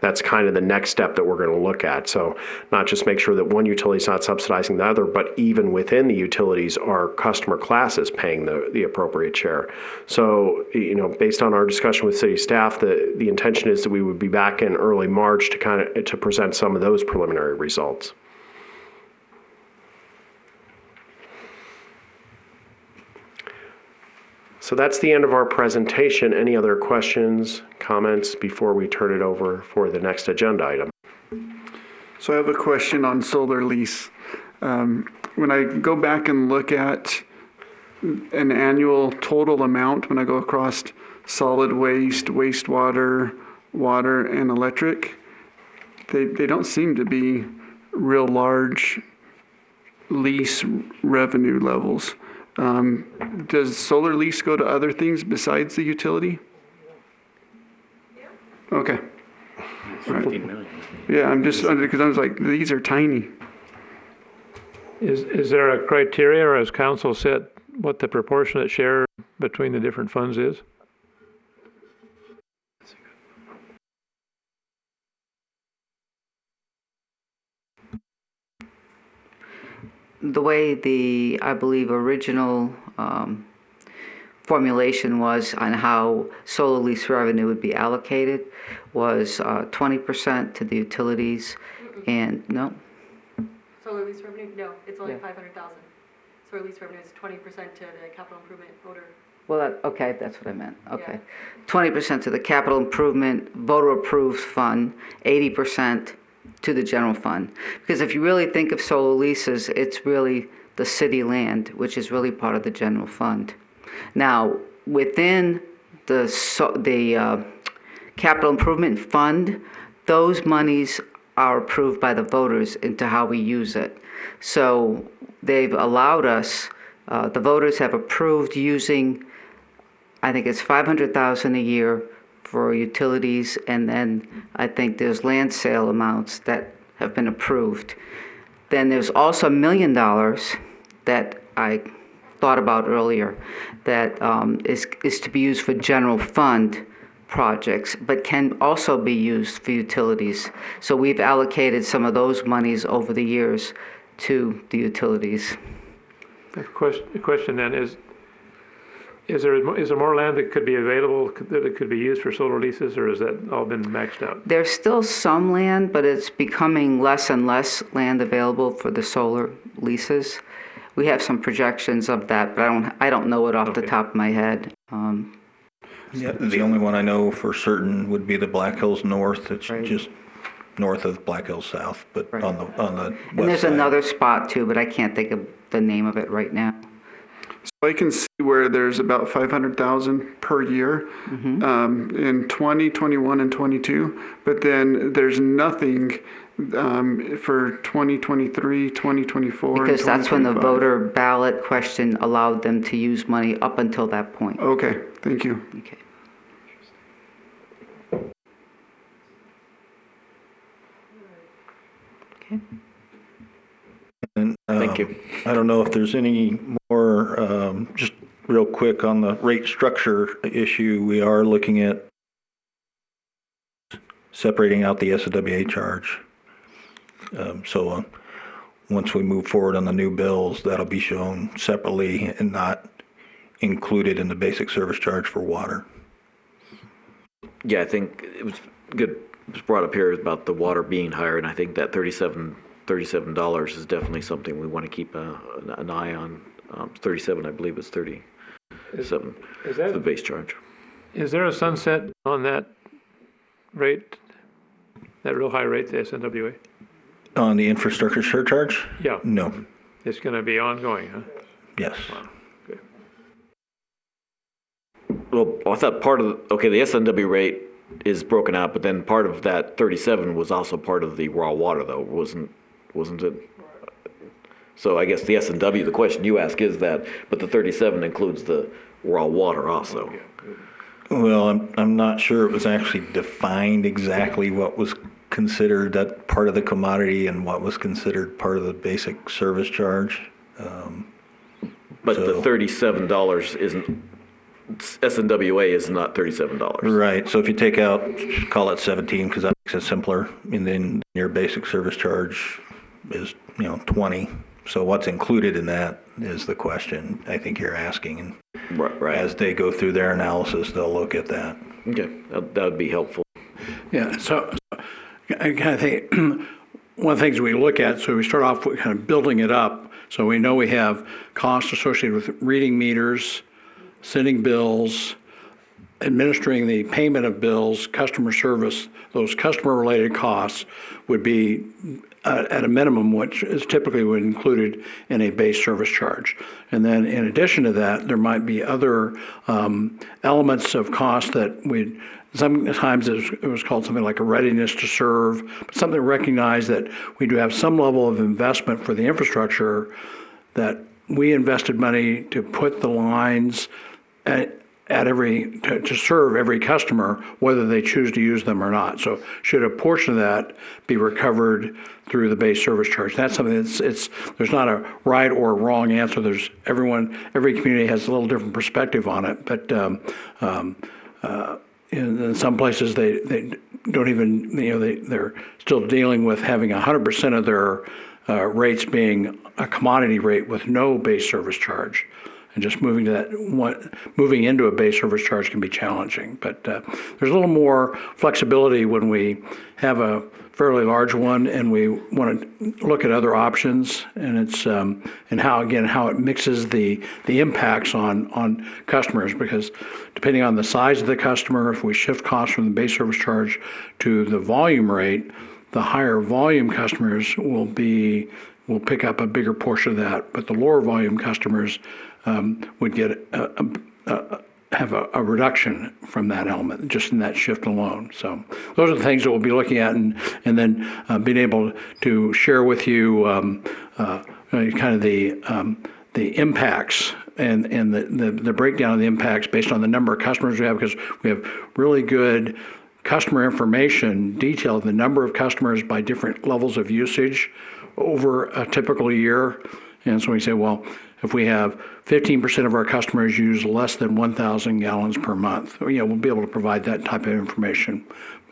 Speaker 5: That's kind of the next step that we're going to look at. So not just make sure that one utility is not subsidizing the other, but even within the utilities, are customer classes paying the appropriate share? So, based on our discussion with city staff, the intention is that we would be back in early March to present some of those preliminary results. So that's the end of our presentation. Any other questions, comments before we turn it over for the next agenda item?
Speaker 9: So I have a question on solar lease. When I go back and look at an annual total amount, when I go across solid waste, wastewater, water, and electric, they don't seem to be real large lease revenue levels. Does solar lease go to other things besides the utility? Yeah. Okay.
Speaker 7: 15 million.
Speaker 9: Yeah, I'm just, because I was like, these are tiny.
Speaker 6: Is there a criteria, or has council set what the proportionate share between the different funds is?
Speaker 8: The way I believe, original formulation was on how solar lease revenue would be allocated was 20% to the utilities, and no?
Speaker 11: Solar lease revenue, no, it's only
Speaker 8: Yeah.
Speaker 11: 500,000. Solar lease revenue is 20% to the capital improvement voter.
Speaker 8: Well, okay, that's what I meant, okay. 20% to the capital improvement voter-approved fund, 80% to the general fund. Because if you really think of solar leases, it's really the city land, which is really part of the general fund. Now, within the capital improvement fund, those monies are approved by the voters into how we use it. So they've allowed us, the voters have approved using, I think it's 500,000 a year for utilities, and then I think there's land sale amounts that have been approved. Then there's also $1 million that I thought about earlier that is to be used for general fund projects, but can also be used for utilities. So we've allocated some of those monies over the years to the utilities.
Speaker 6: The question then is there more land that could be available, that it could be used for solar leases, or has that all been maxed out?
Speaker 8: There's still some land, but it's becoming less and less land available for the solar leases. We have some projections of that, but I don't know it off the top of my head.
Speaker 3: Yeah, the only one I know for certain would be the Black Hills North. It's
Speaker 8: Right.
Speaker 3: just north of Black Hills South, but
Speaker 8: Right.
Speaker 3: on the west
Speaker 8: And there's
Speaker 3: side.
Speaker 8: another spot too, but I can't think of the name of it right now.
Speaker 9: So I can see where there's about 500,000 per year in 20, 21, and 22, but then there's nothing for 2023, 2024,
Speaker 8: Because
Speaker 9: and
Speaker 8: that's when the
Speaker 9: 2025.
Speaker 8: voter ballot question allowed them to use money up until that point.
Speaker 9: Okay, thank you.
Speaker 8: Okay. Okay.
Speaker 3: And,
Speaker 2: Thank you.
Speaker 3: I don't know if there's any more, just real quick on the rate structure issue, we are looking at separating out the SWA charge. So once we move forward on the new bills, that'll be shown separately and not included in the basic service charge for water.
Speaker 13: Yeah, I think it was was brought up here about the water being higher, and I think that $37 is definitely something we want to keep an eye on. 37, I believe, is 37
Speaker 6: Is that
Speaker 13: the base charge.
Speaker 6: Is there a sunset on that rate, that real high rate, the SNWA?
Speaker 3: On the infrastructure surcharge?
Speaker 6: Yeah.
Speaker 3: No.
Speaker 6: It's going to be ongoing, huh?
Speaker 3: Yes.
Speaker 6: Wow. Okay.
Speaker 13: Well, I thought the SNW rate is broken out, but then part of that 37 was also part of the raw water, though, wasn't it? So I guess the SNW, the question you ask is that, but the 37 includes the raw water also.
Speaker 3: Well, I'm not sure it was actually defined exactly what was considered that part of the commodity and what was considered part of the basic service charge.
Speaker 13: But the $37 isn't, SNWA is not $37.
Speaker 3: Right, so if you take out, call it 17, because that makes it simpler, and then your basic service charge is, 20. So what's included in that is the question I think you're asking. And
Speaker 13: right.
Speaker 3: As they go through their analysis, they'll look at that.
Speaker 13: Okay, that would be helpful.
Speaker 4: Yeah, so I kind of think one of the things we look at, so we start off with kind of building it up. So we know we have costs associated with reading meters, sending bills, administering the payment of bills, customer service. Those customer-related costs would be at a minimum, which is typically included in a base service charge. And then in addition to that, there might be other elements of cost that sometimes it was called something like a readiness to serve, but something to recognize that we do have some level of investment for the infrastructure, that we invested money to put the lines to serve every customer, whether they choose to use them or not. So should a portion of that be recovered through the base service charge? That's something there's not a right or wrong answer. Every community has a little different perspective on it, but in some places they don't even, they're still dealing with having 100% of their rates being a commodity rate with no base service charge. And just moving into a base service charge can be challenging. But there's a little more flexibility when we have a fairly large one and we want to look at other options. And it's and how it mixes the impacts on customers, because depending on the size of the customer, if we shift costs from the base service charge to the volume rate, the higher volume customers will pick up a bigger portion of that. But the lower volume customers would get have a reduction from that element, just in that shift alone. So those are the things that we'll be looking at, and then being able to share with you kind of the impacts and the breakdown of the impacts based on the number of customers we have, because we have really good customer information detailed the number of customers by different levels of usage over a typical year. And so we say, well, if we have 15% of our customers use less than 1,000 gallons per month, we'll be able to provide that type of information.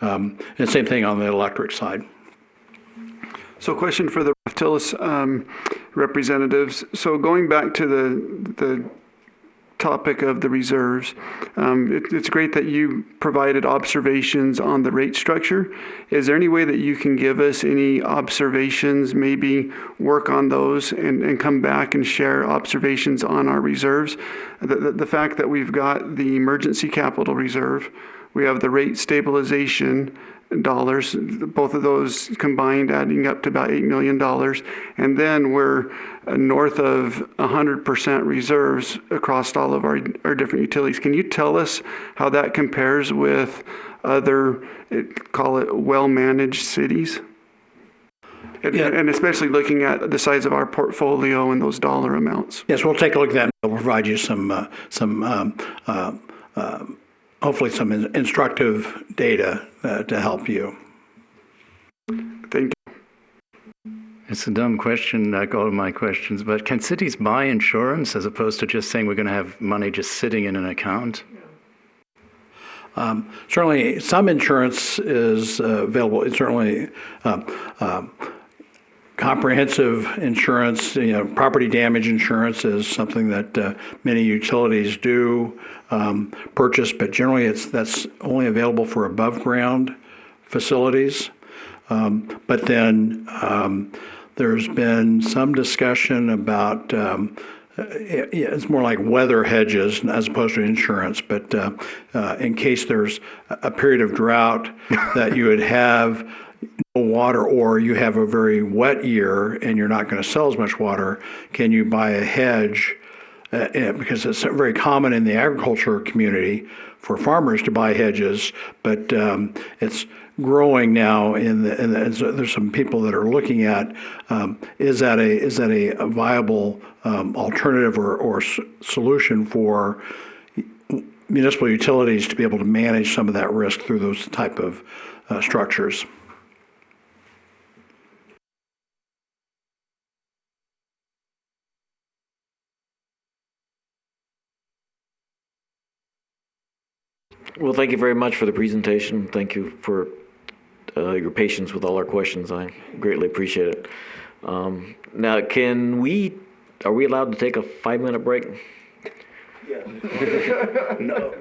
Speaker 4: And same thing on the electric side.
Speaker 9: So question for the Tillis representatives. So going back to the topic of the reserves, it's great that you provided observations on the rate structure. Is there any way that you can give us any observations, maybe work on those and come back and share observations on our reserves? The fact that we've got the emergency capital reserve, we have the rate stabilization dollars, both of those combined adding up to about $8 million. And then we're north of 100% reserves across all of our different utilities. Can you tell us how that compares with other, call it well-managed cities? And especially looking at the size of our portfolio and those dollar amounts.
Speaker 4: Yes, we'll take a look at that, and we'll provide you hopefully some instructive data to help you.
Speaker 9: Thank you.
Speaker 7: It's a dumb question, like all of my questions, but can cities buy insurance as opposed to just saying we're going to have money just sitting in an account?
Speaker 4: Certainly, some insurance is available. It's certainly comprehensive insurance, property damage insurance is something that many utilities do purchase, but generally that's only available for above ground facilities. But then there's been some discussion about, it's more like weather hedges as opposed to insurance, but in case there's a period of drought that you would have no water, or you have a very wet year and you're not going to sell as much water, can you buy a hedge? Because it's very common in the agriculture community for farmers to buy hedges, but it's growing now. There's some people that are looking at is that a viable alternative or solution for municipal utilities to be able to manage some of that risk through those type of structures.
Speaker 13: Well, thank you very much for the presentation. Thank you for your patience with all our questions. I greatly appreciate it. Now, are we allowed to take a 5-minute break? Yes. No.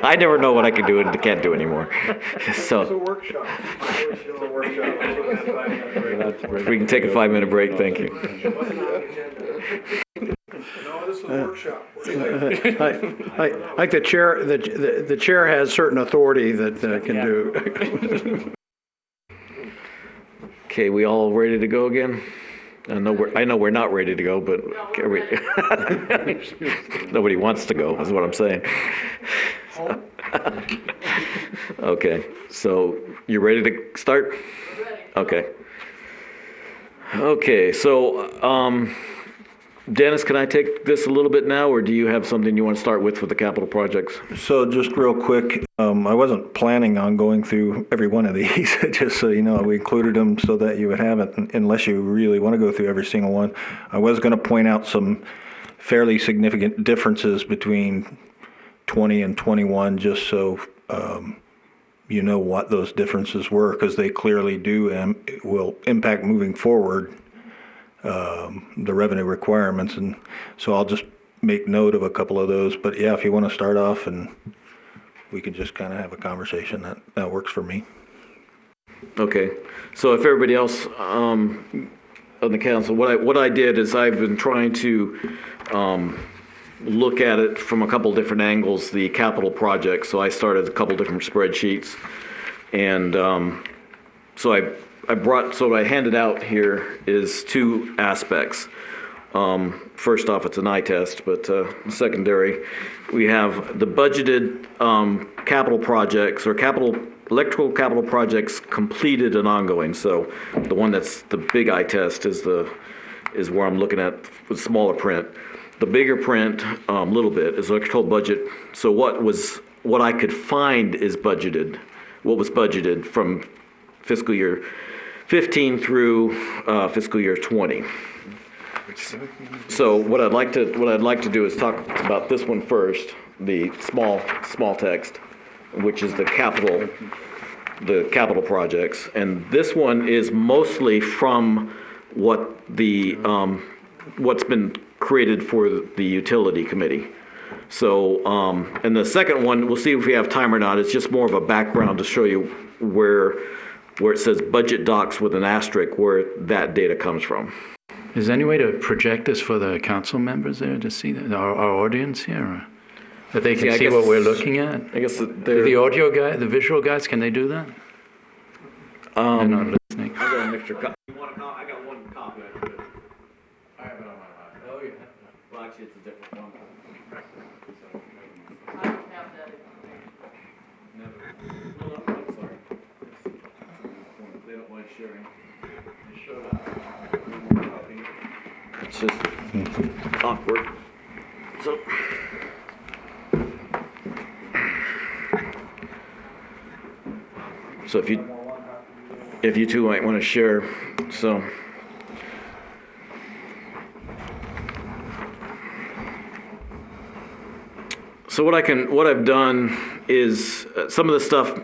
Speaker 13: I never know what I can do and can't do anymore. So
Speaker 1: It's a workshop.
Speaker 13: we can take a 5-minute break. Thank you.
Speaker 1: No, this is a workshop.
Speaker 4: Like the chair, the chair has certain authority that can do.
Speaker 13: Okay, we all ready to go again? I know we're not ready to go, but nobody wants to go, is what I'm saying. Okay, so you ready to start? Okay. Okay, so Dennis, can I take this a little bit now, or do you have something you want to start with the capital projects?
Speaker 3: So just real quick, I wasn't planning on going through every one of these, just so you know. We included them so that you would have it, unless you really want to go through every single one. I was going to point out some fairly significant differences between 20 and 21, just so you know what those differences were, because they clearly do and will impact moving forward the revenue requirements. And so I'll just make note of a couple of those. But yeah, if you want to start off and we can just kind of have a conversation, that works for me.
Speaker 13: Okay, so if everybody else on the council, what I did is I've been trying to look at it from a couple different angles, the capital projects. So I started a couple different spreadsheets, and so what I handed out here is two aspects. First off, it's an eye test, but secondary, we have the budgeted capital projects or electrical capital projects completed and ongoing. So the one that's the big eye test is where I'm looking at with smaller print. The bigger print, little bit, is electrical budget. So what I could find is budgeted. What was budgeted from fiscal year 15 through fiscal year 20. So what I'd like to do is talk about this one first, the small text, which is the capital projects, and this one is mostly from what's been created for the utility committee. So and the second one, we'll see if we have time or not. It's just more of a background to show you where it says budget docs with an asterisk, where that data comes from.
Speaker 7: Is there any way to project this for the council members there to see that, our audience here? Or that they can see what we're looking at?
Speaker 13: I guess
Speaker 7: the audio guy, the visual guys, can they do that? They're not listening.
Speaker 13: I got an extra copy.
Speaker 5: I got one copy.
Speaker 6: I have it on my lap.
Speaker 13: Oh, yeah. Well, actually, it's a different one.
Speaker 11: I don't have that.
Speaker 13: No, I'm sorry. They don't like sharing. It's just awkward. So if you two might want to share, so. So what I've done is some of the stuff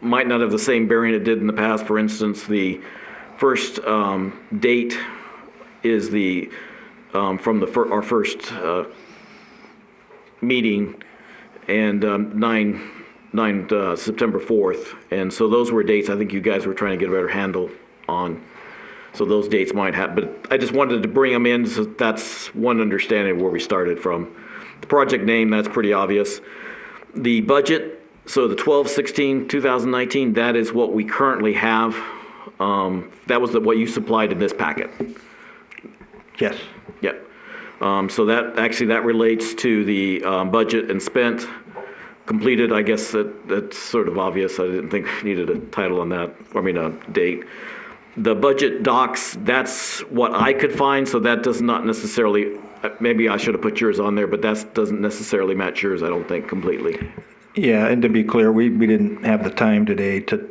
Speaker 13: might not have the same bearing it did in the past. For instance, the first date is from our first meeting, and
Speaker 2: September 4th. And so those were dates I think you guys were trying to get a better handle on. So those dates might have, but I just wanted to bring them in, so that's one understanding of where we started from. The project name, that's pretty obvious. The budget, so the 12/16/2019, that is what we currently have. That was what you supplied in this packet.
Speaker 3: Yes.
Speaker 2: Yep. So that relates to the budget and spent. Completed, I guess that's sort of obvious. I didn't think we needed a title on that, a date. The budget docs, that's what I could find, so that does not necessarily, maybe I should have put yours on there, but that doesn't necessarily match yours, I don't think, completely.
Speaker 3: Yeah, and to be clear, we didn't have the time today to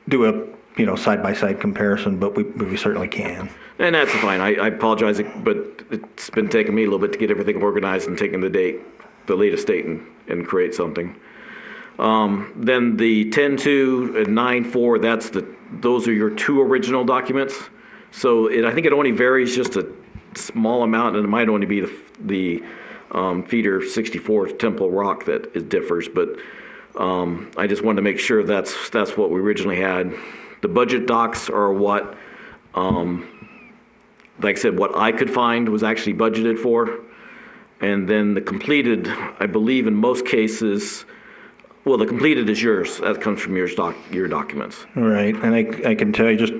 Speaker 3: do a side-by-side comparison, but we certainly can.
Speaker 2: And that's fine. I apologize, but it's been taking me a little bit to get everything organized and taking the latest date and create something. Then the 10.2 and 9.4, those are your two original documents. So I think it only varies just a small amount, and it might only be the feeder 64 Temple Rock that it differs. But I just wanted to make sure that's what we originally had. The budget docs are what, like I said, what I could find was actually budgeted for. And then the completed, I believe in most cases, well, the completed is yours. That comes from your documents.
Speaker 3: Right, and I can tell you just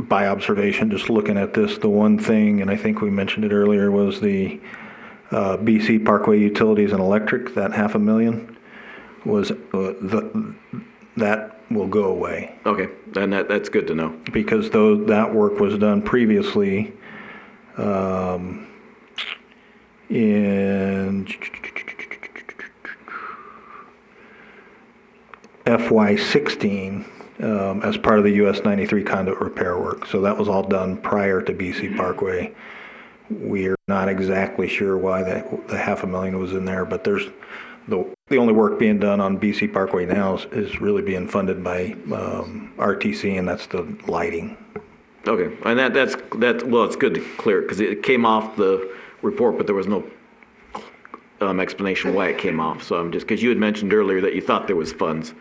Speaker 3: by observation, just looking at this, the one thing, and I think we mentioned it earlier, was the BC Parkway Utilities and Electric, that $500,000 was that will go away.
Speaker 2: Okay, and that's good to know.
Speaker 3: Because that work was done previously in FY16 as part of the US 93 conduit repair work. So that was all done prior to BC Parkway. We're not exactly sure why the $500,000 was in there, but there's the only work being done on BC Parkway now is really being funded by RTC, and that's the lighting.
Speaker 2: Okay, and that's well, it's good to clear because it came off the report, but there was no explanation why it came off. So I'm just, because you had mentioned earlier that you thought there was funds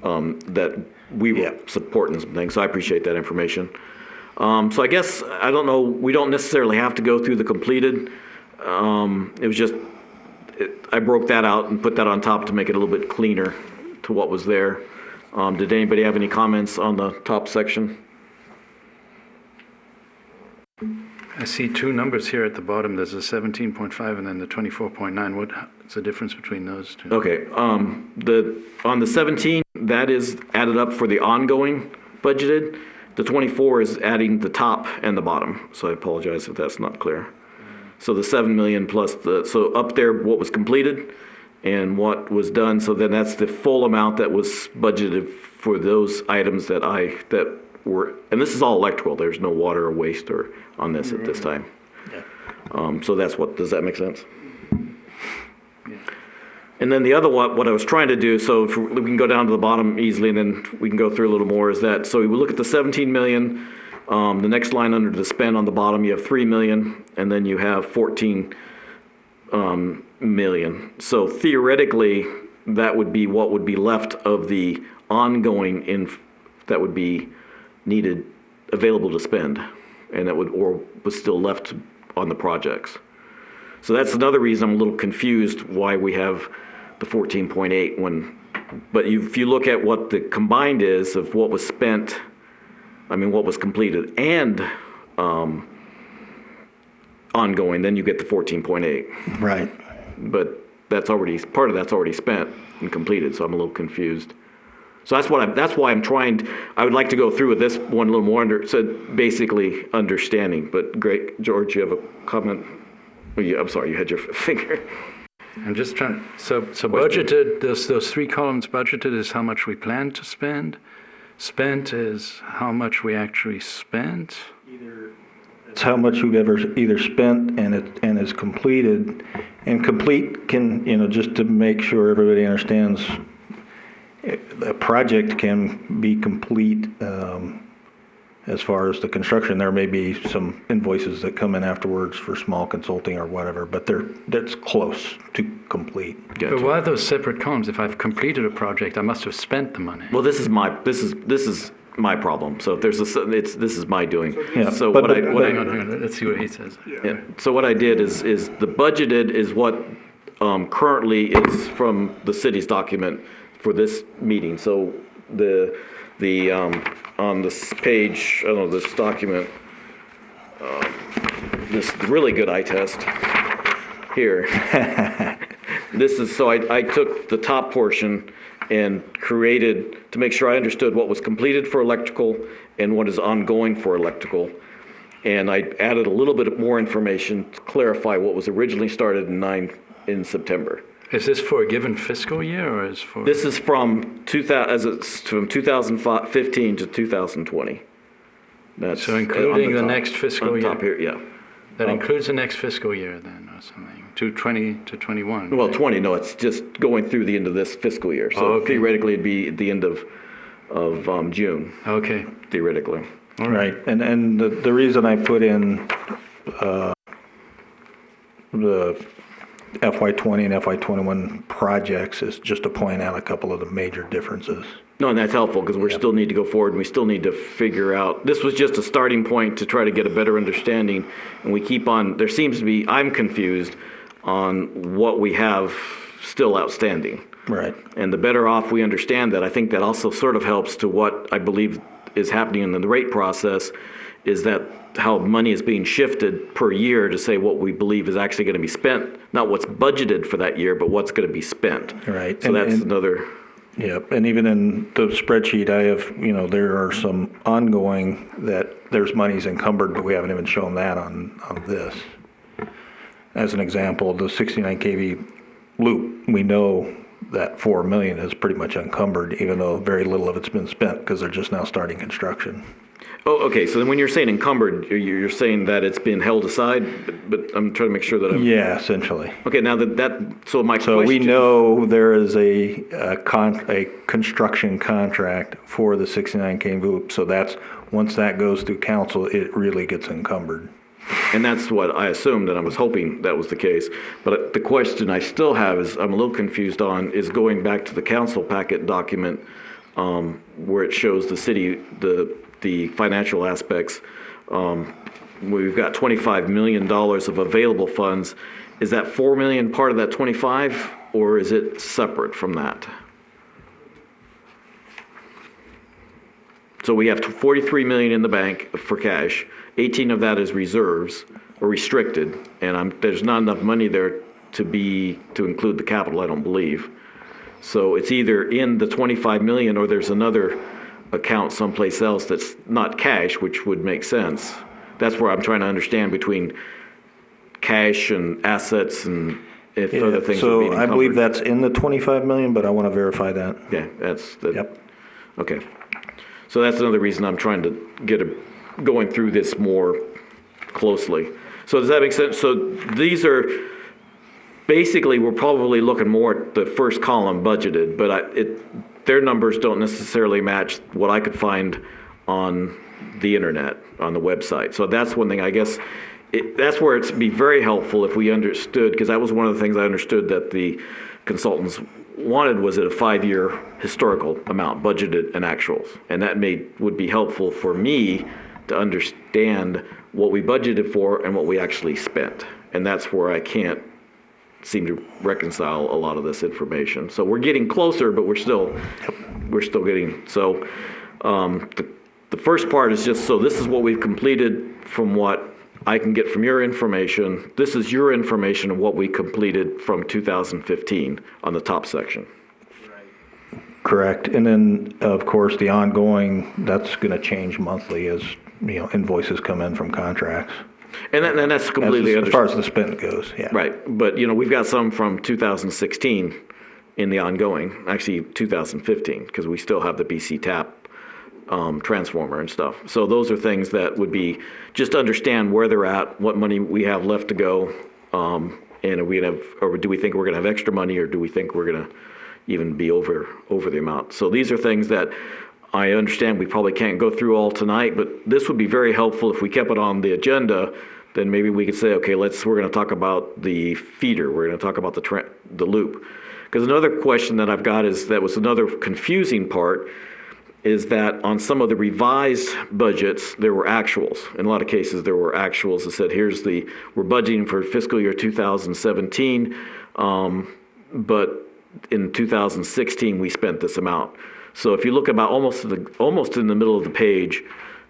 Speaker 2: that we were supporting some things, so I appreciate that information. So I guess, I don't know, we don't necessarily have to go through the completed. It was just, I broke that out and put that on top to make it a little bit cleaner to what was there. Did anybody have any comments on the top section?
Speaker 7: I see two numbers here at the bottom. There's a 17.5 and then the 24.9. What's the difference between those two?
Speaker 2: Okay, on the 17, that is added up for the ongoing budgeted. The 24 is adding the top and the bottom, so I apologize if that's not clear. So the 7 million plus so up there what was completed and what was done, so then that's the full amount that was budgeted for those items that were, and this is all electrical, there's no water or waste or on this at this time. Yeah. So that's does that make sense? Yeah. And then the other what I was trying to do, so if we can go down to the bottom easily and then we can go through a little more, is that, so we look at the 17 million, the next line under the spend on the bottom, you have 3 million, and then you have 14 million. So theoretically, that would be what would be left of the ongoing that would be needed, available to spend, and that was still left on the projects. So that's another reason I'm a little confused why we have the 14.8 but if you look at what the combined is of what was spent, what was completed and ongoing, then you get the 14.8.
Speaker 3: Right.
Speaker 2: But part of that's already spent and completed, so I'm a little confused. So that's why I would like to go through with this one a little more so basically understanding. But great, George, you have a comment? I'm sorry, you had your finger.
Speaker 7: I'm just trying, so budgeted, those three columns budgeted is how much we plan to spend. Spent is how much we actually spent.
Speaker 3: It's how much we've ever either spent and is completed. And complete can, just to make sure everybody understands, a project can be complete As far as the construction, there may be some invoices that come in afterwards for small consulting or whatever, but that's close to complete.
Speaker 7: But why are those separate columns? If I've completed a project, I must have spent the money.
Speaker 2: Well, this is my problem. So if there's this is my doing.
Speaker 3: Yeah,
Speaker 2: So
Speaker 3: but
Speaker 2: what
Speaker 7: Hang on, let's see what he says.
Speaker 2: Yeah. So what I did is the budgeted is what currently is from the city's document for this meeting. So the on this page, I don't know, this document, this really good eye test here. This is, so I took the top portion and created, to make sure I understood what was completed for electrical and what is ongoing for electrical. And I added a little bit more information to clarify what was originally started in September.
Speaker 7: Is this for a given fiscal year or is for?
Speaker 2: This is from 2015 to 2020. That's
Speaker 7: So including
Speaker 2: on
Speaker 7: the
Speaker 2: top-
Speaker 7: next fiscal
Speaker 2: on
Speaker 7: year?
Speaker 2: top here, yeah.
Speaker 7: That includes the next fiscal year then or something, 2020 to 21?
Speaker 2: Well, 20, no, it's just going through the end of this fiscal year.
Speaker 7: Oh,
Speaker 2: So
Speaker 7: okay.
Speaker 2: theoretically, it'd be at the end of June,
Speaker 7: Okay.
Speaker 2: theoretically.
Speaker 3: Right, and the reason I put in the FY20 and FY21 projects is just to point out a couple of the major differences.
Speaker 2: No, and that's helpful because we still need to go forward and we still need to figure out, this was just a starting point to try to get a better understanding. And we keep on, there seems to be, I'm confused on what we have still outstanding.
Speaker 3: Right.
Speaker 2: And the better off we understand that, I think that also sort of helps to what I believe is happening in the rate process, is that how money is being shifted per year to say what we believe is actually going to be spent, not what's budgeted for that year, but what's going to be spent.
Speaker 3: Right.
Speaker 2: So that's another.
Speaker 3: Yep, and even in the spreadsheet, I have, there are some ongoing that there's monies encumbered, but we haven't even shown that on this. As an example, the 69 kV loop, we know that 4 million is pretty much encumbered, even though very little of it's been spent because they're just now starting construction.
Speaker 2: Oh, okay, so then when you're saying encumbered, you're saying that it's been held aside, but I'm trying to make sure that I'm.
Speaker 3: Yeah, essentially.
Speaker 2: Okay, now so my question.
Speaker 3: So we know there is a construction contract for the 69 kV loop, so that's, once that goes through council, it really gets encumbered.
Speaker 2: And that's what I assumed, and I was hoping that was the case. But the question I still have is, I'm a little confused on, is going back to the council packet document where it shows the city, the financial aspects. We've got $25 million of available funds. Is that 4 million part of that 25, or is it separate from that? So we have 43 million in the bank for cash. 18 of that is reserves or restricted, and there's not enough money there to include the capital, I don't believe. So it's either in the 25 million or there's another account someplace else that's not cash, which would make sense. That's where I'm trying to understand between cash and assets and if other things are being
Speaker 3: So I believe
Speaker 2: encumbered.
Speaker 3: that's in the 25 million, but I want to verify that.
Speaker 2: Okay,
Speaker 3: Yep.
Speaker 2: Okay. So that's another reason I'm trying to going through this more closely. So does that make sense? So these are, basically, we're probably looking more at the first column budgeted, but their numbers don't necessarily match what I could find on the internet, on the website. So that's one thing, I guess, that's where it'd be very helpful if we understood, because that was one of the things I understood that the consultants wanted, was it a 5-year historical amount, budgeted and actuals. And that would be helpful for me to understand what we budgeted for and what we actually spent. And that's where I can't seem to reconcile a lot of this information. So we're getting closer, but we're still getting, so the first part is just, so this is what we've completed from what I can get from your information. This is your information of what we completed from 2015 on the top section.
Speaker 3: Correct. And then, of course, the ongoing, that's going to change monthly as, invoices come in from contracts.
Speaker 2: And that's completely
Speaker 3: As far as the spend goes, yeah.
Speaker 2: Right, but we've got some from 2016 in the ongoing, actually 2015, because we still have the BC tap transformer and stuff. So those are things that would be, just to understand where they're at, what money we have left to go, and do we think we're gonna have extra money, or do we think we're gonna even be over the amount? So these are things that I understand we probably can't go through all tonight, but this would be very helpful if we kept it on the agenda. Then maybe we could say, okay, we're going to talk about the feeder. We're going to talk about the loop. Because another question that I've got that was another confusing part, is that on some of the revised budgets, there were actuals. In a lot of cases, there were actuals that said, we're budgeting for fiscal year 2017, but in 2016, we spent this amount. So if you look about almost in the middle of the page,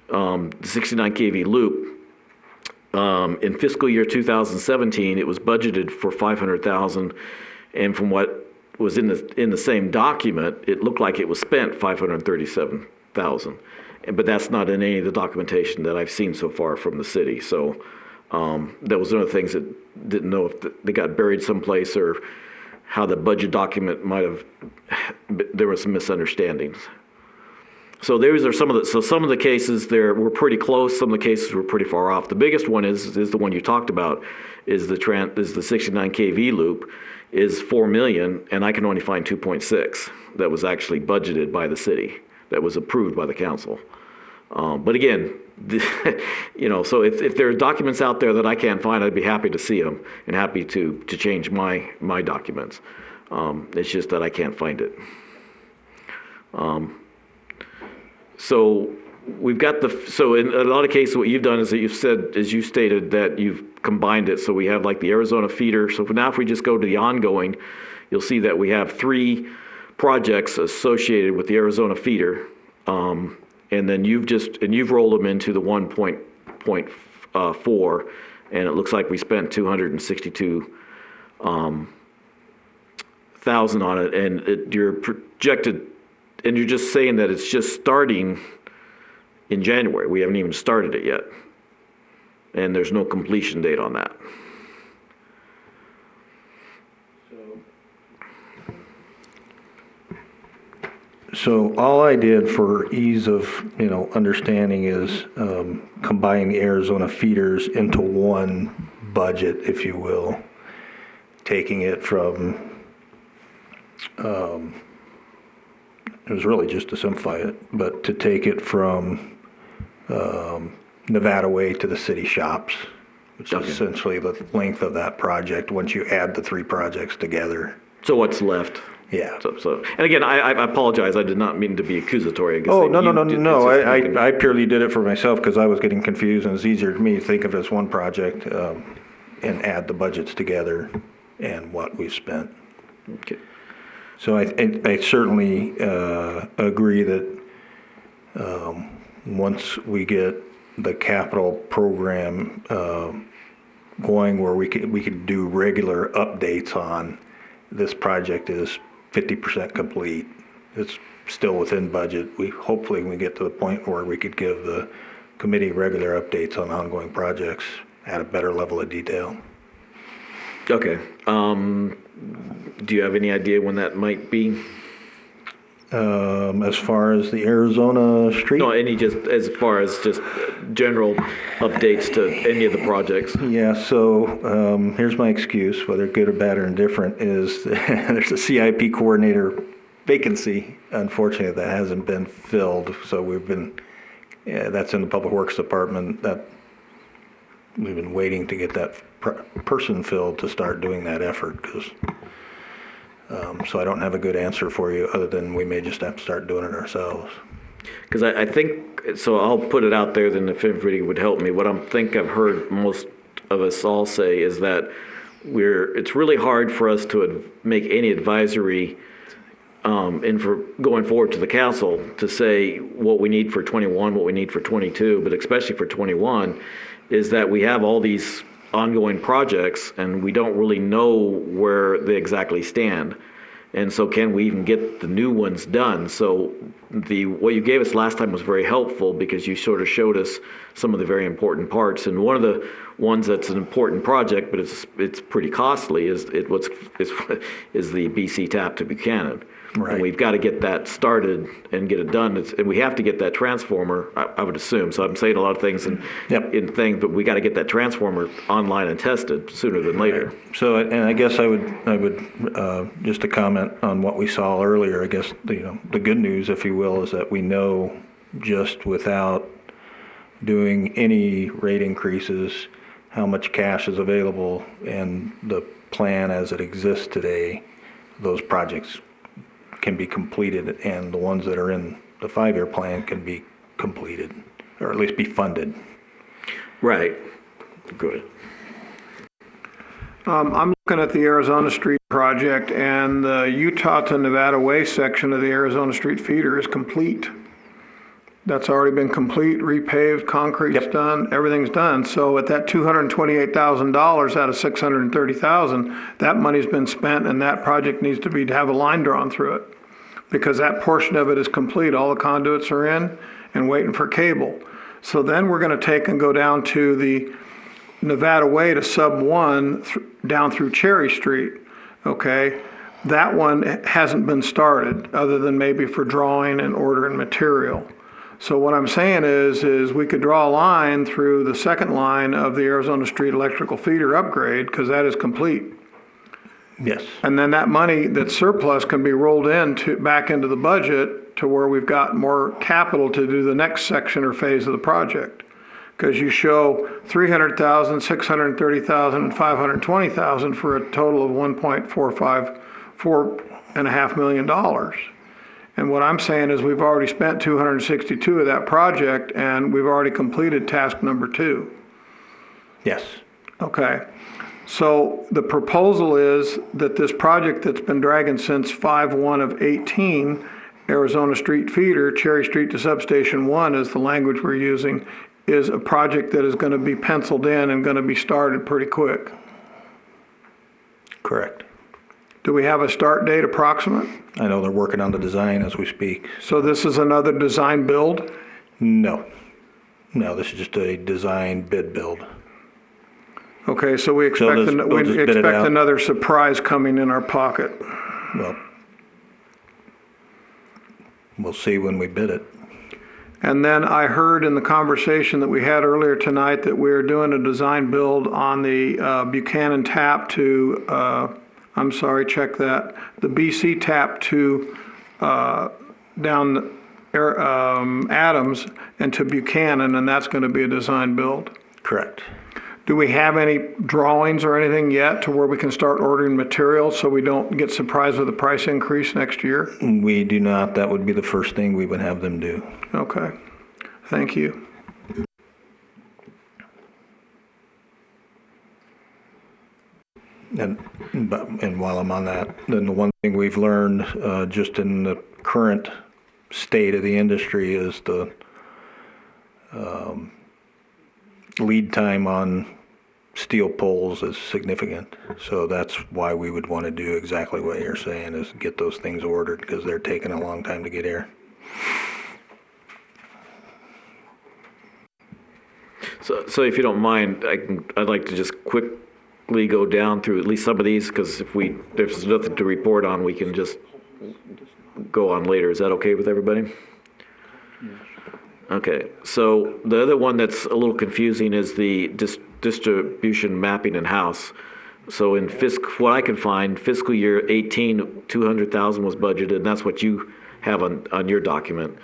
Speaker 2: the 69 kV loop, in fiscal year 2017, it was budgeted for 500,000, and from what was in the same document, it looked like it was spent 537,000. But that's not in any of the documentation that I've seen so far from the city. So that was one of the things that didn't know if they got buried someplace or how the budget document there was some misunderstandings. So those are some of the cases there were pretty close. Some of the cases were pretty far off. The biggest one is the one you talked about, is the 69 kV loop, is 4 million, and I can only find 2.6 that was actually budgeted by the city, that was approved by the council. But again, so if there are documents out there that I can't find, I'd be happy to see them and happy to change my documents. It's just that I can't find it. So we've got so in a lot of cases, what you've done is that you stated that you've combined it. So we have like the Arizona feeder. So for now, if we just go to the ongoing, you'll see that we have 3 projects associated with the Arizona feeder. And then you've rolled them into the 1.4, and it looks like we spent 262,000 on it, and you're projected, and you're just saying that it's just starting in January. We haven't even started it yet, and there's no completion date on that.
Speaker 3: So all I did for ease of, understanding is combine the Arizona feeders into one budget, if you will, taking it from, it was really just to simplify it, but to take it from Nevada Way to the city shops, which is essentially the length of that project once you add the 3 projects together.
Speaker 2: So what's left?
Speaker 3: Yeah.
Speaker 2: So, and again, I apologize. I did not mean to be accusatory.
Speaker 3: No. I purely did it for myself because I was getting confused, and it's easier to me to think of it as one project and add the budgets together and what we've spent.
Speaker 2: Okay.
Speaker 3: So I certainly agree that once we get the capital program going, where we could do regular updates on this project is 50% complete. It's still within budget. Hopefully we get to the point where we could give the committee regular updates on ongoing projects at a better level of detail.
Speaker 2: Okay. Do you have any idea when that might be?
Speaker 3: As far as the Arizona street?
Speaker 2: No, as far as just general updates to any of the projects.
Speaker 3: Yeah, so here's my excuse, whether good or bad or indifferent, is there's a CIP coordinator vacancy, unfortunately, that hasn't been filled. So that's in the Public Works Department, that we've been waiting to get that person filled to start doing that effort. So I don't have a good answer for you other than we may just have to start doing it ourselves.
Speaker 2: Because I think, so I'll put it out there then if everybody would help me. What I've heard most of us all say is that it's really hard for us to make any advisory and for going forward to the council to say what we need for 21, what we need for 22, but especially for 21, is that we have all these ongoing projects and we don't really know where they exactly stand. And so can we even get the new ones done? So what you gave us last time was very helpful because you sort of showed us some of the very important parts. And one of the ones that's an important project, but it's pretty costly, is the BC tap to Buchanan.
Speaker 3: Right.
Speaker 2: And we've got to get that started and get it done. And we have to get that transformer, I would assume. So I'm saying a lot of things in things, but we got to get that transformer online and tested sooner than later.
Speaker 3: So, and I guess I would just to comment on what we saw earlier, I guess, the good news, if you will, is that we know just without doing any rate increases, how much cash is available, and the plan as it exists today, those projects can be completed, and the ones that are in the 5-year plan can be completed, or at least be funded.
Speaker 2: Right. Good.
Speaker 1: I'm looking at the Arizona Street project, and the Utah to Nevada Way section of the Arizona Street feeder is complete. That's already been complete, repaved, concrete's done, everything's done. So at that $228,000 out of $630,000, that money's been spent, and that project needs to have a line drawn through it, because that portion of it is complete. All the conduits are in and waiting for cable. So then we're going to take and go down to the Nevada Way to sub 1 down through Cherry Street. Okay, that one hasn't been started, other than maybe for drawing and ordering material. So what I'm saying is we could draw a line through the second line of the Arizona Street electrical feeder upgrade, because that is complete.
Speaker 3: Yes.
Speaker 1: And then that money, that surplus, can be rolled back into the budget to where we've got more capital to do the next section or phase of the project. Because you show $300,000, $630,000, and $520,000 for a total of $4.5 million. And what I'm saying is we've already spent 262 of that project, and we've already completed task number 2.
Speaker 3: Yes.
Speaker 1: Okay. So the proposal is that this project that's been dragging since 5/1 of 18, Arizona Street feeder, Cherry Street to substation 1 is the language we're using, is a project that is going to be penciled in and going to be started pretty quick.
Speaker 3: Correct.
Speaker 1: Do we have a start date approximate?
Speaker 3: I know they're working on the design as we speak.
Speaker 1: So this is another design build?
Speaker 3: No, this is just a design bid build.
Speaker 1: Okay, so we expect, another surprise coming in our pocket.
Speaker 3: Well, we'll see when we bid it.
Speaker 1: And then I heard in the conversation that we had earlier tonight that we're doing a design build on the Buchanan tap to, check that, the BC tap to down Adams and to Buchanan, and that's going to be a design build.
Speaker 3: Correct.
Speaker 1: Do we have any drawings or anything yet to where we can start ordering materials so we don't get surprised with a price increase next year?
Speaker 3: We do not. That would be the first thing we would have them do.
Speaker 1: Okay. Thank you.
Speaker 3: And while I'm on that, then the one thing we've learned just in the current state of the industry is the lead time on steel poles is significant. So that's why we would want to do exactly what you're saying, is get those things ordered, because they're taking a long time to get here.
Speaker 2: So if you don't mind, I'd like to just quickly go down through at least some of these, because if there's nothing to report on, we can just go on later. Is that okay with everybody? Okay, so the other one that's a little confusing is the distribution mapping in-house. So in what I can find, fiscal year 18, 200,000 was budgeted, and that's what you have on your document.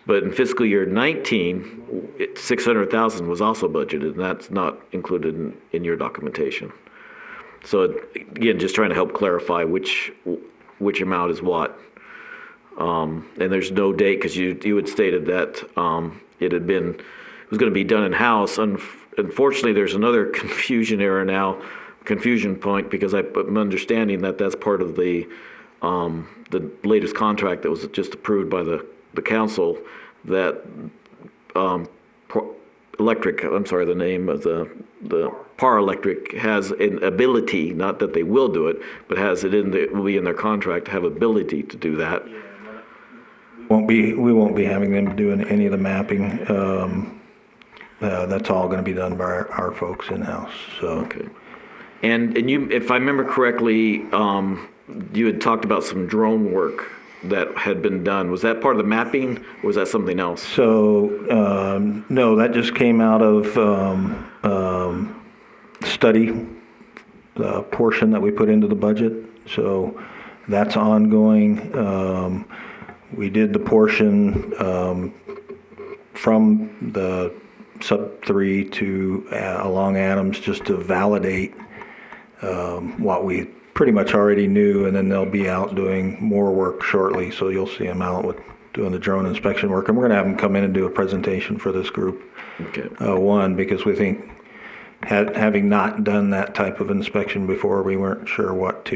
Speaker 2: But in fiscal year 19, 600,000 was also budgeted, and that's not included in your documentation. So again, just trying to help clarify which amount is what. And there's no date, because you had stated that it was going to be done in-house. Unfortunately, there's another confusion point, because I'm understanding that that's part of the latest contract that was just approved by the council, that the name of the Par Electric has an ability, not that they will do it, but will be in their contract to have ability to do that.
Speaker 3: We won't be having them doing any of the mapping. That's all going to be done by our folks in-house. So.
Speaker 2: Okay. And you, if I remember correctly, you had talked about some drone work that had been done, was that part of the mapping, or was that something else?
Speaker 3: So, no, that just came out of study portion that we put into the budget. So that's ongoing. We did the portion from the sub 3 to along Adams just to validate what we pretty much already knew, and then they'll be out doing more work shortly. So you'll see them out with doing the drone inspection work, and we're going to have them come in and do a presentation for this group.
Speaker 2: Okay.
Speaker 3: One, because we think having not done that type of inspection before, we weren't sure what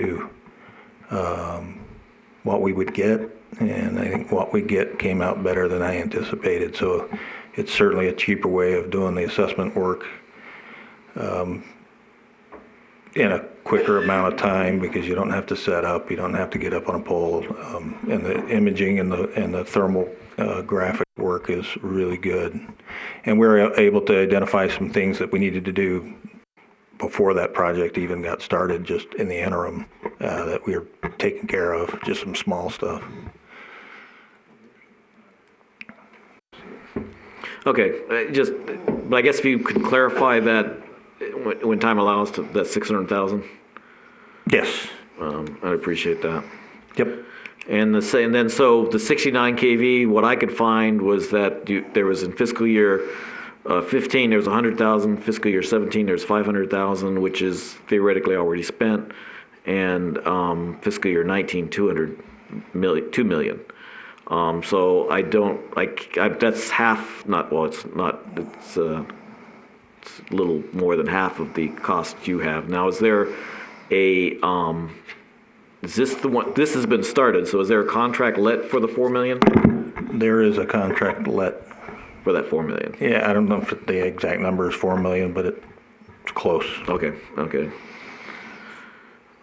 Speaker 3: we would get, and I think what we get came out better than I anticipated. So it's certainly a cheaper way of doing the assessment work in a quicker amount of time, because you don't have to set up, you don't have to get up on a pole, and the imaging and the thermal graphic work is really good. And we're able to identify some things that we needed to do before that project even got started, just in the interim, that we were taking care of, just some small stuff.
Speaker 2: Okay, but I guess if you could clarify that when time allows, to that 600,000.
Speaker 3: Yes.
Speaker 2: I'd appreciate that.
Speaker 3: Yep.
Speaker 2: And then so the 69 kV, what I could find was that there was in fiscal year 15 there was 100,000, fiscal year 17 there's 500,000, which is theoretically already spent, and fiscal year 19 2 million. So I don't that's half, not, well, it's not, it's a little more than half of the cost you have. Now, is there a is this the one, this has been started, so is there a contract let for the 4 million?
Speaker 3: There is a contract let
Speaker 2: for that 4 million.
Speaker 3: Yeah, I don't know if the exact number is 4 million, but it's close.
Speaker 2: Okay.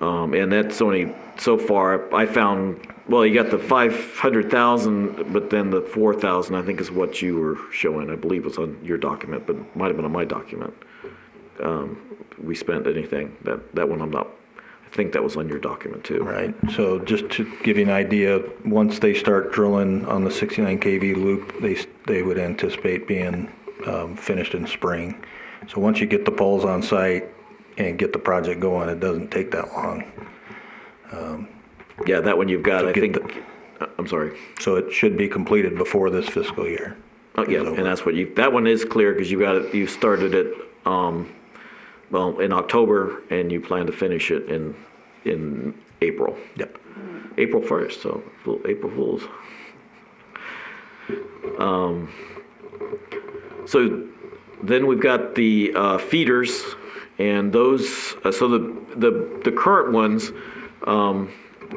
Speaker 2: And that's only, so far, I found, well, you got the 500,000, but then the 4,000, I think, is what you were showing, I believe was on your document, but might have been on my document. We spent anything, that one I'm not, I think that was on your document too.
Speaker 3: Right, so just to give you an idea, once they start drilling on the 69 kV loop, they would anticipate being finished in spring. So once you get the poles on site and get the project going, it doesn't take that long.
Speaker 2: Yeah, that one you've got, I think, I'm sorry.
Speaker 3: So it should be completed before this fiscal year.
Speaker 2: Oh, yeah, and that's what that one is clear, because you got it, you started it, well, in October, and you plan to finish it in April.
Speaker 3: Yep.
Speaker 2: April 1st, so April Fools. So then we've got the feeders, and those, so the current ones,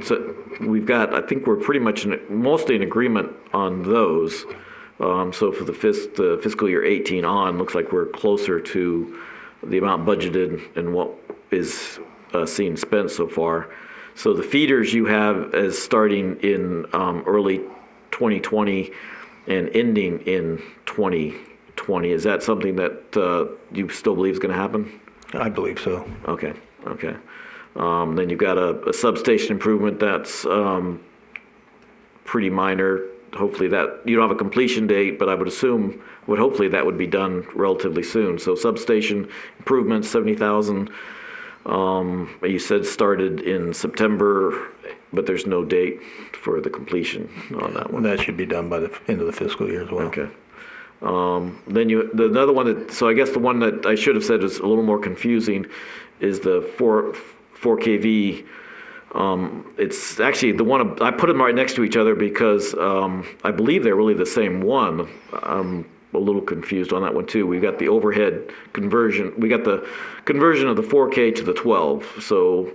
Speaker 2: so we've got, I think we're pretty much mostly in agreement on those. So for the fiscal year 18 on, looks like we're closer to the amount budgeted and what is seen spent so far. So the feeders you have as starting in early 2020 and ending in 2020. Is that something that you still believe is going to happen?
Speaker 3: I believe so.
Speaker 2: Okay. Then you've got a substation improvement that's pretty minor. Hopefully that, you don't have a completion date, but I would hopefully that would be done relatively soon. So substation improvements, 70,000. You said started in September, but there's no date for the completion on that one.
Speaker 3: That should be done by the end of the fiscal year as well.
Speaker 2: Okay. Then another one that, so I guess the one that I should have said is a little more confusing is the 4 kV. It's actually the one, I put them right next to each other because I believe they're really the same one. I'm a little confused on that one too. We've got the overhead conversion. We got the conversion of the 4K to the 12. So,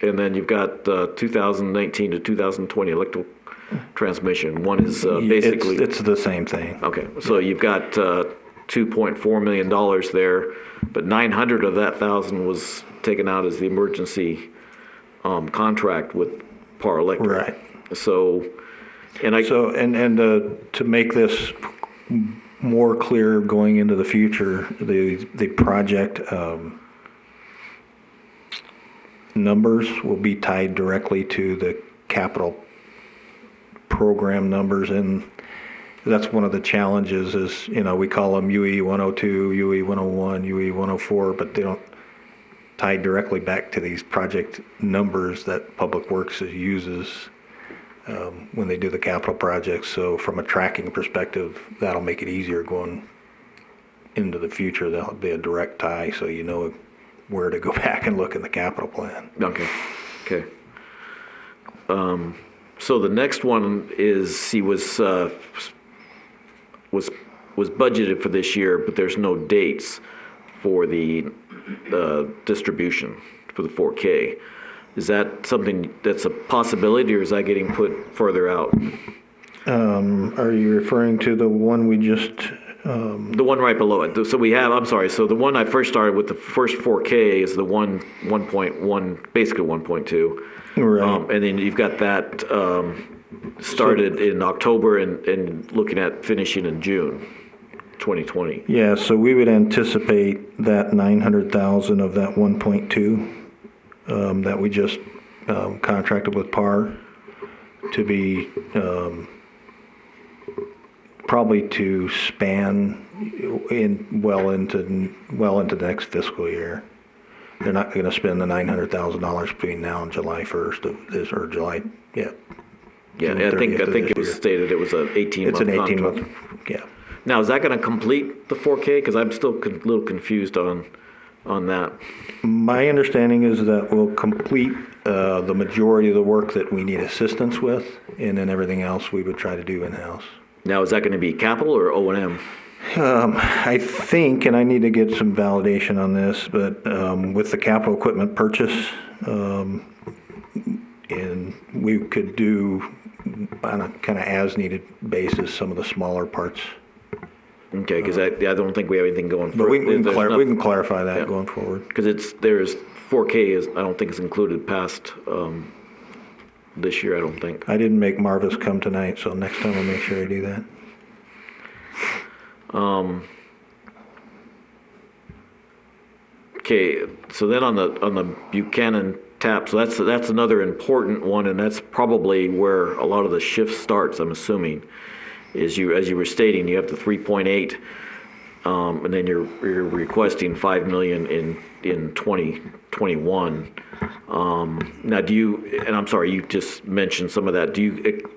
Speaker 2: and then you've got 2019 to 2020 electrical transmission. One is basically...
Speaker 3: It's the same thing.
Speaker 2: Okay, so you've got $2.4 million there, but 900 of that thousand was taken out as the emergency contract with Par Electric.
Speaker 3: Right.
Speaker 2: So, and
Speaker 3: to make this more clear going into the future, the project numbers will be tied directly to the capital program numbers in. That's one of the challenges is, we call them UE 102, UE 101, UE 104, but they don't tie directly back to these project numbers that Public Works uses when they do the capital projects. So from a tracking perspective, that'll make it easier going into the future. There'll be a direct tie, so you know where to go back and look in the capital plan.
Speaker 13: Okay. So the next one is he was budgeted for this year, but there's no dates for the distribution for the 4K. Is that something that's a possibility, or is that getting put further out?
Speaker 3: Are you referring to the one we just?
Speaker 13: The one right below it. So we have. I'm sorry. So the one I first started with, the first 4K, is the 1.1, basically 1.2.
Speaker 3: Right.
Speaker 13: And then you've got that started in October and looking at finishing in June 2020.
Speaker 3: Yeah, so we would anticipate that 900,000 of that 1.2 that we just contracted with PAR to be probably to span well into the next fiscal year. They're not going to spend the $900,000 between now and July 1st of this, or July, yeah.
Speaker 13: Yeah, I think it was stated it was an 18-month
Speaker 3: It's an
Speaker 13: contract.
Speaker 3: 18-month, yeah.
Speaker 13: Now, is that going to complete the 4K? Because I'm still a little confused on that.
Speaker 3: My understanding is that we'll complete the majority of the work that we need assistance with, and then everything else we would try to do in-house.
Speaker 13: Now, is that going to be capital or O&M?
Speaker 3: I think, and I need to get some validation on this, but with the capital equipment purchase, and we could do on a kind of as-needed basis some of the smaller parts.
Speaker 13: Okay, because I don't think we have anything going
Speaker 3: But
Speaker 13: forward.
Speaker 3: we can clarify that going forward.
Speaker 13: Because there's 4K is, I don't think is included past this year, I don't think.
Speaker 3: I didn't make Marvis come tonight, so next time I'll make sure I do that.
Speaker 13: Okay, so then on the Buchanan tap, so that's another important one, and that's probably where a lot of the shift starts, I'm assuming. As you were stating, you have the 3.8, and then you're requesting 5 million in 2021. Now, do you? And I'm sorry, you just mentioned some of that. Do you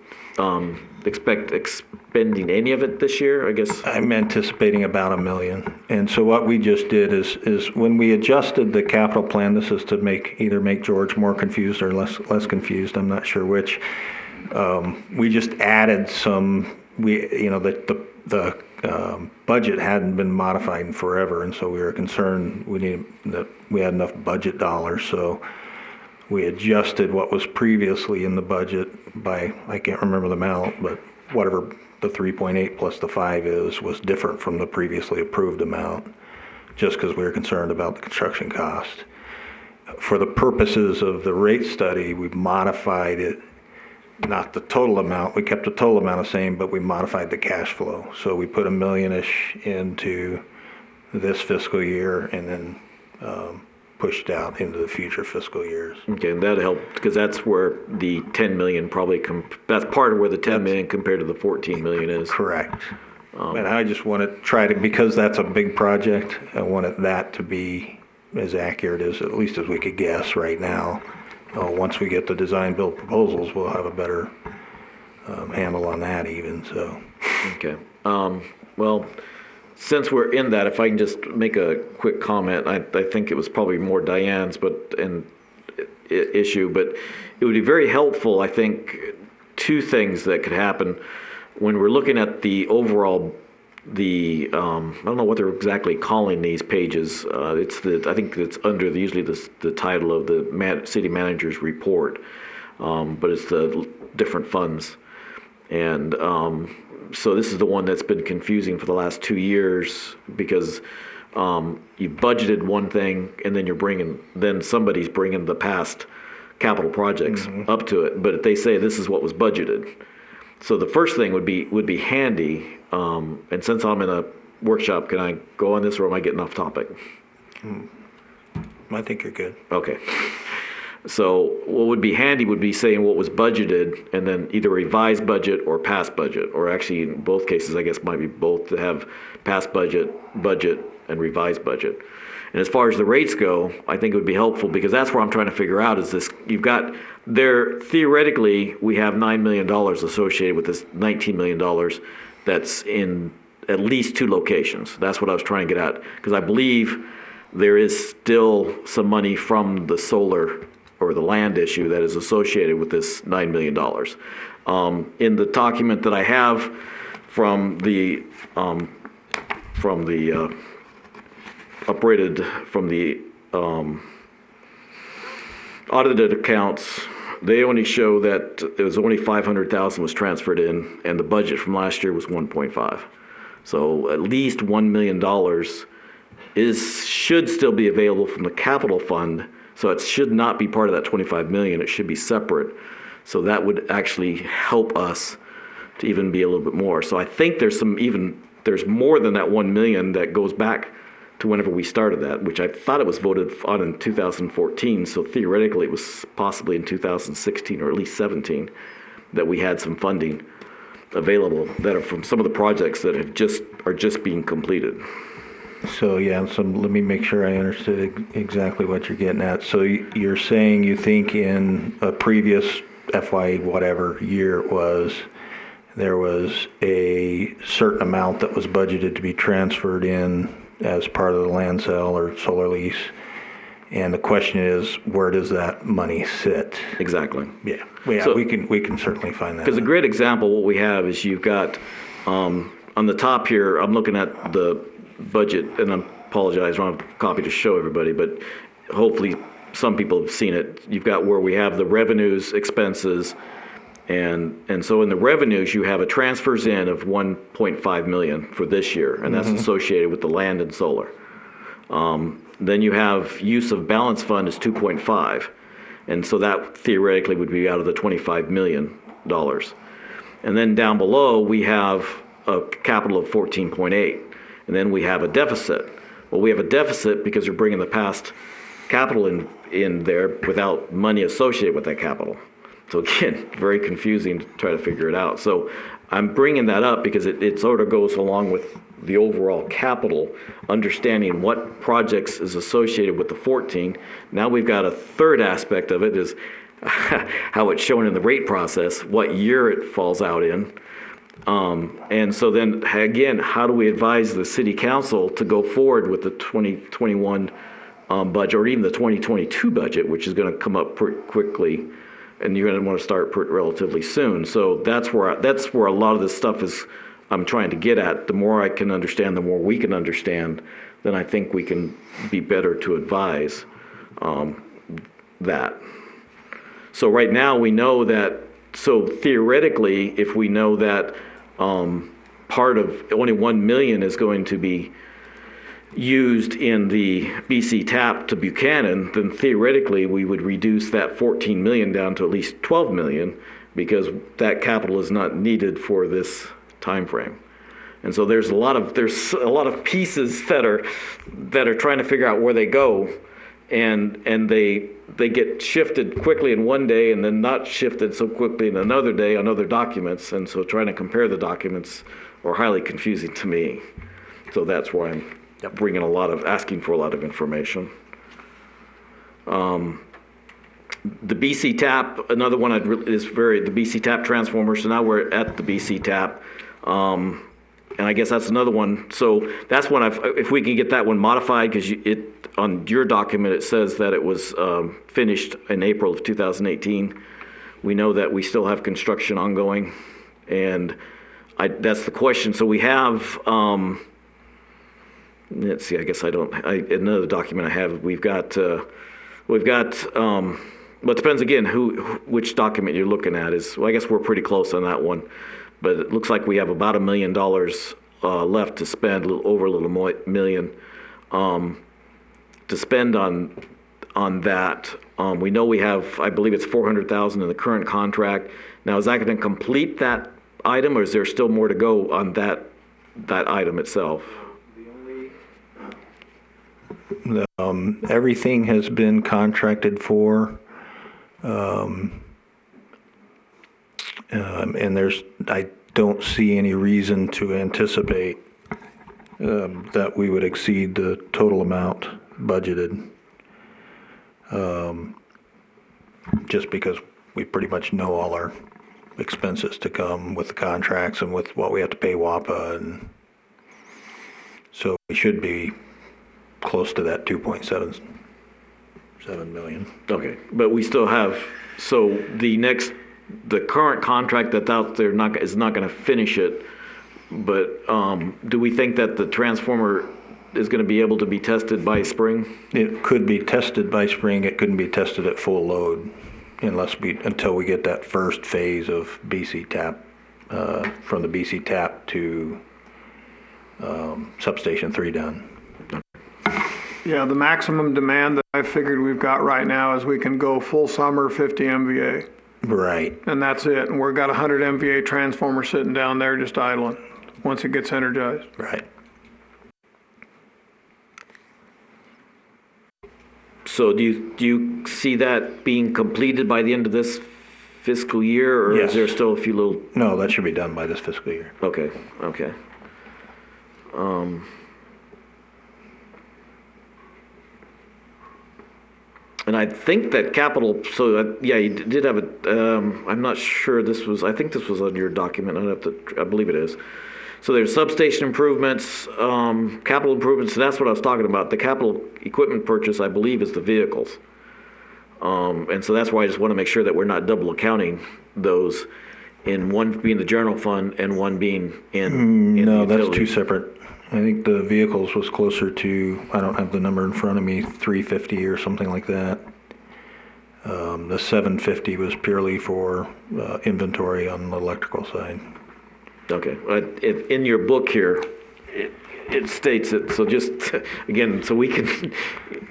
Speaker 13: expect expending any of it this year? I guess
Speaker 3: I'm anticipating about $1 million. And so what we just did is when we adjusted the capital plan, this is to either make George more confused or less confused. I'm not sure which. We just added some. The budget hadn't been modified in forever, and so we were concerned that we had enough budget dollars. So we adjusted what was previously in the budget by, I can't remember the amount, but whatever the 3.8 plus the 5 was different from the previously approved amount, just because we were concerned about the construction cost. For the purposes of the rate study, we've modified it. Not the total amount, we kept the total amount the same, but we modified the cash flow. So we put $1 million-ish into this fiscal year and then pushed out into the future fiscal years.
Speaker 13: okay, and that helped because that's where the 10 million probably that's part of where the 10 million compared to the 14 million is.
Speaker 3: Correct. And I just want to try to, because that's a big project, I wanted that to be as accurate at least as we could guess right now. Once we get the design build proposals, we'll have a better handle on that even, so.
Speaker 13: Okay. Well, since we're in that, if I can just make a quick comment, I think it was probably more Diane's issue, but it would be very helpful, I think, two things that could happen when we're looking at the overall, I don't know what they're exactly calling these pages. I think it's under usually the title of the city manager's report, but it's the different funds. And so this is the one that's been confusing for the last 2 years because you budgeted one thing and then somebody's bringing the past capital projects up to it, but they say this is what was budgeted. So the first thing would be handy, and since I'm in a workshop, can I go on this or am I getting off topic?
Speaker 3: I think you're good.
Speaker 13: Okay.
Speaker 2: So what would be handy would be saying what was budgeted and then either revised budget or past budget, or actually in both cases, I guess might be both, to have past budget, and revised budget. And as far as the rates go, I think it would be helpful because that's where I'm trying to figure out is this, you've got there, theoretically, we have $9 million associated with this $19 million that's in at least 2 locations. That's what I was trying to get at, because I believe there is still some money from the solar or the land issue that is associated with this $9 million. In the document that I have from the audited accounts, they only show that it was only 500,000 was transferred in, and the budget from last year was 1.5. So at least $1 million should still be available from the capital fund. So it should not be part of that 25 million. It should be separate. So that would actually help us to even be a little bit more. So I think there's more than that 1 million that goes back to whenever we started that, which I thought it was voted on in 2014. So theoretically it was possibly in 2016 or at least 17 that we had some funding available that are from some of the projects that are just being completed.
Speaker 3: So, yeah, so let me make sure I understood exactly what you're getting at. So you're saying you think in a previous FY whatever year it was, there was a certain amount that was budgeted to be transferred in as part of the land sale or solar lease. And the question is, where does that money sit?
Speaker 2: Exactly.
Speaker 3: Yeah. Well, yeah,
Speaker 2: So,
Speaker 3: we can certainly find that.
Speaker 2: Because a great example, what we have is you've got, on the top here, I'm looking at the budget, and I apologize, I don't have a copy to show everybody, but hopefully some people have seen it. You've got where we have the revenues, expenses, and so in the revenues, you have a transfers in of 1.5 million for this year, and that's associated with the land and solar. Then you have use of balance fund is 2.5, and so that theoretically would be out of the $25 million. And then down below, we have a capital of 14.8, and then we have a deficit. Well, we have a deficit because you're bringing the past capital in there without money associated with that capital. So again, very confusing to try to figure it out. So I'm bringing that up because it sort of goes along with the overall capital, understanding what projects is associated with the 14. Now we've got a third aspect of it is how it's shown in the rate process, what year it falls out in. And so then again, how do we advise the city council to go forward with the 2021 budget or even the 2022 budget, which is going to come up pretty quickly, and you're going to want to start relatively soon. So that's where a lot of this stuff is. I'm trying to get at. The more I can understand, the more we can understand, then I think we can be better to advise that. So right now we know that. So theoretically, if we know that part of only 1 million is going to be used in the BC TAP to Buchanan, then theoretically we would reduce that 14 million down to at least 12 million because that capital is not needed for this time frame. And so there's a lot of pieces that are trying to figure out where they go, and they get shifted quickly in one day and then not shifted so quickly in another day on other documents, and so trying to compare the documents are highly confusing to me. So that's why I'm asking for a lot of information. The BC TAP, another one the BC TAP transformer. So now we're at the BC TAP. And I guess that's another one. So that's one if we can get that one modified, because on your document, it says that it was finished in April of 2018. We know that we still have construction ongoing, and that's the question. So we have, let's see, I guess another document I have, we've got, well, it depends again which document you're looking at I guess we're pretty close on that one. But it looks like we have about $1 million left to spend, over a little million to spend on that. We know we have, I believe it's $400,000 in the current contract. Now, is that going to complete that item, or is there still more to go on that item itself?
Speaker 3: Everything has been contracted for. And I don't see any reason to anticipate that we would exceed the total amount budgeted. Just because we pretty much know all our expenses to come with the contracts and with what we have to pay WAPA, and so we should be close to that 2.77 million.
Speaker 2: Okay, but we still have, so the current contract that's out there is not gonna finish it, but do we think that the transformer is gonna be able to be tested by spring?
Speaker 3: It could be tested by spring. It couldn't be tested at full load until we get that first phase of BC tap, from the BC tap to substation 3 done.
Speaker 1: Yeah, the maximum demand that I figured we've got right now is we can go full summer 50 MVA.
Speaker 3: Right.
Speaker 1: And that's it. And we've got a 100 MVA transformer sitting down there just idling once it gets energized.
Speaker 3: Right.
Speaker 2: So do you see that being completed by the end of this fiscal year, or
Speaker 3: Yes.
Speaker 2: is there still a few little?
Speaker 3: No, that should be done by this fiscal year.
Speaker 2: Okay. And I think that capital, yeah, you did have I'm not sure I think this was on your document. I believe it is. So there's substation improvements, capital improvements, and that's what I was talking about. The capital equipment purchase, I believe, is the vehicles. And so that's why I just want to make sure that we're not double accounting those, in one being the general fund and one being in
Speaker 3: No,
Speaker 2: the
Speaker 3: that's
Speaker 2: utility.
Speaker 3: two separate. I think the vehicles was closer to, I don't have the number in front of me, 350 or something like that. The 750 was purely for inventory on the electrical side.
Speaker 2: Okay, in your book here, it states it, so just, again, so we can,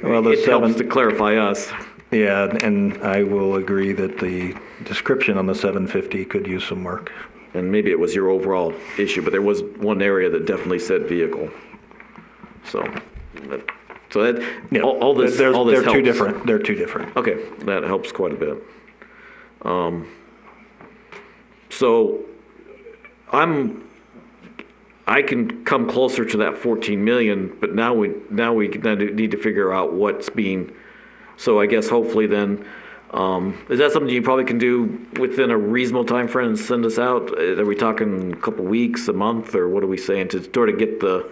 Speaker 3: Well,
Speaker 2: it helps to clarify us.
Speaker 3: Yeah, and I will agree that the description on the 750 could use some work.
Speaker 2: And maybe it was your overall issue, but there was one area that definitely said vehicle. So that,
Speaker 3: Yeah,
Speaker 2: all this
Speaker 3: they're
Speaker 2: helps.
Speaker 3: two different. They're two different.
Speaker 2: Okay, that helps quite a bit. So I can come closer to that 14 million, but now we need to figure out what's being, so I guess hopefully then, is that something you probably can do within a reasonable time frame and send us out? Are we talking a couple weeks, a month, or what are we saying to sort of get the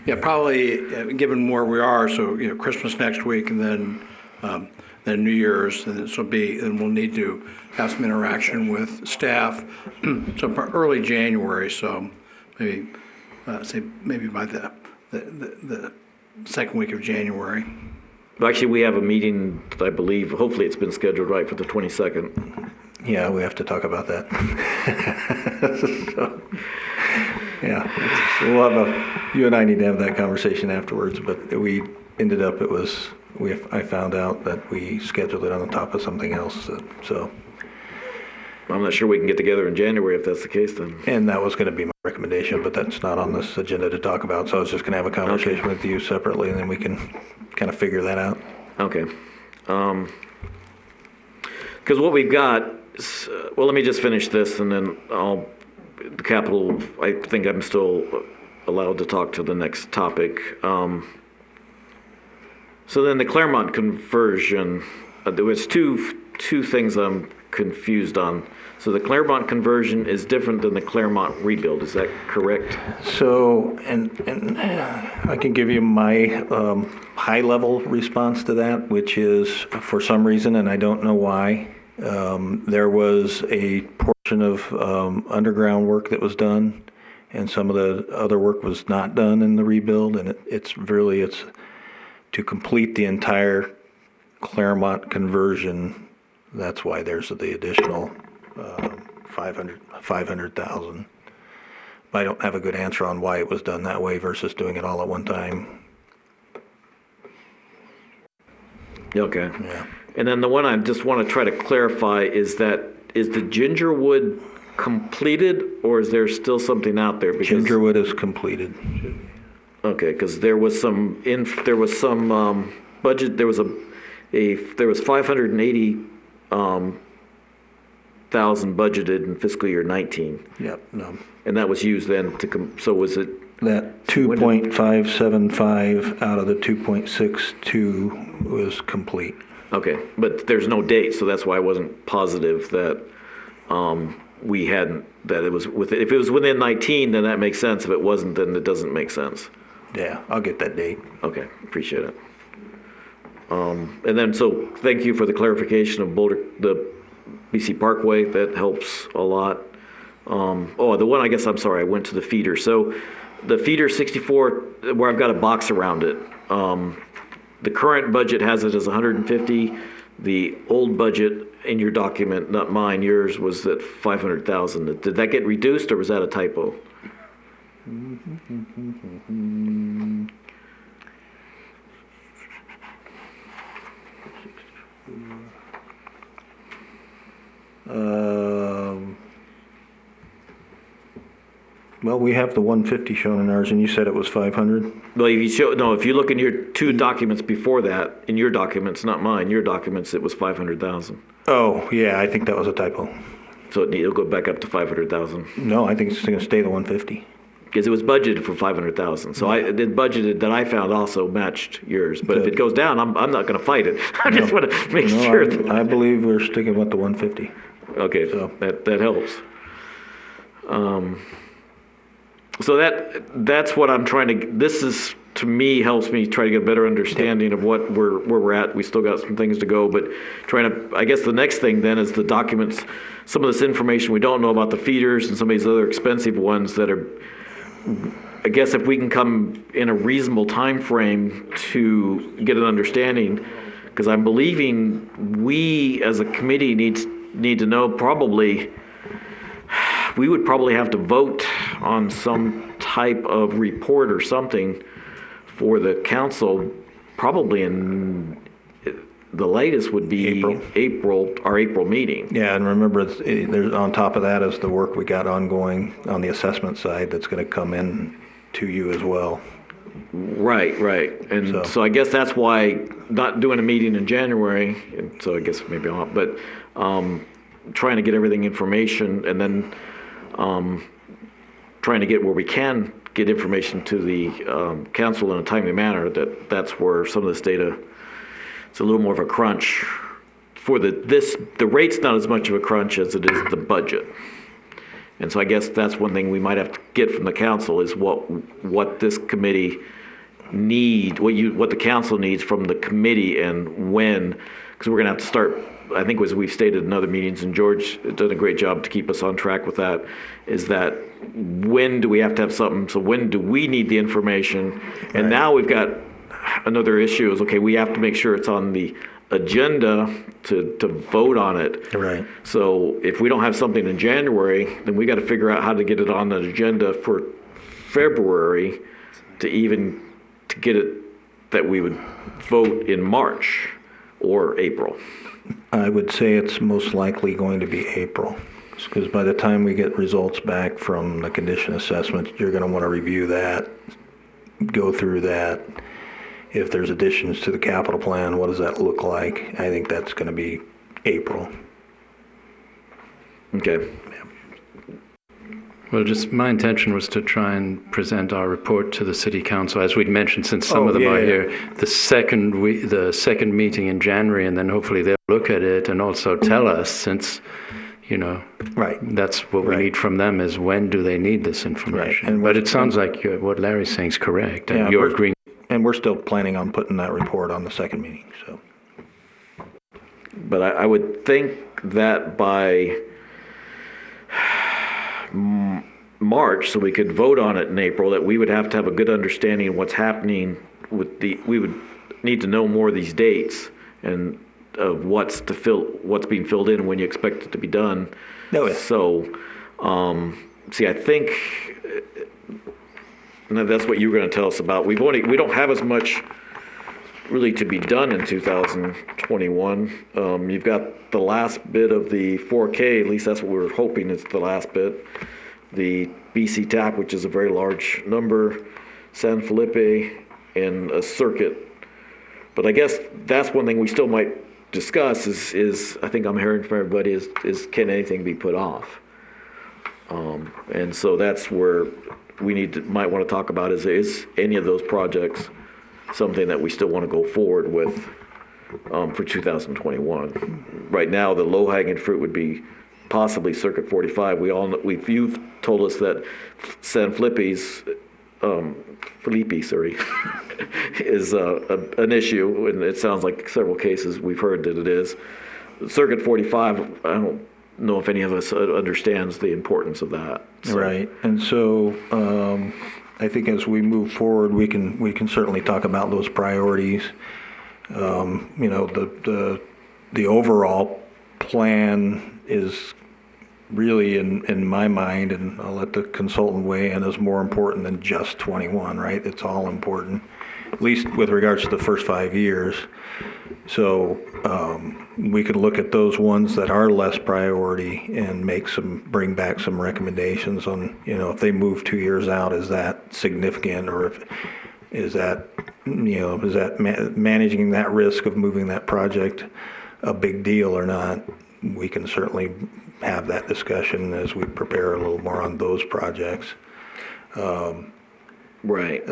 Speaker 4: Yeah, probably, given where we are, so, Christmas next week and then New Year's, and we'll need to have some interaction with staff, so for early January, so maybe, maybe by the second week of January.
Speaker 2: Actually, we have a meeting, I believe, hopefully it's been scheduled right for the 22nd.
Speaker 3: Yeah, we have to talk about that. So, yeah, you and I need to have that conversation afterwards, but we ended up, I found out that we scheduled it on the top of something else, so.
Speaker 2: I'm not sure we can get together in January if that's the case then.
Speaker 3: And that was going to be my recommendation, but that's not on this agenda to talk about, so I was just going to have a conversation with you separately, and then we can kind of figure that out.
Speaker 2: Okay. Because what we've got, let me just finish this and then the capital, I think I'm still allowed to talk to the next topic. So then the Claremont conversion, there was two things I'm confused on. So the Claremont conversion is different than the Claremont rebuild, is that correct?
Speaker 3: So, and I can give you my high-level response to that, which is, for some reason, and I don't know why, there was a portion of underground work that was done, and some of the other work was not done in the rebuild, and it's to complete the entire Claremont conversion. That's why there's the additional 500,000. I don't have a good answer on why it was done that way versus doing it all at one time.
Speaker 2: Okay.
Speaker 3: Yeah.
Speaker 2: And then the one I just want to try to clarify is the Gingerwood completed, or is there still something out there? Because,
Speaker 3: Gingerwood is completed.
Speaker 2: okay, because there was some budget. There was there was 580 thousand budgeted in fiscal year 19,
Speaker 3: Yep, no.
Speaker 2: and that was used then so was it?
Speaker 3: That 2.575 out of the 2.62 was complete.
Speaker 2: Okay, but there's no date, so that's why I wasn't positive that we hadn't, that it was if it was within 19, then that makes sense. If it wasn't, then it doesn't make sense.
Speaker 3: Yeah, I'll get that date.
Speaker 2: Okay, appreciate it. And then, so thank you for the clarification of the BC Parkway. That helps a lot. The one, I guess, I'm sorry, I went to the feeder. So the feeder 64, where I've got a box around it, the current budget has it as 150. The old budget in your document, not mine, yours, was at 500,000. Did that get reduced, or was that a typo?
Speaker 3: Well, we have the 150 shown in ours, and you said it was 500?
Speaker 2: Well, if you look in your two documents before that, in your documents, not mine, your documents, it was 500,000.
Speaker 3: Oh, yeah, I think that was a typo.
Speaker 2: So it'll go back up to 500,000.
Speaker 3: No, I think it's going to stay the 150.
Speaker 2: Because it was budgeted for 500,000. So the budgeted that I found also matched yours. But if
Speaker 3: Good.
Speaker 2: it goes down, I'm not going to fight it. I just want to make sure.
Speaker 3: I believe we're sticking with the 150.
Speaker 2: Okay,
Speaker 3: So-
Speaker 2: that helps. So that's what I'm trying to. This is, to me, helps me try to get a better understanding of where we're at. We still got some things to go, but trying to. I guess the next thing then is the documents. Some of this information we don't know about the feeders and some of these other expensive ones that are. I guess if we can come in a reasonable time frame to get an understanding, because I'm believing we as a committee need to know probably. We would probably have to vote on some type of report or something for the council, probably in, the latest would be our April meeting.
Speaker 3: Yeah, and remember, there's on top of that is the work we got ongoing on the assessment side that's going to come in to you as well.
Speaker 2: Right. And so I guess that's why not doing a meeting in January, and so I guess maybe I'm not, but trying to get everything information and then trying to get where we can get information to the council in a timely manner. That's where some of this data, it's a little more of a crunch. For the rate's not as much of a crunch as it is the budget. And so I guess that's one thing we might have to get from the council is what this committee what the council needs from the committee and when, because we're going to have to start. I think as we've stated in other meetings, and George has done a great job to keep us on track with that, is that when do we have to have something? So when do we need the information? And now we've got another issue is, okay, we have to make sure it's on the agenda to vote on it.
Speaker 3: Right.
Speaker 2: So if we don't have something in January, then we got to figure out how to get it on the agenda for February to get it that we would vote in March or April.
Speaker 3: I would say it's most likely going to be April, because by the time we get results back from the condition assessment, you're going to want to review that, go through that. If there's additions to the capital plan, what does that look like? I think that's going to be April.
Speaker 2: Okay.
Speaker 7: Well, just my intention was to try and present our report to the city council, as we'd mentioned, since some of them are here, the second meeting in January, and then hopefully they'll look at it and also tell us, since,
Speaker 3: Right.
Speaker 7: that's what we need from them, is when do they need this information?
Speaker 3: And
Speaker 7: but it sounds like what Larry's saying is correct, and you're agreeing.
Speaker 3: And we're still planning on putting that report on the second meeting, so.
Speaker 2: But I would think that by March, so we could vote on it in April, that we would have to have a good understanding of what's happening with we would need to know more of these dates and of what's being filled in and when you expect it to be done.
Speaker 3: Oh, yeah.
Speaker 2: So, I think that's what you were going to tell us about. We don't have as much
Speaker 13: really to be done in 2021. You've got the last bit of the 4K, at least that's what we're hoping is the last bit. The BC TAP, which is a very large number, San Felipe, and a circuit. But I guess that's one thing we still might discuss is I think I'm hearing from everybody is can anything be put off? And so that's where we might want to talk about is any of those projects something that we still want to go forward with for 2021. Right now, the low-hanging fruit would be possibly Circuit 45. You've told us that San Felipe's is an issue, and it sounds like several cases we've heard that it is. Circuit 45, I don't know if any of us understands the importance of that. So.
Speaker 3: Right, and so I think as we move forward, we can certainly talk about those priorities. The overall plan is really, in my mind, and I'll let the consultant weigh in, is more important than just 21, right? It's all important, at least with regards to the first 5 years. So we could look at those ones that are less priority and bring back some recommendations on, if they move 2 years out, is that significant, or is that managing that risk of moving that project a big deal or not? We can certainly have that discussion as we prepare a little more on those projects.
Speaker 13: Right.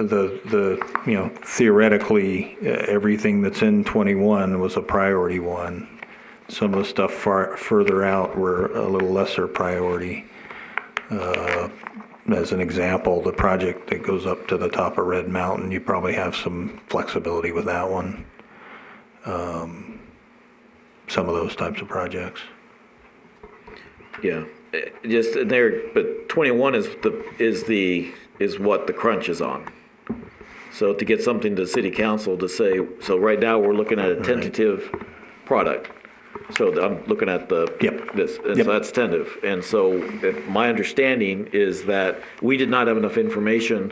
Speaker 3: Theoretically, everything that's in 21 was a priority one. Some of the stuff further out were a little lesser priority. As an example, the project that goes up to the top of Red Mountain, you probably have some flexibility with that one. Some of those types of projects.
Speaker 13: Yeah, just there, but 21 is what the crunch is on. So to get something to the city council to say, so right now we're looking at a tentative product. So I'm looking at this, and so that's tentative. And so my understanding is that we did not have enough information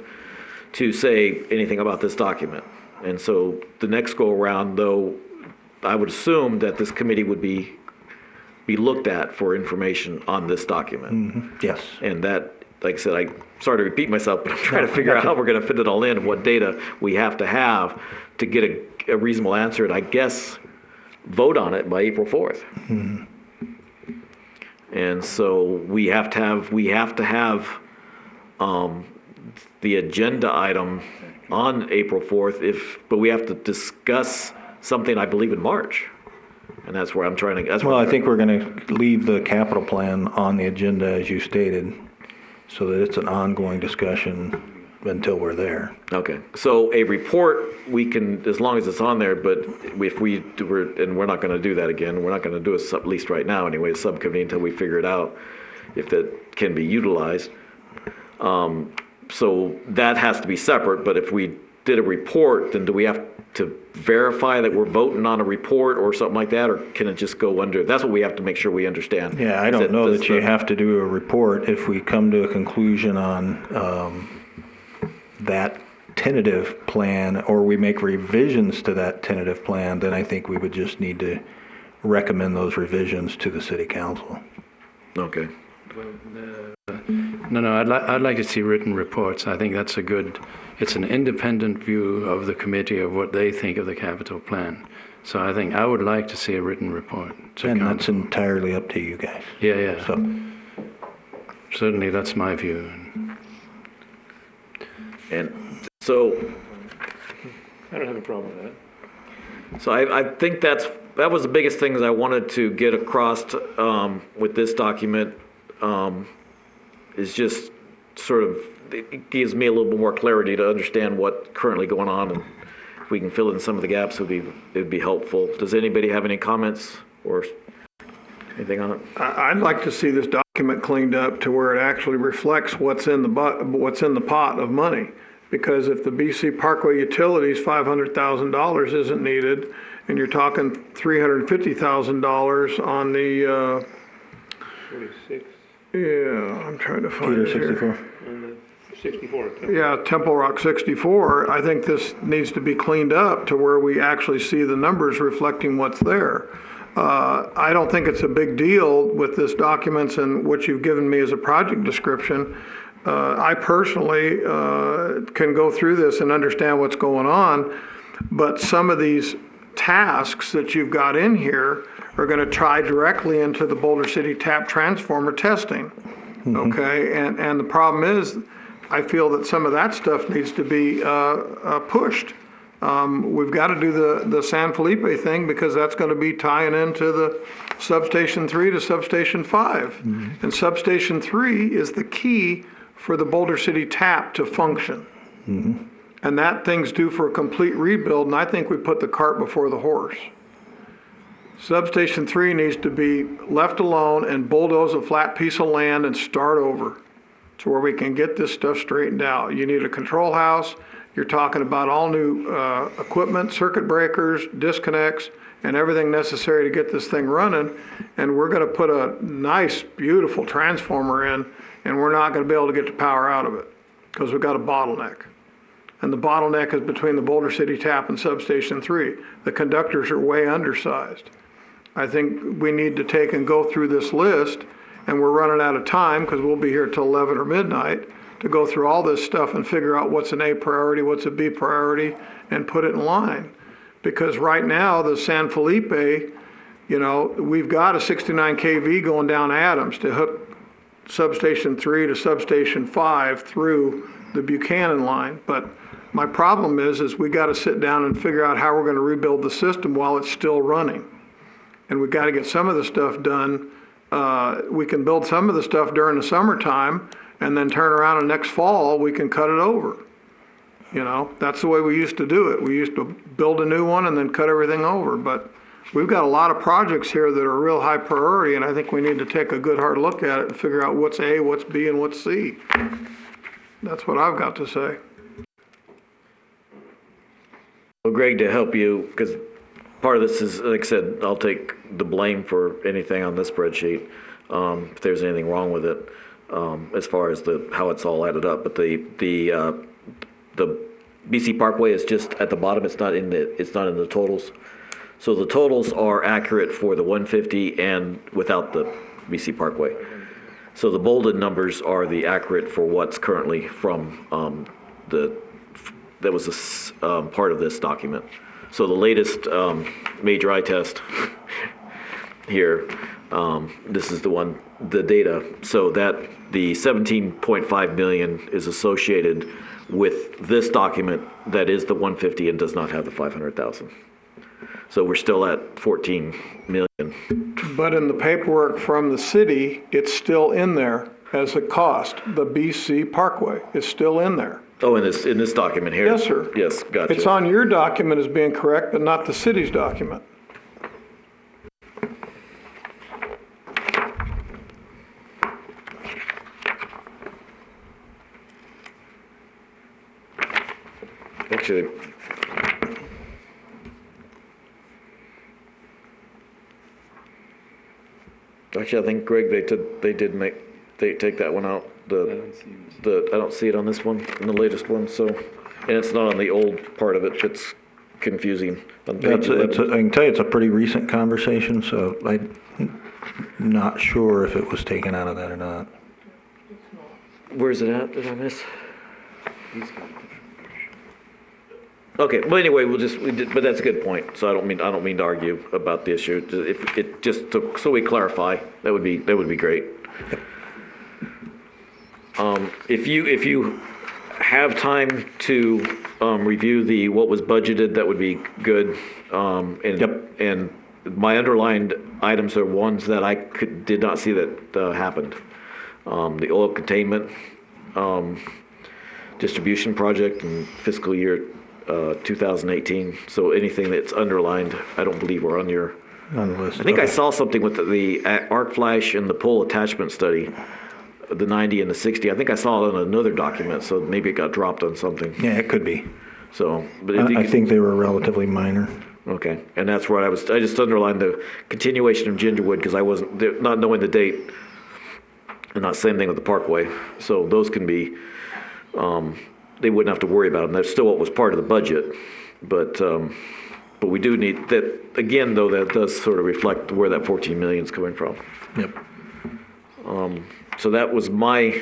Speaker 13: to say anything about this document. And so the next go around, though, I would assume that this committee would be looked at for information on this document.
Speaker 3: Mm-hmm. Yes.
Speaker 13: And that, like I said, I sorry to repeat myself, but I'm trying to figure out how we're going to fit it all in, what data we have to get a reasonable answer, and I guess vote on it by April 4th.
Speaker 3: Mm-hmm.
Speaker 13: And so we have to have the agenda item on April 4th, but we have to discuss something, I believe, in March. And that's where I'm trying to,
Speaker 3: I think we're going to leave the capital plan on the agenda as you stated, so that it's an ongoing discussion until we're there.
Speaker 13: Okay. So a report, we can, as long as it's on there, but if we're not going to do that again, we're not going to do it, at least right now anyway, a subcommittee until we figure it out if that can be utilized. So that has to be separate, but if we did a report, then do we have to verify that we're voting on a report or something like that, or can it just go under? That's what we have to make sure we understand.
Speaker 3: Yeah, I don't know that you have to do a report. If we come to a conclusion on that tentative plan, or we make revisions to that tentative plan, then I think we would just need to recommend those revisions to the city council.
Speaker 13: Okay.
Speaker 7: No, I'd like to see written reports. I think that's it's an independent view of the committee of what they think of the capital plan. So I think I would like to see a written report.
Speaker 3: And that's entirely up to you guys.
Speaker 7: Yeah.
Speaker 3: So
Speaker 7: certainly that's my view.
Speaker 13: And so
Speaker 6: I don't have a problem with that.
Speaker 13: So I think that was the biggest things I wanted to get across with this document, is just sort of, it gives me a little bit more clarity to understand what's currently going on, and if we can fill in some of the gaps, it'd be helpful. Does anybody have any comments or anything on it?
Speaker 1: I'd like to see this document cleaned up to where it actually reflects what's in the pot of money. Because if the BC Parkway Utilities $500,000 isn't needed, and you're talking $350,000 on the
Speaker 6: 46.
Speaker 1: yeah, I'm trying to find it here.
Speaker 6: 64.
Speaker 1: Yeah, Temple Rock 64, I think this needs to be cleaned up to where we actually see the numbers reflecting what's there. I don't think it's a big deal with this documents and what you've given me as a project description. I personally can go through this and understand what's going on, but some of these tasks that you've got in here are going to tie directly into the Boulder City tap transformer testing. Okay, and the problem is, I feel that some of that stuff needs to be pushed. We've got to do the San Felipe thing because that's going to be tying into the Substation 3 to Substation 5. And Substation 3 is the key for the Boulder City tap to function. And that thing's due for a complete rebuild, and I think we put the cart before the horse. Substation 3 needs to be left alone and bulldoze a flat piece of land and start over to where we can get this stuff straightened out. You need a control house. You're talking about all new equipment, circuit breakers, disconnects, and everything necessary to get this thing running. And we're going to put a nice, beautiful transformer in, and we're not going to be able to get the power out of it because we've got a bottleneck. And the bottleneck is between the Boulder City tap and Substation 3. The conductors are way undersized. I think we need to take and go through this list, and we're running out of time because we'll be here till 11 or midnight to go through all this stuff and figure out what's an A priority, what's a B priority, and put it in line. Because right now, the San Felipe, you know, we've got a 69 kV going down Adams to hook Substation 3 to Substation 5 through the Buchanan line. But my problem is we got to sit down and figure out how we're going to rebuild the system while it's still running. And we've got to get some of the stuff done. We can build some of the stuff during the summertime and then turn around and next fall we can cut it over. You know, that's the way we used to do it. We used to build a new one and then cut everything over. But we've got a lot of projects here that are real high priority, and I think we need to take a good hard look at it and figure out what's A, what's B, and what's C. That's what I've got to say.
Speaker 13: Well, Greg, to help you, because part of this is, like I said, I'll take the blame for anything on this spreadsheet, if there's anything wrong with it, as far as how it's all added up. But the BC Parkway is just at the bottom. It's not in the totals. So the totals are accurate for the 150 and without the BC Parkway. So the bolded numbers are the accurate for what's currently from that was part of this document. So the latest major eye test here, this is the data. So that the 17.5 million is associated with this document that is the 150 and does not have the 500,000. So we're still at 14 million.
Speaker 1: But in the paperwork from the city, it's still in there as a cost. The BC Parkway is still in there.
Speaker 13: Oh, in this document here?
Speaker 1: Yes, sir.
Speaker 13: Yes, gotcha.
Speaker 1: It's on your document as being correct, but not the city's document.
Speaker 13: Actually, I think, Greg, they take that one out. I don't see it on this one, in the latest one. So, and it's not on the old part of it. It's confusing. On page 11.
Speaker 3: I can tell you it's a pretty recent conversation, so I'm not sure if it was taken out of that or not.
Speaker 13: Where's it at? Did I miss? Okay. Well, anyway, but that's a good point. So I don't mean to argue about the issue. If it just so we clarify, that would be great. If you have time to review what was budgeted, that would be good. And my underlined items are ones that I did not see that happened. The oil containment distribution project in fiscal year 2018. So anything that's underlined, I don't believe are on the list. I think I saw something with the arc flash and the pole attachment study. The 90 and the 60. I think I saw it on another document, so maybe it got dropped on something.
Speaker 3: Yeah, it could be.
Speaker 13: So, but
Speaker 3: I think they were relatively minor.
Speaker 13: Okay, and that's where I just underlined the continuation of Gingerwood because I wasn't there, not knowing the date, and not same thing with the Parkway. So those can be they wouldn't have to worry about it. And that's still what was part of the budget. But we do need that, again, though, that does sort of reflect where that 14 million is coming from.
Speaker 3: Yep.
Speaker 13: So that was I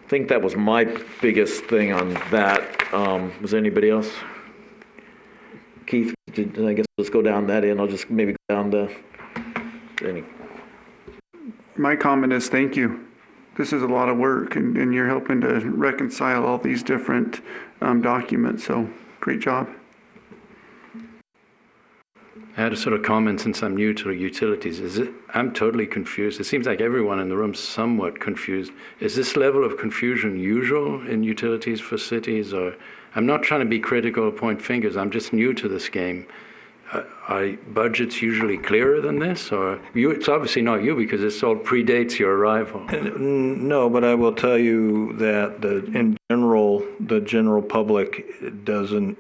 Speaker 13: think that was my biggest thing on that. Was there anybody else? Keith, I guess let's go down that end. I'll just maybe go down to any.
Speaker 9: My comment is thank you. This is a lot of work, and you're helping to reconcile all these different documents, so great job.
Speaker 7: I had a sort of comment since I'm new to utilities. I'm totally confused. It seems like everyone in the room's somewhat confused. Is this level of confusion usual in utilities for cities? Or I'm not trying to be critical or point fingers. I'm just new to this game. Are budgets usually clearer than this? Or it's obviously not you because this all predates your arrival.
Speaker 3: No, but I will tell you that in general, the general public doesn't,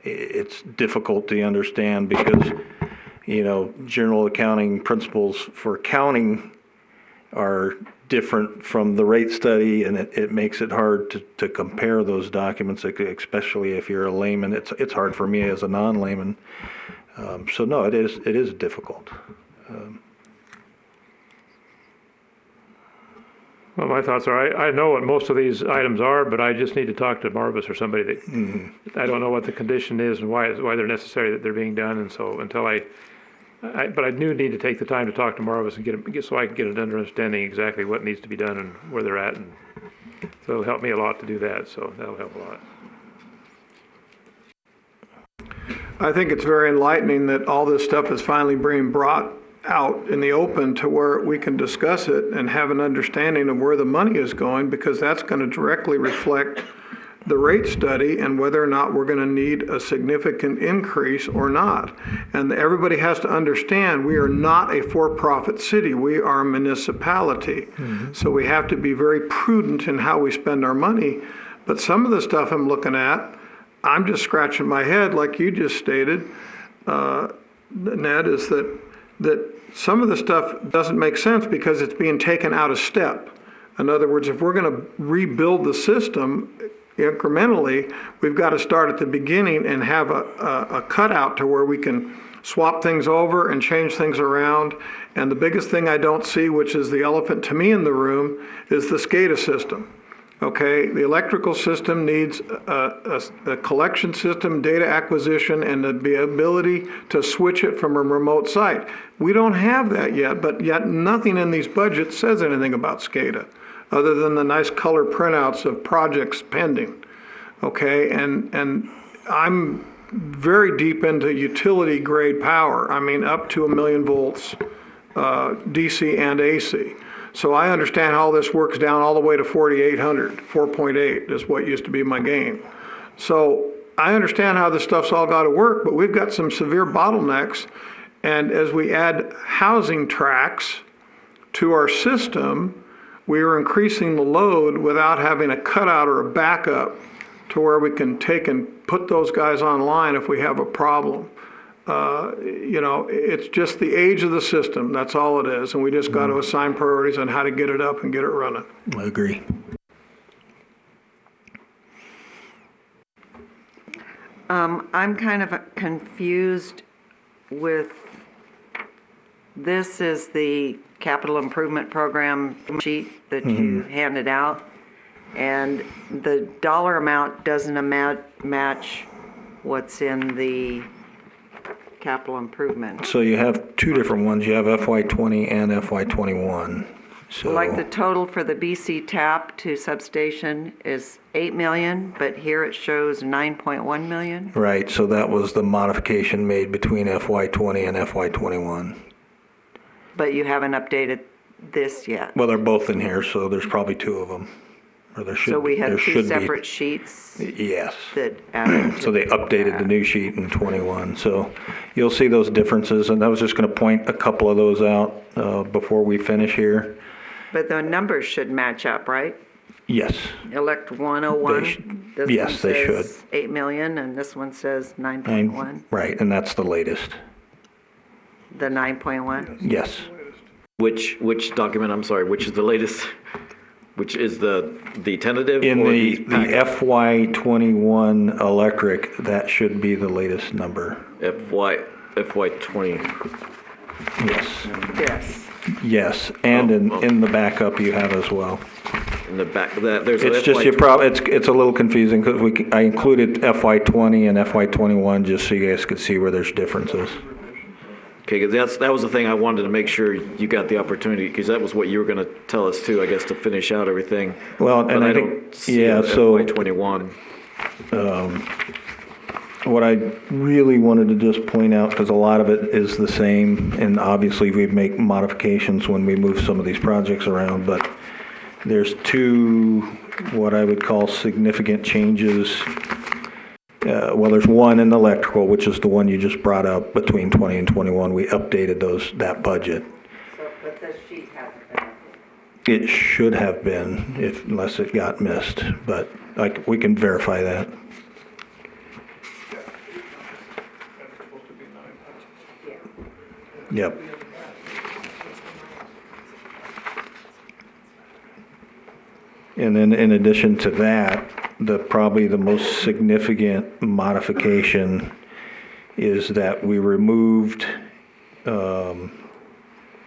Speaker 3: it's difficult to understand because, general accounting principles for accounting are different from the rate study, and it makes it hard to compare those documents, especially if you're a layman. It's hard for me as a non-layman. So no, it is difficult.
Speaker 6: Well, my thoughts are, I know what most of these items are, but I just need to talk to Marvis or somebody that, I don't know what the condition is and why they're necessary that they're being done, and so until but I do need to take the time to talk to Marvis and so I can get an understanding exactly what needs to be done and where they're at, and so it'll help me a lot to do that, so that'll help a lot.
Speaker 1: I think it's very enlightening that all this stuff is finally being brought out in the open to where we can discuss it and have an understanding of where the money is going, because that's going to directly reflect the rate study and whether or not we're going to need a significant increase or not. And everybody has to understand we are not a for-profit city. We are a municipality. So we have to be very prudent in how we spend our money. But some of the stuff I'm looking at, I'm just scratching my head, like you just stated, Ned, is that some of the stuff doesn't make sense because it's being taken out of step. In other words, if we're going to rebuild the system incrementally, we've got to start at the beginning and have a cutout to where we can swap things over and change things around. And the biggest thing I don't see, which is the elephant to me in the room, is the SCADA system. Okay, the electrical system needs a collection system, data acquisition, and the ability to switch it from a remote site. We don't have that yet, but yet nothing in these budgets says anything about SCADA, other than the nice color printouts of projects pending. Okay, and I'm very deep into utility grade power. I mean, up to 1 million volts, DC and AC. So I understand how this works down all the way to 4,800, 4.8 is what used to be my game. So I understand how this stuff's all got to work, but we've got some severe bottlenecks. And as we add housing tracks to our system, we are increasing the load without having a cutout or a backup to where we can take and put those guys online if we have a problem. It's just the age of the system. That's all it is. And we just got to assign priorities on how to get it up and get it running.
Speaker 3: I agree.
Speaker 12: I'm kind of confused with, this is the capital improvement program sheet that you handed out. And the dollar amount doesn't match what's in the capital improvement.
Speaker 3: So you have two different ones. You have FY20 and FY21. So
Speaker 12: Like the total for the BC tap to substation is 8 million, but here it shows 9.1 million.
Speaker 3: right. So that was the modification made between FY20 and FY21.
Speaker 12: But you haven't updated this yet.
Speaker 3: Well, they're both in here, so there's probably two of them. Or there should.
Speaker 12: So we
Speaker 3: there
Speaker 12: have two
Speaker 3: should
Speaker 12: separate
Speaker 3: be.
Speaker 12: sheets
Speaker 3: Yes.
Speaker 12: that added to
Speaker 3: So they updated the new sheet in 21. So you'll see those differences, and I was just going to point a couple of those out before we finish here.
Speaker 12: But the numbers should match up, right?
Speaker 3: Yes.
Speaker 12: Elect 101. This
Speaker 3: yes,
Speaker 12: one
Speaker 3: they
Speaker 12: says
Speaker 3: should.
Speaker 12: 8 million, and this one says 9.1.
Speaker 3: Right, and that's the latest.
Speaker 12: The 9.1?
Speaker 3: Yes.
Speaker 13: Which document, I'm sorry, which is the latest? which is the tentative?
Speaker 3: In
Speaker 13: or
Speaker 3: the
Speaker 13: packet?
Speaker 3: FY21 electric, that should be the latest number.
Speaker 13: FY20.
Speaker 3: Yes.
Speaker 12: Yes.
Speaker 3: Yes, and in the backup you have as well.
Speaker 13: In the back of that, there's
Speaker 3: It's just it's a little confusing because I included FY20 and FY21 just so you guys could see where there's differences.
Speaker 13: Okay, because that was the thing I wanted to make sure you got the opportunity, because that was what you were going to tell us too, I guess, to finish out everything.
Speaker 3: Well,
Speaker 13: But
Speaker 3: and I
Speaker 13: don't
Speaker 3: think,
Speaker 13: see
Speaker 3: yeah,
Speaker 13: the
Speaker 3: so
Speaker 13: FY21.
Speaker 3: what I really wanted to just point out, because a lot of it is the same, and obviously we make modifications when we move some of these projects around, but there's two, what I would call significant changes. Well, there's one in electrical, which is the one you just brought up between 20 and 21. We updated that budget.
Speaker 12: So, but this sheet hasn't been.
Speaker 3: It should have been, unless it got missed, but we can verify that. Yep. And then in addition to that, probably the most significant modification is that we removed the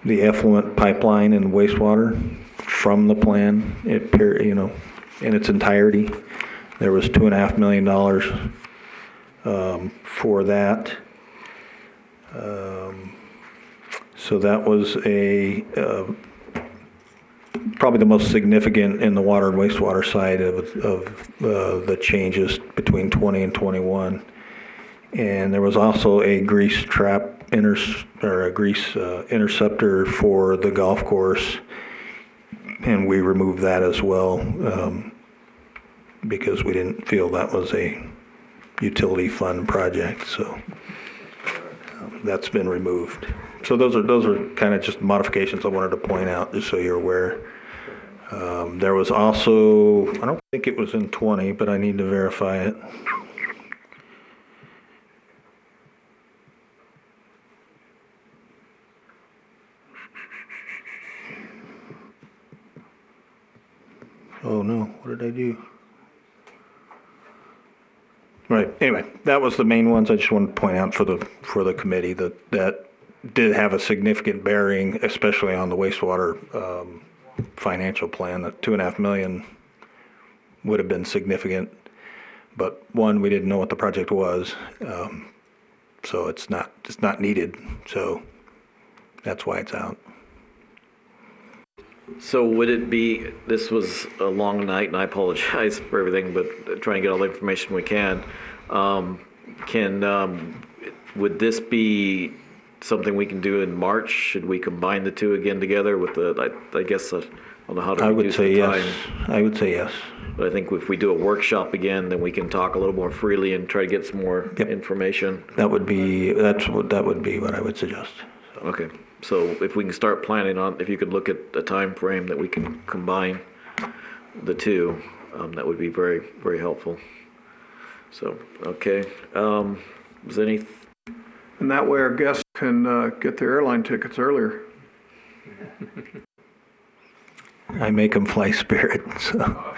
Speaker 3: effluent pipeline and wastewater from the plan, in its entirety. There was $2.5 million for that. So that was probably the most significant in the water and wastewater side of the changes between 20 and 21. And there was also a grease trap interceptor for the golf course, and we removed that as well because we didn't feel that was a utility fund project. So that's been removed. So those are kind of just modifications I wanted to point out, just so you're aware. There was also, I don't think it was in 20, but I need to verify it. Oh no, what did I do? Right, anyway, that was the main ones I just wanted to point out for the committee that did have a significant bearing, especially on the wastewater financial plan. That $2.5 million would have been significant, but one, we didn't know what the project was, so it's not needed. So that's why it's out.
Speaker 13: So would it be, this was a long night, and I apologize for everything, but trying to get all the information we can. Would this be something we can do in March? Should we combine the two again together with I guess, I don't know how to reduce the time.
Speaker 3: I would say yes.
Speaker 13: But I think if we do a workshop again, then we can talk a little more freely and try to get some more information.
Speaker 3: That would be what I would suggest. So.
Speaker 13: Okay. So if we can start planning on, if you could look at a time frame that we can combine the two, that would be very, very helpful. So, okay. Was any?
Speaker 1: And that way our guests can get their airline tickets earlier.
Speaker 3: I make them fly Spirit, so.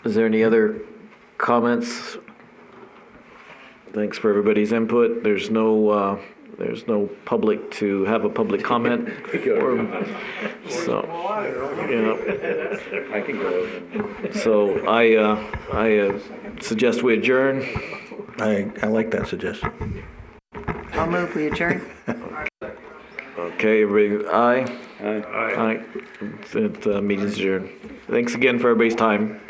Speaker 13: Is there any other comments? Thanks for everybody's input. There's no public to have a public comment forum. So, I can go. So I suggest we adjourn.
Speaker 3: I like that suggestion.
Speaker 12: I'll move, we adjourn.
Speaker 13: Okay, everybody, aye? Aye. Aye. Meeting's adjourned. Thanks again for everybody's time.